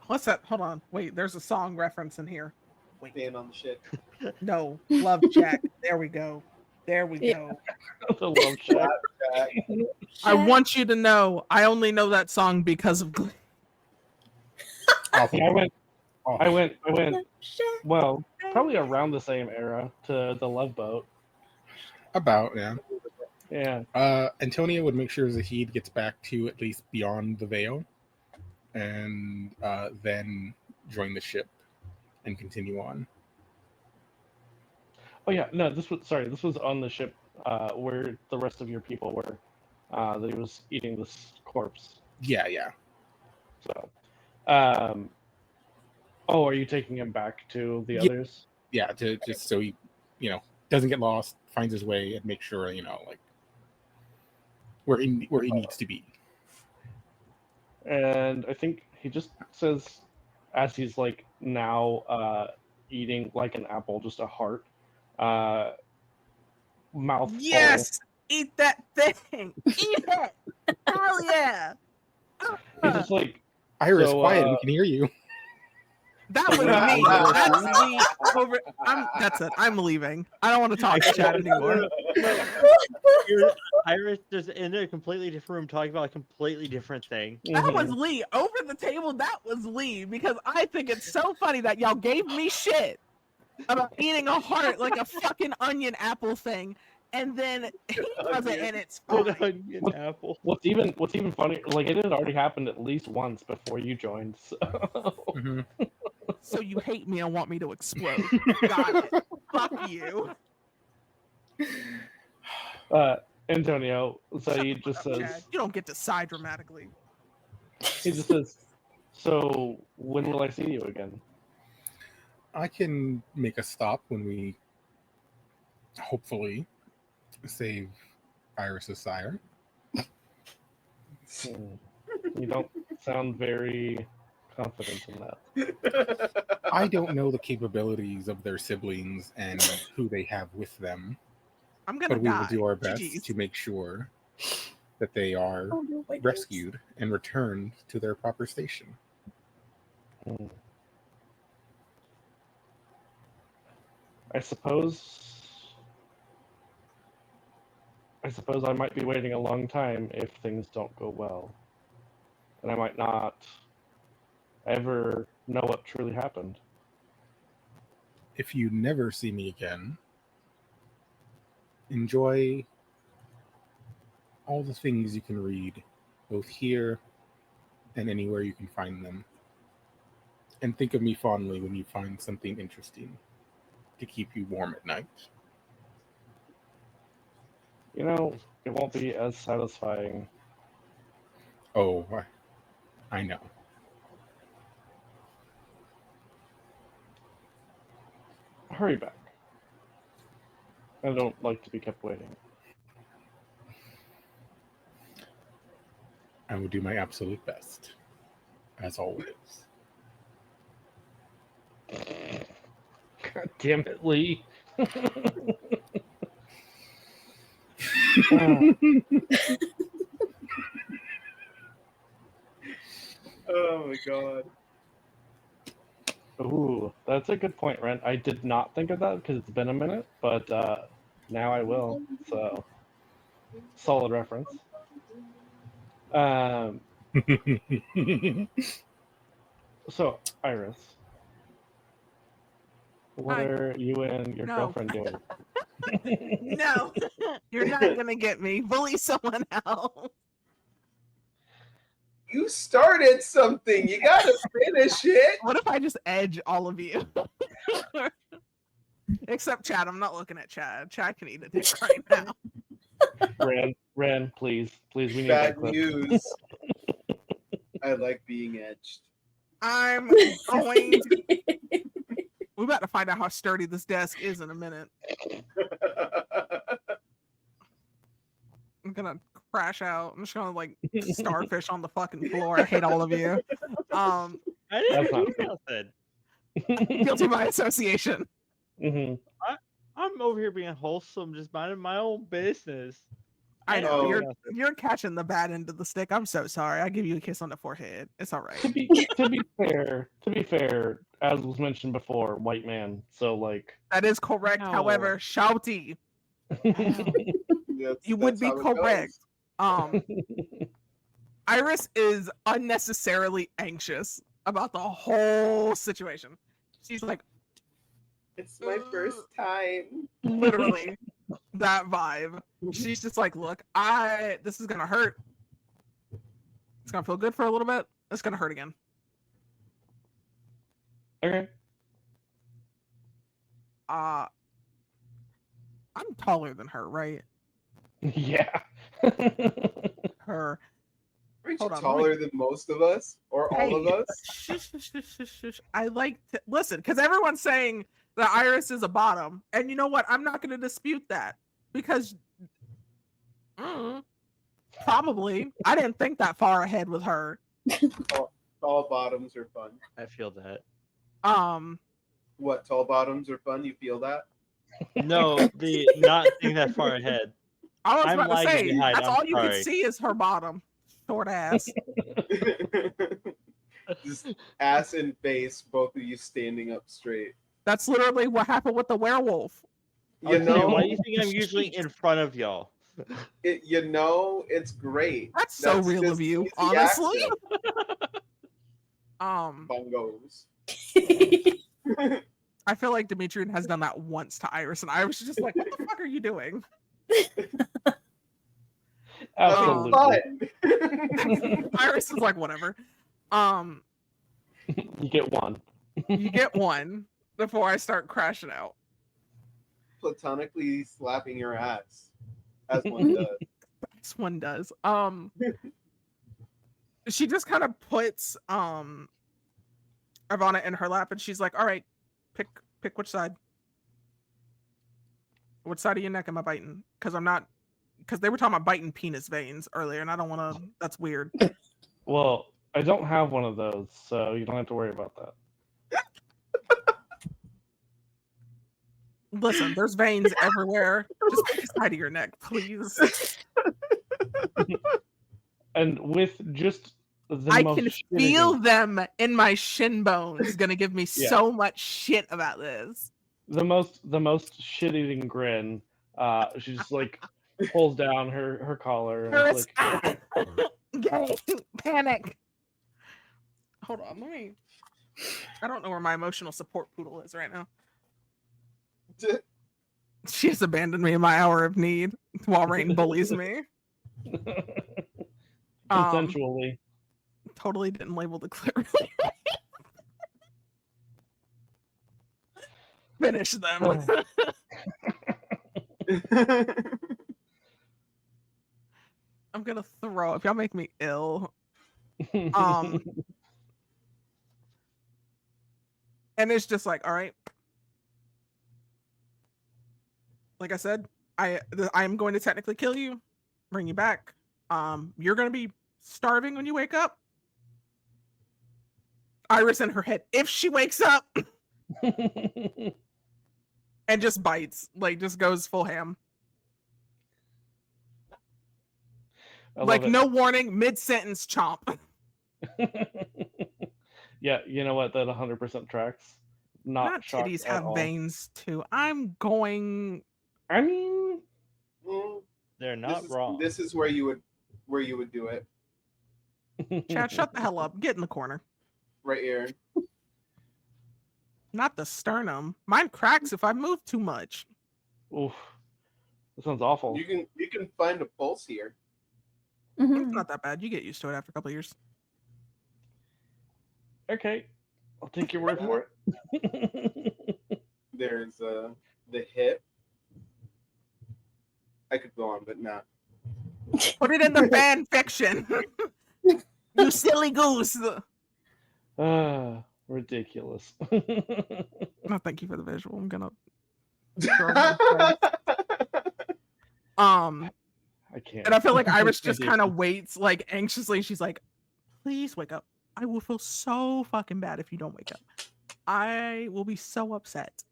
What's that? Hold on. Wait, there's a song reference in here. Wait. Being on the ship. No. Love Jack. There we go. There we Yeah. go. The love shack. I want you to know I only know that song because of Glee. I'll I went. Shit. Well, probably around the same era to the Love Boat. About, yeah. Yeah. Antonio would make sure Zahid gets back to at least beyond the veil, and then join the ship and continue on. Oh yeah. No, this was on the ship where the rest of your people were. That he was eating this corpse. Yeah, yeah. So. Oh, are you taking him back to the others? Yeah, to just so he, doesn't get lost, finds his way, and make sure, like where he needs to be. And I think he just says, as he's like now eating like an apple, just a heart, mouth Yes, eat that thing. Eat it. Hell yeah. full. He's just like, Iris, So, quiet, we can hear you. That was me. That's me over. That's it. I'm leaving. I don't want to talk to Chad anymore. Iris just in a completely different room talking about a completely different thing. That was Lee. Over the table, that was Lee. Because I think it's so funny that y'all gave me shit about eating a heart like a fucking onion apple thing. And then he does it and it's fine. Onion apple. What's even funny, like it had already happened at least once before you joined. So, So you hate me and want me to explode. Got it. Fuck you. Antonio, so he just says, Chad, you don't get to sigh dramatically. he just says, so when will I see you again? I can make a stop when we hopefully save Iris's sire. You don't sound very confident in that. I don't know the capabilities of their siblings and who they have with them, I'm gonna but we will die. do our best GGs. to make sure that they are Oh, no, my rescued and returned to their proper station. I suppose I might be waiting a long time if things don't go well. And I might not ever know what truly happened. If you never see me again, enjoy all the things you can read, both here and anywhere you can find them. And think of me fondly when you find something interesting to keep you warm at night. You know, it won't be as satisfying. Oh, I know. Hurry back. I don't like to be kept waiting. I will do my absolute best, as always. God damn it, Lee. Oh my god. Ooh, that's a good point, Ren. I did not think of that because it's been a minute, but now I will. So, solid reference. So, Iris, what Hi. are you and your No. girlfriend doing? No, you're not gonna get me. Bully someone else. You started something. You gotta finish it. What if I just edge all of you? Except Chad. I'm not looking at Chad. Chad can eat a dick right now. Ren, please, we need that Bad clip. news. I like being edged. I'm going to... We're about to find out how sturdy this desk is in a minute. I'm gonna crash out. I'm just gonna like starfish on the fucking floor. I hate all of you. I didn't That's do nothing. Guilty by association. Mm-hmm. I'm over here being wholesome, just minding my own business. I know Oh. you're catching the bad end of the stick. I'm so sorry. I give you a kiss on the forehead. It's all right. To be fair, as was mentioned before, white man. So like, That is correct. No. However, shouty, you would That's be how it correct. goes. Iris is unnecessarily anxious. about the whole situation. She's like, It's my first time. literally that vibe. She's just like, look, this is gonna hurt. It's gonna feel good for a little bit. It's gonna hurt again. Okay. I'm taller than her, right? Yeah. Her. Aren't Hold you on, taller than most of us? Or all of us? Shush, shush, shush, shush, shush. I like to listen because everyone's saying that Iris is a bottom, and you know what? I'm not going to dispute that because probably I didn't think that far ahead with her. Tall bottoms are fun. I feel that. What, tall bottoms are fun? You feel that? No, the not thinking that far ahead. I was I'm about to lagging say behind, that's I'm all you can sorry. see is her bottom, short ass. Just ass and face, both of you standing up straight. That's literally what happened with the werewolf. You Okay, know, why do you think I'm usually in front of y'all? it's great. That's so real just of you, easy honestly. accent. Bongos. I feel like Demetrian has done that once to Iris, and Iris is just like, what the fuck are you doing? Absolutely. Iris is like, whatever. You get one. You get one before I start crashing out. Platonically slapping your ass, as one does. This one does. She just kind of puts Ivana in her lap, and she's like, all right, pick which side. Which side of your neck am I biting? Because they were talking about biting penis veins earlier, and I don't want to. That's weird. Well, I don't have one of those, so you don't have to worry about that. Listen, there's veins everywhere. Just pick a side of your neck, please. And with just the I most can shit-eating- feel them in my shin bones. Gonna give me Yeah. so much shit about this. the most shit-eating grin. She just like pulls down her collar and it's like, Gay. Panic. Hold on, let me. I don't know where my emotional support poodle is right now. She has abandoned me in my hour of need while Rain bullies me. consensually. Totally didn't label the clip. Finish them. I'm gonna throw if y'all make me ill. And it's just like, all right. Like I said, I'm going to technically kill you, bring you back. You're gonna be starving when you wake up. Iris in her head, if she wakes up and just bites, like just goes full ham. Like no warning, mid-sentence chomp. Yeah, you know what? That 100% tracks. Not shocked titties at have all. veins too. I'm going. I mean, They're not wrong. This is where you would do it. Chad, shut the hell up. Get in the corner. Right here. Not the sternum. Mine cracks if I move too much. Oof, that sounds awful. You can find a pulse here. It's not that bad. You get used to it after a couple of years. Okay, I'll take your word for it. There's the hip. I could go on, but not. Put it in the fan fiction. You silly goose. Ridiculous. No, thank you for the visual. I'm gonna. I can't. And I feel like Iris just kind of waits, like anxiously. She's like, "Please wake up. I will feel so fucking bad if you don't wake up. I will be so upset.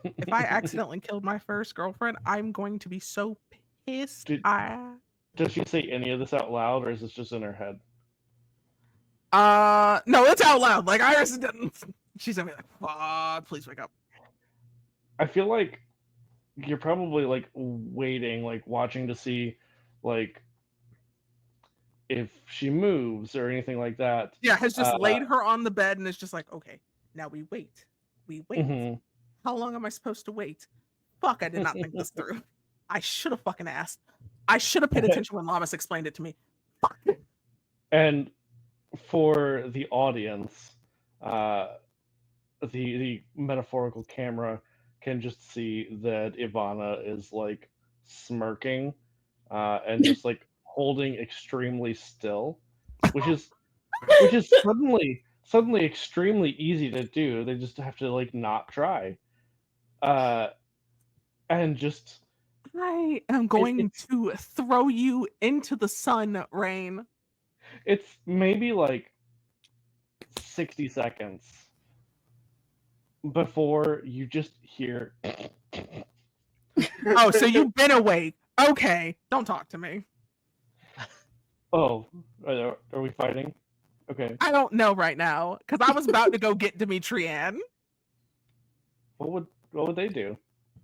If I accidentally killed my first girlfriend, I'm going to be so pissed." Does she say any of this out loud, or is this just in her head? No, it's out loud. Like Iris didn't. She's gonna be like, "Fuck, please wake up." I feel like you're probably like waiting, like watching to see, like if she moves or anything like that. Yeah, has just laid her on the bed and is just like, okay, now we wait. We wait. Mhm. How long am I supposed to wait? Fuck, I did not think this through. I should have fucking asked. I should have paid attention when Lamas explained it to me. Fuck. And for the audience, the metaphorical camera can just see that Ivana is like smirking and just like holding extremely still, which is suddenly extremely easy to do. They just have to like not try. And just I am going to throw you into the sun, Rain. it's maybe like 60 seconds before you just hear Oh, so you've been awake. Okay, don't talk to me. oh, are we fighting? Okay. I don't know right now because I was about to go get Demetrianne. What would they do?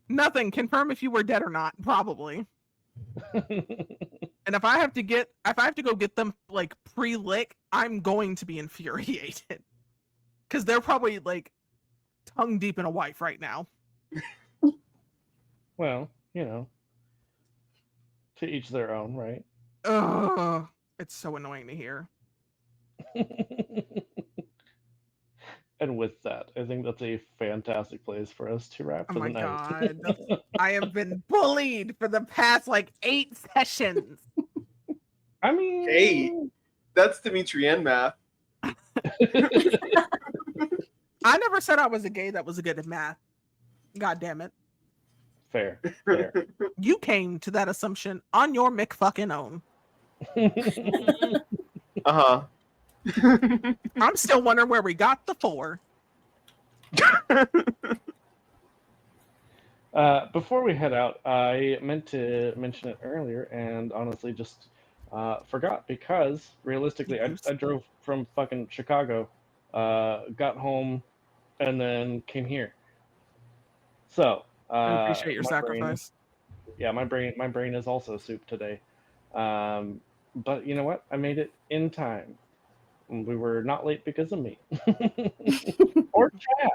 Nothing. Confirm if you were dead or not. Probably. And if I have to go get them like pre-lick, I'm going to be infuriated because they're probably like tongue deep in a wife right now. Well, you know, to each their own, right? Ugh, it's so annoying to hear. And with that, I think that's a fantastic place for us to wrap Oh for my the night. god. I have been bullied for the past like 8 sessions. I mean, Hey, that's Demetrianne math. I never said I was a gay that was good at math. God damn it. fair. You came to that assumption on your McFucking own. Uh-huh. I'm still wondering where we got the 4. Before we head out, I meant to mention it earlier and honestly just forgot because realistically, I drove from fucking Chicago, got home, and then came here. So I appreciate your my sacrifice. my brain is also soup today. But you know what? I made it in time. We were not late because of me. Or Chad.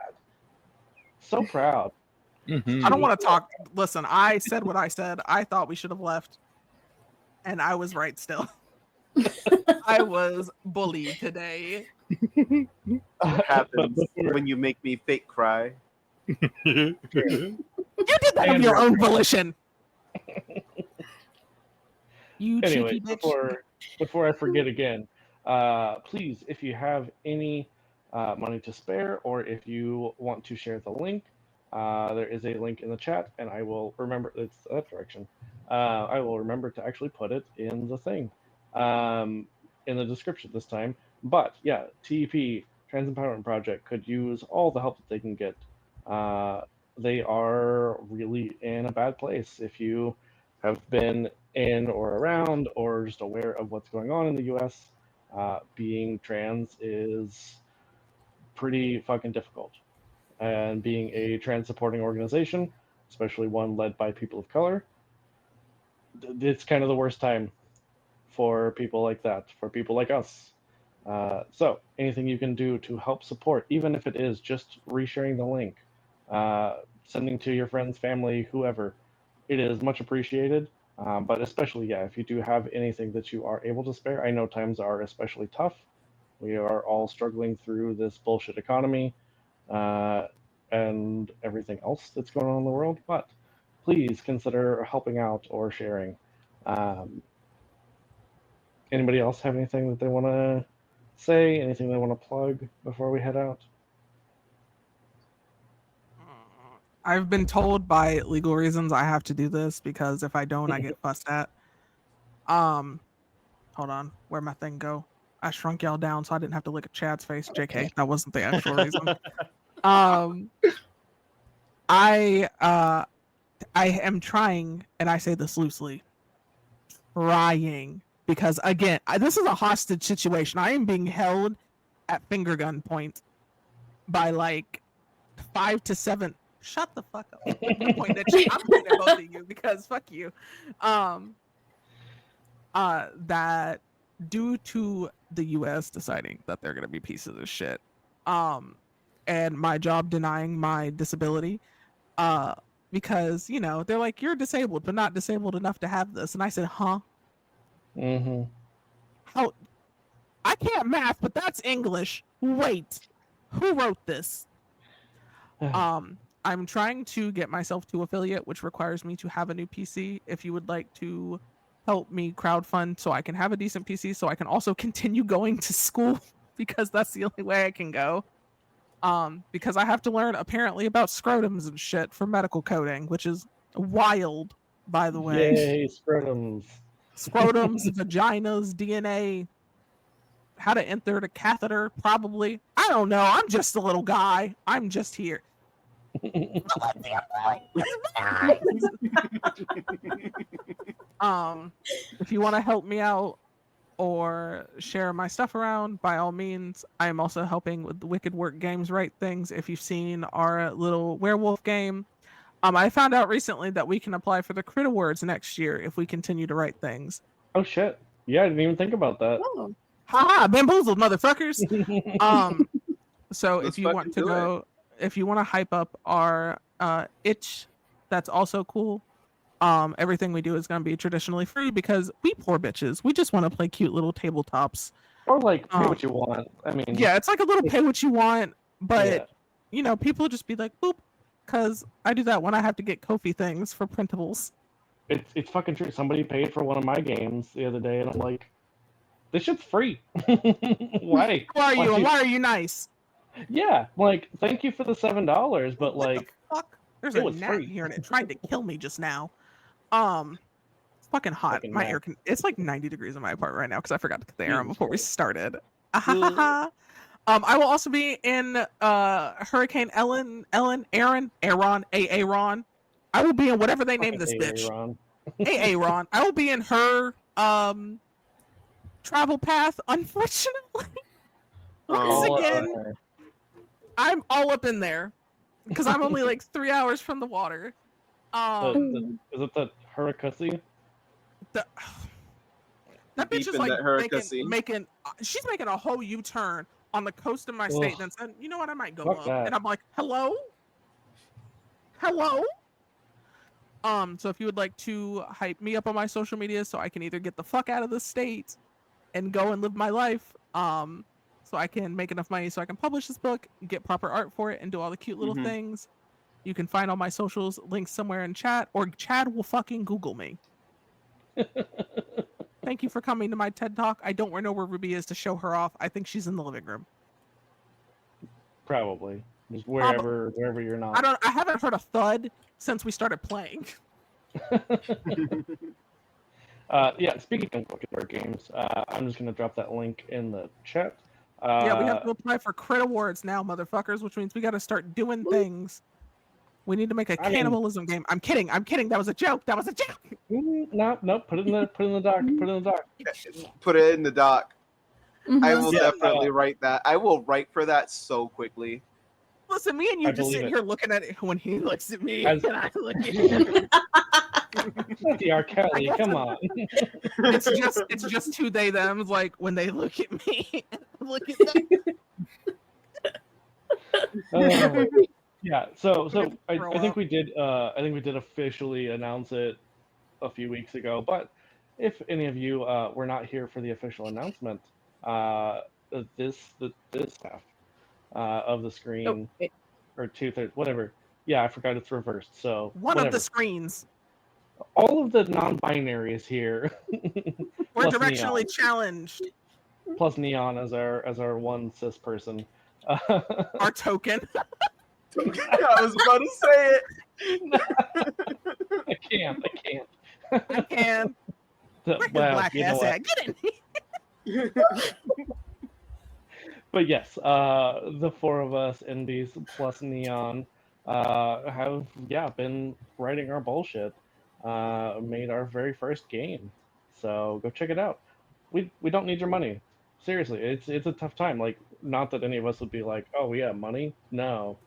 So proud. Mhm. I don't want to talk. Listen, I said what I said. I thought we should have left. And I was right still. I was bullied today. What happens before- when you make me fake cry? You did that of And your we're- own volition. You Anyway, cheeky bitch. before I forget again, please, if you have any money to spare, or if you want to share the link, there is a link in the chat, and I will remember it's that direction. I will remember to actually put it in the thing, in the description this time. But yeah, TEP Trans Empowerment Project could use all the help that they can get. They are really in a bad place. If you have been in or around or just aware of what's going on in the US, being trans is pretty fucking difficult. And being a trans supporting organization, especially one led by people of color, it's kind of the worst time for people like that, for people like us. So anything you can do to help support, even if it is just resharing the link, sending to your friends, family, whoever, it is much appreciated. But especially, yeah, if you do have anything that you are able to spare, I know times are especially tough. We are all struggling through this bullshit economy and everything else that's going on in the world. But please consider helping out or sharing. Anybody else have anything that they want to say? Anything they want to plug before we head out? I've been told by legal reasons I have to do this because if I don't, I get fussed at. Hold on, where'd my thing go? I shrunk y'all down so I didn't have to look at Chad's face. JK, that wasn't the actual reason. I am trying, and I say this loosely, trying, because again, this is a hostage situation. I am being held at finger gun point by like 5 to 7. Shut the fuck up. I'm pointing at you. I'm pointing at both of you because fuck you. That due to the U.S. deciding that they're gonna be pieces of shit, and my job denying my disability, because they're like, you're disabled but not disabled enough to have this, and I said, huh? Mm-hmm. How? I can't math, but that's English. Wait, who wrote this? I'm trying to get myself to affiliate, which requires me to have a new PC. If you would like to help me crowdfund so I can have a decent PC, so I can also continue going to school, because that's the only way I can go. Because I have to learn apparently about scrotums and shit for medical coding, which is wild, by the way. Yay, scrotums. Scrotums, vaginas, DNA, how to enter the catheter, probably. I don't know. I'm just a little guy. I'm just here. If you want to help me out or share my stuff around, by all means. I am also helping with the Wicked Work Games Right Things. If you've seen our little werewolf game, I found out recently that we can apply for the Crit Awards next year if we continue to write things. Oh shit! Yeah, I didn't even think about that. Oh, Haha, bamboozled, motherfuckers. So Let's if you want to fucking do go, if you want to hype up our itch, that's also cool. Everything we do is going to be traditionally free because we poor bitches, we just want to play cute little tabletops. Or like pay what you want. I mean, Yeah, it's like a little pay what you want, but yeah. People just be like, boop, because I do that when I have to get Ko-fi things for printables. It's fucking true. Somebody paid for one of my games the other day, and I'm like, this shit's free. Why? Who are you? And why are you nice? Yeah, like thank you for the $7, but What like, the fuck? There's it a was gnat free. in here and it tried to kill me just now. It's fucking hot. Fucking My gnat. air it's like 90 degrees in my apartment right now because I forgot to cut the air on Jesus before we Christ. started. I will also be in Hurricane Aaron. I will be in whatever they name this Fucking bitch. Aaron. Aaron. I will be in her travel path, unfortunately. Oh, Again, okay. I'm all up in there because I'm only like 3 hours from the water. Is it the Hurricane? That bitch Deep is in like that hurricane. making she's making a whole U-turn on the coast of my state and then said, you know what, I might go Fuck up. that. And I'm like, hello? So if you would like to hype me up on my social media so I can either get the fuck out of the state and go and live my life, so I can make enough money so I can publish this book, get proper art for it, and do all the cute little things, you can find all my socials links somewhere in chat, or Chad will fucking Google me. Thank you for coming to my TED Talk. I don't know where Ruby is to show her off. I think she's in the living room. Probably. Just wherever you're not. I haven't heard a thud since we started playing. Yeah, speaking of Wicked Work Games, I'm just gonna drop that link in the chat. Yeah, we have to apply for Crit Awards now, motherfuckers, which means we got to start doing things. We need to make a cannibalism game. I'm kidding. That was a joke. No, put it in the doc. Put it in the doc. I will Yeah, definitely write that. I will write for that so quickly. Listen, me and you I just sitting believe here looking at it when he looks at me As- and I look at him. R. Kelly, come on. It's just two they them, like when they look at me and I look at them. Yeah, so I think we did officially announce it a few weeks ago, but if any of you were not here for the official announcement, this half of the screen or 2/3, whatever. Yeah, I forgot it's reversed. So one whatever. of the screens. All of the non-binary is here. We're Plus directionally Neon. challenged. Plus Neon as our one cis person. Our token. I was about to say it. I can't. I can. So, Where his well, black you know ass what? at? Get in. But yes, the four of us, Indies plus Neon, have been writing our bullshit. Made our very first game, so go check it out. We don't need your money. Seriously, it's a tough time. Like, not that any of us would be like, oh yeah, money, no,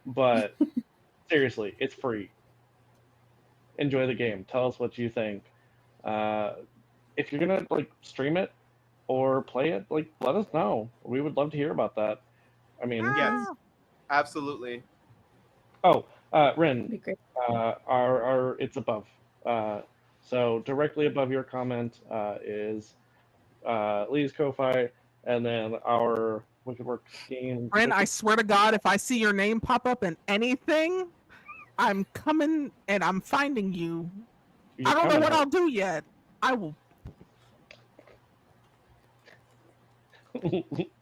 but seriously, it's free. Enjoy the game. Tell us what you think. If you're gonna like stream it, or play it, like let us know. We would love to hear about that. I mean, Yes. Absolutely. oh, That'd Rin, be great. our it's above. So directly above your comment is Lee's Ko-Fi, and then our Wicked Works game. Ren, I swear to God, if I see your name pop up in anything, I'm coming and I'm finding you. I don't know what I'll do yet. I will.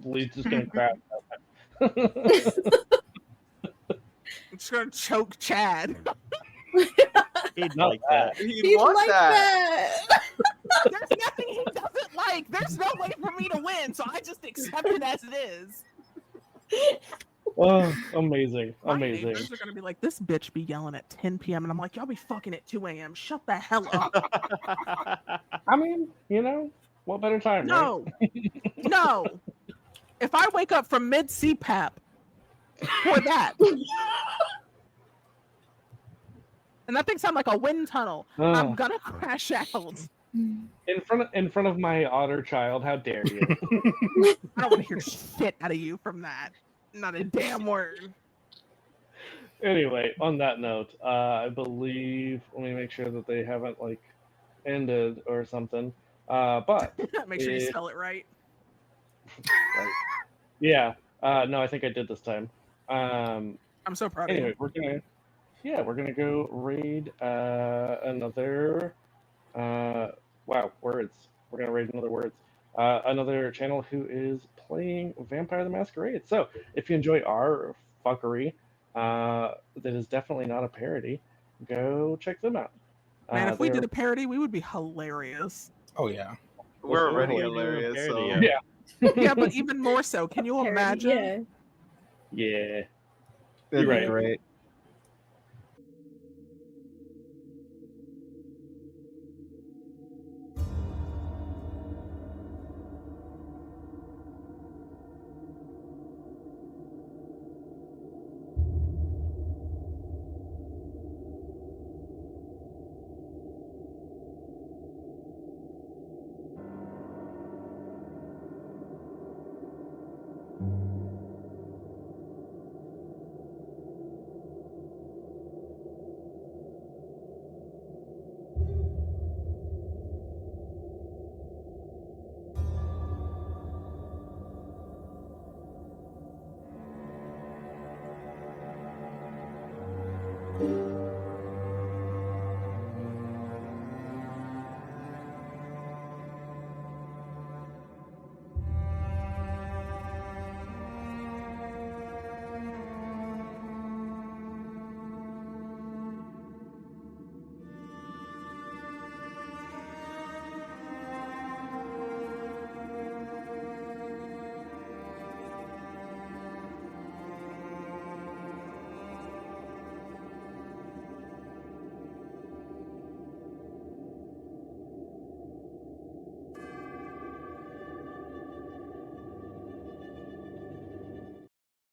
Lee's just gonna crash. I'm just gonna choke Chad. He'd Not like that. He'd want that. There's nothing he doesn't like. There's no way for me to win, so I just accept it as it is. Oh, amazing, My amazing. neighbors are gonna be like, this bitch be yelling at 10 p.m. and I'm like, y'all be fucking at 2 a.m. Shut the hell up. I mean, what better time, right? No, no. If I wake up from mid CPAP for that, and that thing sounds like a wind tunnel, I'm gonna crash out. In front of my otter child. How dare you? I don't want to hear shit out of you from that. Not a damn word. Anyway, on that note, I believe, let me make sure that they haven't like ended or something. But Make sure you spell it right. right. Yeah. No, I think I did this time. I'm so proud Anyway, of you. we're gonna go raid another words. We're gonna raid another words. Another channel who is playing Vampire the Masquerade. So if you enjoy our fuckery, that is definitely not a parody, go check them out. Man, if we they're- did a parody, we would be hilarious. Oh yeah. We're already What are you doing hilarious. So parody of? Yeah. Yeah, but even more so. Can you Parody, imagine? yeah. Yeah. that'd You're be right. great.